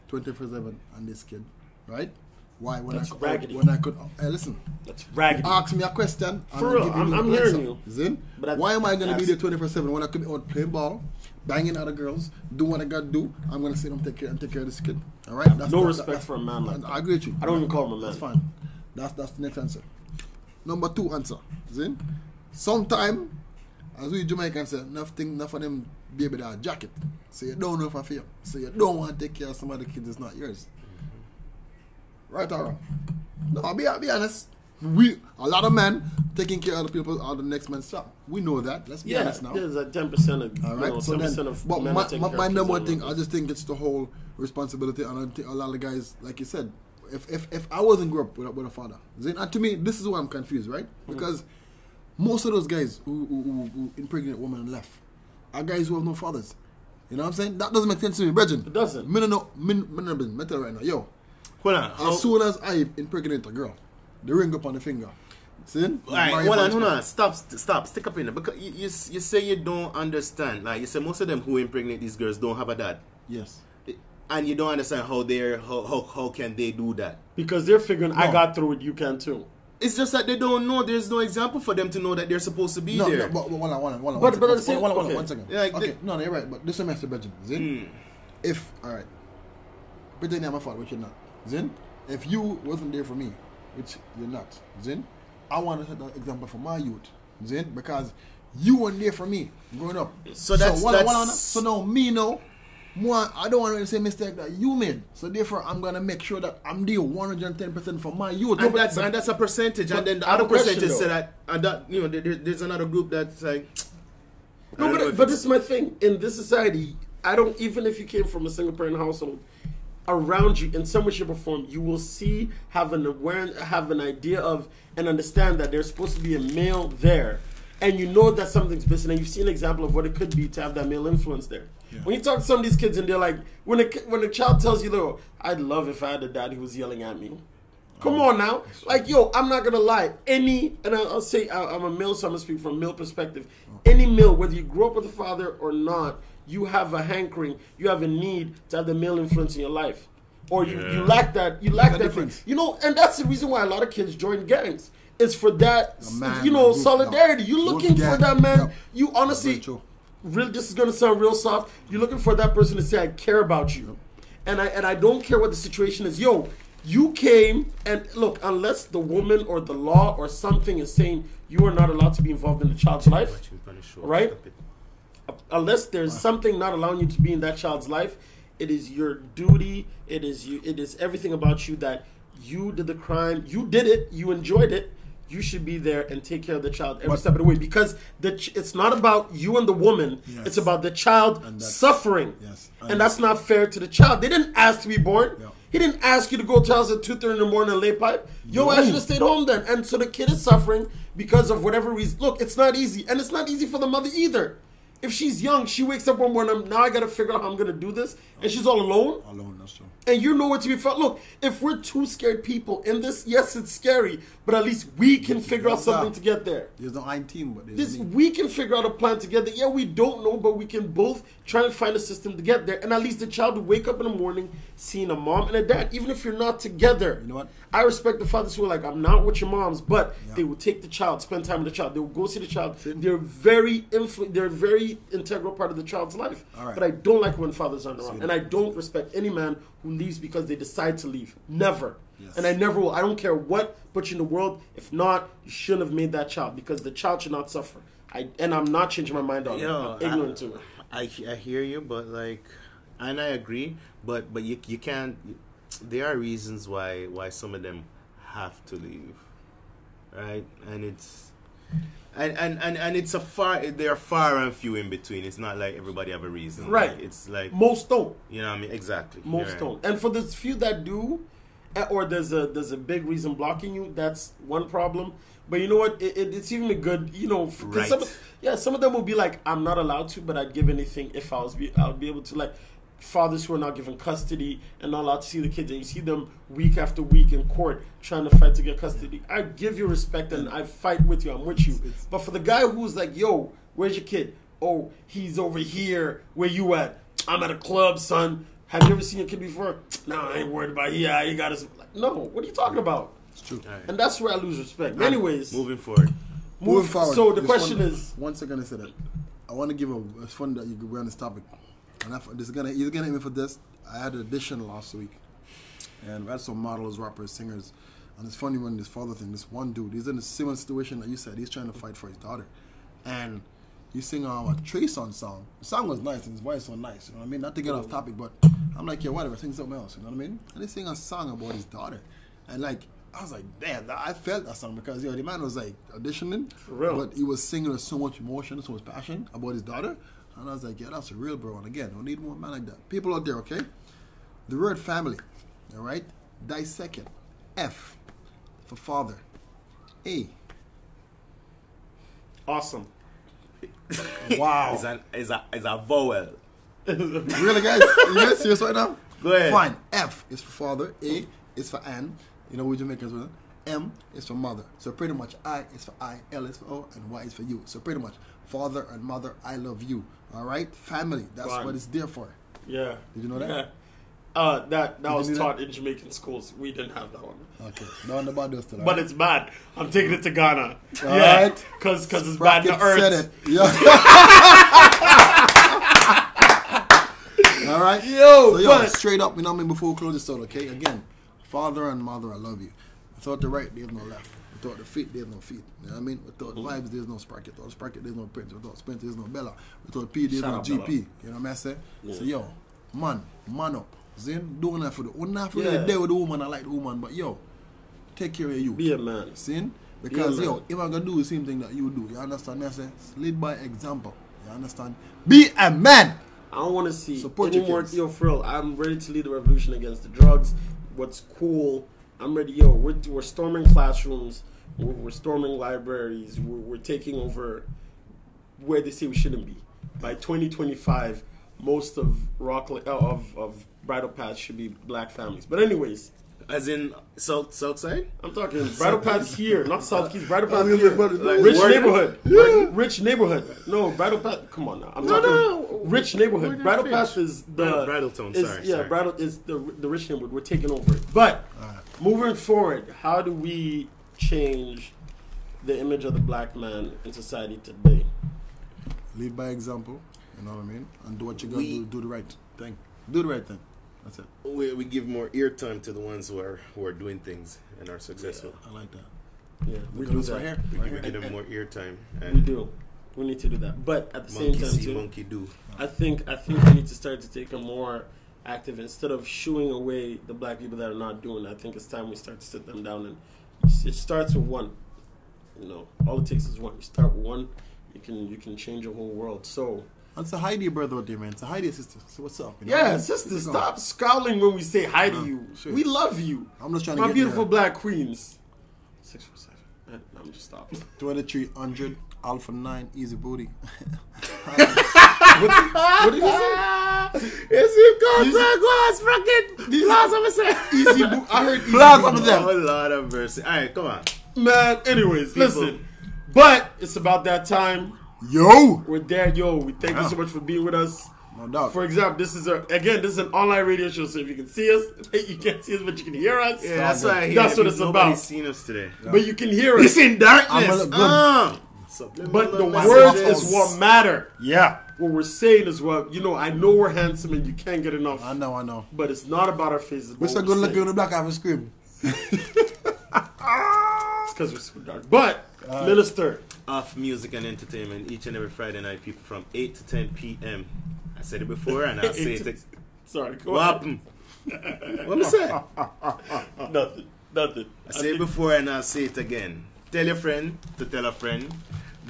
24/7 on this kid, right? Why? When That's I raggedy. when I could listen. That's raggedy. Ask me a question. For I'll real, give you I'm the hearing answer. you. Zin? But Why am I going to be that's- there 24/7 when I could be out playing ball, banging other girls, do what I got to do? I'm going to sit and take care of this kid. All right? No respect for a man like that. I agree with you. I don't even call him a man. That's fine. That's the next answer. Number 2 answer. Zin? Sometime, as we Jamaicans say, enough of them baby that jacket. So you don't know if I feel. So you don't want to take care of some other kids that's not yours. Right or wrong? No, I'll be honest. A lot of men taking care of the people are the next man's job. We know that. Let's be honest now. There's a 10% of All right. So 10% then, of but men that take care my of number one kids thing, and I just think it's the whole responsibility, and I think a lot of guys, like you said, if I wasn't grew up with a father, then, and to me, this is why I'm confused, right? Because most of those guys who impregnate women and left are guys who have no fathers. You know what I'm saying? That doesn't make sense to me, Bridget. It doesn't. Me no know. Me no business. Me tell you right now, yo. Hold on. As soon as I impregnate a girl, the ring up on the finger. See? Alright, hold on. Stop. Stick up in there. Because you say you don't understand. Like, you say most of them who impregnate these girls don't have a dad. Yes. And you don't understand how can they do that. Because they're figuring, I got through it, you can too. It's just that they don't know. There's no example for them to know that they're supposed to be there. No, but hold on. One second. Yeah, like okay, no, you're right. But this semester, Benjamin, Zin, if, all right, pretend I'm a father, which you're not, Zin, if you wasn't there for me, which you're not, Zin, I want to set that example for my youth, Zin, because you weren't there for me growing up. So that's so now me now, I don't want to say mistake that you made. So therefore, I'm gonna make sure that I'm there 110% for my youth. And that's a percentage. And then the other percentage say that, there's another group that's like. No, but this is my thing. In this society, I don't, even if you came from a single parent household, around you in some way, shape, or form, you will see, have an awareness, have an idea of, and understand that there's supposed to be a male there, and you know that something's missing, and you've seen an example of what it could be to have that male influence there. Yeah. When you talk to some of these kids, and they're like, when a child tells you, "Though, I'd love if I had a dad who was yelling at me." Come on now, like yo, I'm not gonna lie. I'll say I'm a male, so I'm gonna speak from a male perspective. Any male, whether you grew up with a father or not, you have a hankering, you have a need to have the male influence in your life, or you lack that. You lack that difference. You know, and that's the reason why a lot of kids join gangs. It's for that, solidarity. You're looking for that man. Yep. You honestly, this is gonna sound real soft. You're looking for that person to say, "I care about you," and I don't care what the situation is. Yo. You came, and look, unless the woman or the law or something is saying you are not allowed to be involved in the child's life, right? Unless there's something not allowing you to be in that child's life, it is your duty, it is everything about you that you did the crime, you did it, you enjoyed it, you should be there and take care of the child every step of the way, because it's not about you and the woman, it's about the child suffering, and that's not fair to the child. They didn't ask to be born. He didn't ask you to go to house at 2:30 in the morning and lay pipe. I should have stayed home then. And so the kid is suffering because of whatever reason. Look, it's not easy. And it's not easy for the mother either. If she's young, she wakes up one morning, now I got to figure out how I'm going to do this. And she's all alone. Alone, that's true. And you know what to be felt. Look, if we're two scared people in this, yes, it's scary. But at least we can figure out something to get there. There's no ein team. But we can figure out a plan to get there. Yeah, we don't know, but we can both try and find a system to get there. And at least the child will wake up in the morning seeing a mom and a dad. Even if you're not together. You know what? I respect the fathers who are like, I'm not with your moms, but they will take the child, spend time with the child. They will go see the child. They're very integral part of the child's life. But I don't like when fathers aren't around. And I don't respect any man who leaves because they decide to leave. Never. And I never will. I don't care what put you in the world. If not, you shouldn't have made that child, because the child should not suffer. And I'm not changing my mind on it. I'm ignorant to it. I hear you, but and I agree, but you can't. There are reasons why some of them have to leave, right? And it's and it's there are far and few in between. It's not like everybody have a reason, right? It's like most don't. You know what I mean? Exactly. Most don't. And for the few that do, or there's a big reason blocking you, that's one problem. But you know what? It's even a good, right. Some of them will be like, I'm not allowed to, but I'd give anything if I'll be able to. Like fathers who are not given custody and not allowed to see the kids, and you see them week after week in court trying to fight to get custody. I give you respect and I fight with you. I'm with you. But for the guy who's like, yo, where's your kid? Oh, he's over here. Where you at? I'm at a club, son. Have you ever seen your kid before? No, I ain't worried about it. Yeah, you got us. Like, no, what are you talking about? It's true. Right. And that's where I lose respect. Anyways. Moving forward. So the question is. One second I said that. I want to give it's fun that we're on this topic. And he's gonna hit me for this. I had an audition last week. And we had some models, rappers, singers. And it's funny when this father thing, this one dude, he's in a similar situation that you said. He's trying to fight for his daughter. And you sing a Trey song. The song was nice and his voice was nice, you know what I mean? Not to get off topic, but I'm like, yeah, whatever, sing something else, you know what I mean? And he sing a song about his daughter. And like, I was like, damn, I felt that song because, the man was like auditioning. For real. But he was singing with so much emotion, so much passion about his daughter. And I was like, yeah, that's a real bro. And again, don't need more man like that. People out there, okay? The word family, all right? Dissect it. F for father. A. Awesome. Wow. It's a vowel. Really, guys? You guys serious right now? Go ahead. Fine. F is for father. A is for Ann. You know, we Jamaicans with it. M is for mother. So pretty much I is for I, L is for O, and Y is for you. So pretty much father and mother, I love you. All right? Family. That's what it's there for. Yeah. Did you know that? Yeah. That was taught in Jamaican schools. We didn't have that one. Okay. No one about this today. But it's bad. I'm taking it to Ghana. All right. Because it's bad in the earth. Said it. Yeah. All right? So, straight up, you know what I mean, before we close this out, okay? Again, father and mother, I love you. Without the right, there's no left. Without the feet, there's no feet. You know what I mean? Without vibes, there's no sprocket. Without sprocket, there's no Prince. Without Sprint, there's no Bella. Without P, there's no GP. You know what I say? Yeah. So, man up. Zin, doing that for the one. Not really there with the woman, I like the woman, but take care of you. Be a man. Sin? Because if I'm gonna do the same thing that you do, you understand me? I say, lead by example. You understand? Be a man. I don't want to see Support any your more. kids. Yo, for real, I'm ready to lead the revolution against the drugs. What's cool? I'm ready. Yo, we're storming classrooms. We're storming libraries. We're taking over where they say we shouldn't be. By 2025, most of of Bridal Paths should be black families. But anyways. As in South Side? I'm talking Bridal Paths here, not South Keys. Bridal Paths here. Like Rich Warden? neighborhood. Yeah. Rich neighborhood. No, Bridal Path. Come on now. I'm No, talking no. rich neighborhood. Warden Bridal Finch. Path is the Bridaltown, is- sorry, Yeah, sorry. Bridal is the rich neighborhood. We're taking over it. But moving forward, how do we change the image of the black man in society today? Lead by example, you know what I mean? And do what you gotta do the right thing. Do the right thing. That's it. We give more eartime to the ones who are doing things and are successful. I like that. Yeah, we Because do it's that. right here. We give them more eartime. We do. We need to do that. But at the same Monkey time, see, too, monkey do. I think we need to start to take a more active, instead of shooing away the black people that are not doing it. I think it's time we start to sit them down, and it starts with one. You know, all it takes is one. You start with one, you can change your whole world. So. It's a hi to your brother out there, man. It's a hi to your sister. So what's up? You know? Yeah, sister, stop scowling when we say hi to you. Sure. We love you. I'm just trying to My get beautiful there. black queens. 647. I'm just stopping. 2300 Alpha 9 Easy Booty. What did you say? Is it glass bracket? Glass of a Easy boo. I heard easy Glass boo. of a Oh, Lord of mercy. All right, come on. Man, anyways, People. listen. But it's about that time. Yo! We're there, yo. We thank you so much for being with us. No doubt. For example, this is an online radio show, so if you can see us, you can't see us, but you can hear us. Yeah, that's why I hear That's what it's nobody's about. seen us today. But you can hear us. It's in darkness. But the words is what matter. Yeah. What we're saying is what, I know we're handsome and you can't get enough. I know. But it's not about our faces. We're so good looking on the black half scream. It's because we're so dark. But, Minister. Off music and entertainment each and every Friday night, people, from 8 to 10 p.m. I said it before and I'll say it. Sorry, go What ahead. happened? What am I saying? Nothing. I said it before and I'll say it again. Tell your friend to tell a friend.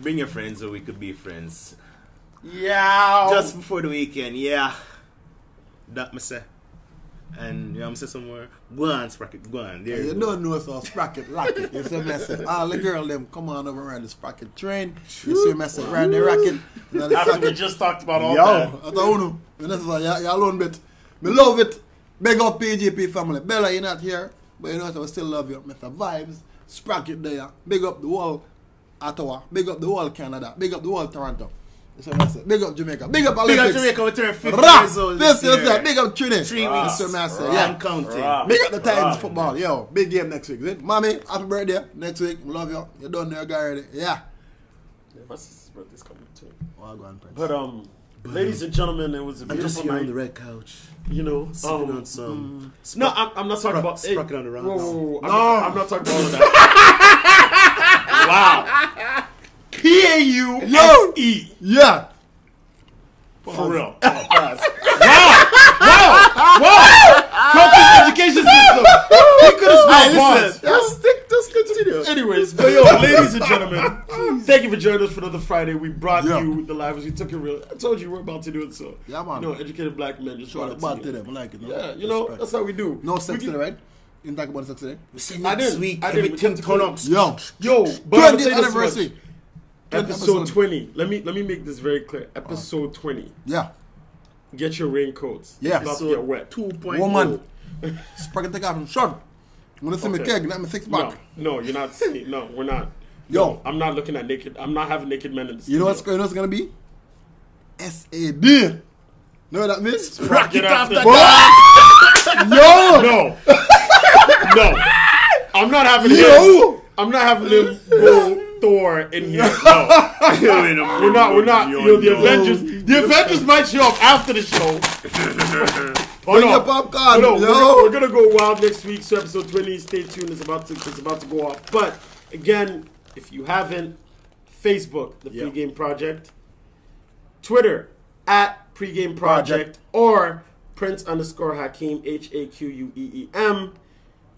Bring your friends so we could be friends. Yeah. Just before the weekend, yeah. That me say. And I'm say somewhere. Go on, Sprocket, go on. There You you go. don't know so Sprocket lock it. You see me say, all the girl them come on over around the Sprocket train. You see me say, ride the racket. After we just talked about all Yo, that. I don't know. And that's why you alone bit. Me love it. Big up PGP family. Bella, you're not here. But you know what, I still love you. Mr. Vibes. Sprocket there. Big up the whole Ottawa. Big up the whole Canada. Big up the whole Toronto. That's what I say. Big up Jamaica. Big up Olympics. Big up Jamaica, we turn 50 Rah! years old This this is year. that. Big up Trinity. 3 weeks. That's what I say. Rah. Yeah. And counting. Rah. Big up the Titans Rah. football. Yo, big game next week. Is it? Mommy, happy birthday. Next week. Love you. You done there, guy already. Yeah. Yeah, my sister's birthday's coming too. Well, go on, Prince. But ladies and gentlemen, it was a I'm just beautiful here on night. the red couch. Sipping on some. No, I'm not talking about. Sprocket on the rocks. Whoa. I'm not talking about all of that. Wow. P-A-U-S-E. Yeah. For real. Wow. Company education system. He could have smelled bars. Just continue. Anyways, but yo, ladies and gentlemen, thank you for joining us for another Friday. We brought you the live as we took it real. I told you we're about to do it, so. Yeah, man. Educated black men just brought it About to to you. them. I like it. Yeah, that's how we do. No sex today, right? You didn't talk about sex today? We say I next didn't. week, I didn't. everything turn up. Yo, But I'm gonna 20th say this anniversary. much. Episode 20. Let me make this very clear. Episode 20. Yeah. Get your raincoats. Yeah. It's about to get wet. 2.0. Woman. Sprocket take off from short. You want to see me keg, not me six pack. No, you're not seeing. No, we're not. Yo. No, I'm not looking at naked. I'm not having naked men in the studio. You know what's going to be? S-A-D. Know what that means? Sprocket after that. Yo. No. I'm not having him. I'm not having him go Thor in here. No. We're not. The Avengers might show up after the show. Bring your popcorn. We're gonna go wild next week. So episode 20. Stay tuned. It's about to go off. But again, if you haven't, Facebook, the Pregame Project, Twitter at Pregame Project, or Prince_Hakeem HAQUEEM.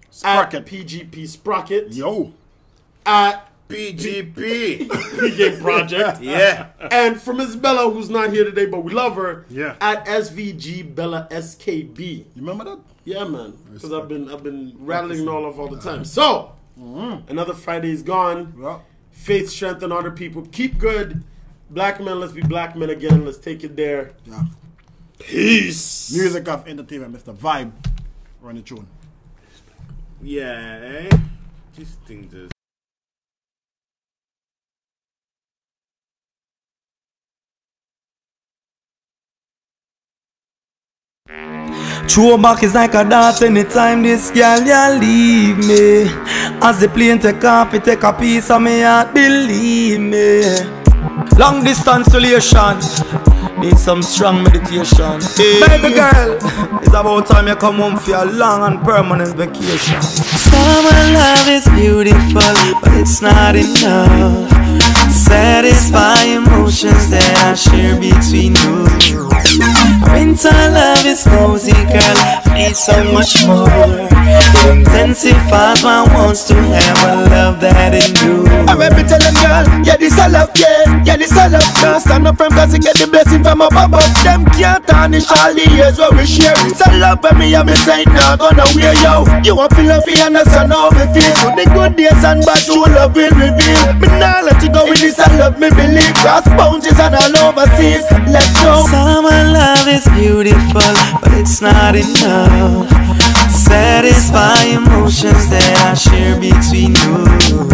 Sprocket. At PGP Sprocket. Yo. At PGP. Pregame Project. Yeah. And for Miss Bella, who's not here today, but we love her. Yeah. At SVG Bella SKB. You remember that? Yeah, man. Because I've been rattling all off all the time. So, another Friday is gone. Yeah. Faith, strength, and other people. Keep good. Black men, let's be black men again. Let's take it there. Yeah. Peace. Music of entertainment, Mr. Vibe. Run the tune. Yeah, These things is. Throwback is like a dart anytime this girl ya leave me. As the plane take off, it take a piece of me heart, believe me. Long distance relation, need some strong meditation. Baby girl, it's about time you come home for a long and permanent vacation. Summer love is beautiful, but it's not enough. Satisfy emotions that I share between you. Winter love is cozy, girl, I need so much more. It intensifies my wants to have a love that endures. I remember telling girl, yeah this I love, yeah this I love. Can't stand up from cause you get the blessing from above. Them can't tarnish all the years where we share. It's a love for me and me say not gonna wear yo. You want feel love and understand how me feel. So the good days and bad true love will reveal. Me nah let you go with this I love, me believe. Cross boundaries and all overseas. Let's go. Summer love is beautiful, but it's not enough. Satisfy emotions that I share between you.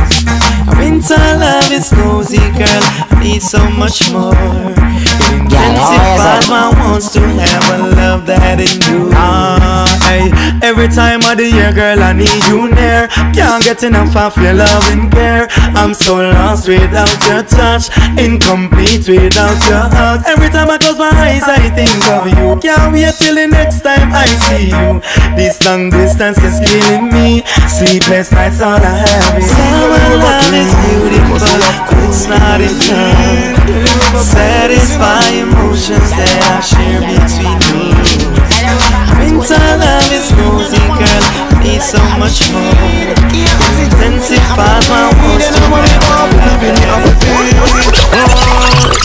Winter love is cozy, girl, I need so much more. It intensifies my wants to have a love that endures. Hey, every time of the year, girl, I need you near. Can't get enough of your love and care. I'm so lost without your touch, incomplete without your hug. Every time I close my eyes, I think of you. Can't wait till the next time I see you. This long distance is killing me. Sleepless nights all I have is summer love is beautiful, but it's not enough. Satisfy emotions that I share between me. Winter love is cozy, girl, I need so much more. It intensifies my wants to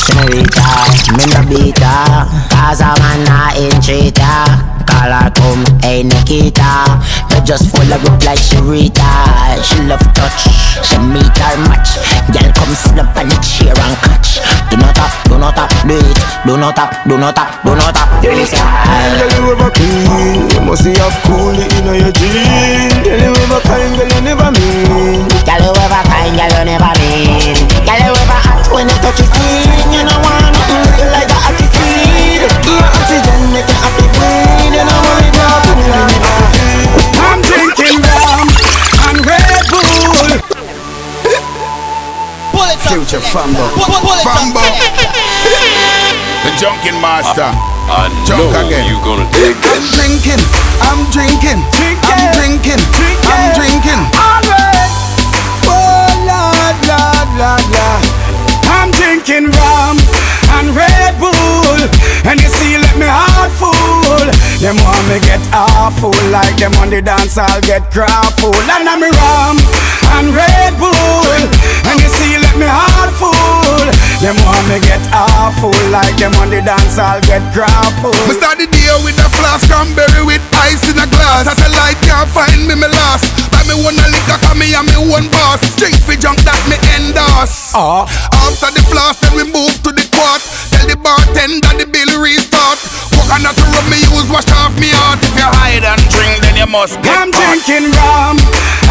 Senorita, me no beat her, cause a man not entreat her. Call her come, hey Nikita. Me just full of grip like Sharita. She love touch, she meet her match. Girl come sit up on the chair and catch. Do not tap, do not tap, do it. Do not tap, do not tap, do not tap. Do this girl, you ever clean? You must see have cool in your jeans. Girl, you ever kind, girl, you never mean. Girl, you ever kind, girl, you never mean. Girl, you ever hot when you touch your skin. You know want nothing like a hockey seed. Your oxygen make you happy breathe. You know what it does. I'm drinking rum and Red Bull. Future Fambo. Fambo. The Junkin Master. I know you gonna dig this. I'm drinking, I'm drinking, I'm drinking, I'm drinking. Alright. Oh Lord, Lord, Lord, Lord. I'm drinking rum and Red Bull, and you see, let me heart full. Them want me get awful, like them on the dance I'll get grappled. And I'm rum and Red Bull, and you see, let me heart full. Them want me get awful, like them on the dance I'll get grappled. Me start the day with a flask, cranberry with ice in a glass. Satellite can't find me lost. Buy me one a liquor, cause me and me one boss. Drink for junk that me endorse. After the flask, then we move to the quart. Tell the bartender the bill restart. Coconut rub me use, wash off me heart. If you hide and drink, then you must get I'm drinking rum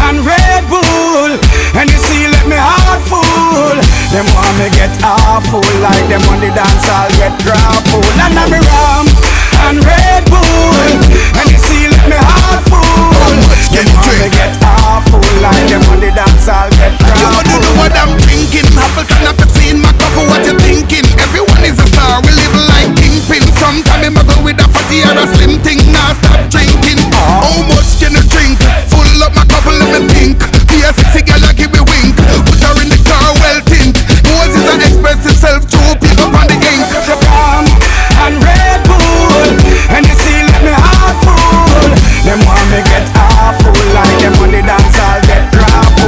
and Red Bull, and you see, let me heart full. Them want me get awful, like them on the dance I'll get grappled. And I'm rum and Red Bull, and you see, let me heart full. Them want me get awful, like them on the dance I'll get grappled. You wanna know what I'm drinking? Apple can have seen my cup of what you're thinking. Everyone is a star, we live like kingpin. Sometimes I'm go with a fatty or a slim thing. Now stop drinking. How much can you drink? Full up my cup and let me think. Be a sexy girl and give me wink. Put her in the car, well tint. Moses and express himself to people on the ink. Rum and Red Bull, and you see, let me heart full. Them want me get awful, like them on the dance I'll get grappled.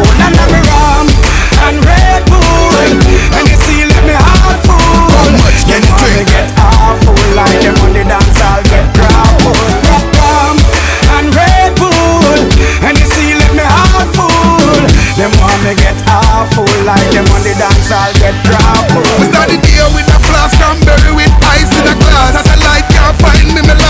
me get awful. Like them on the dance, I'll get grappled. We start the day with a flask, cranberry with ice in a glass. Satellite can't find me, me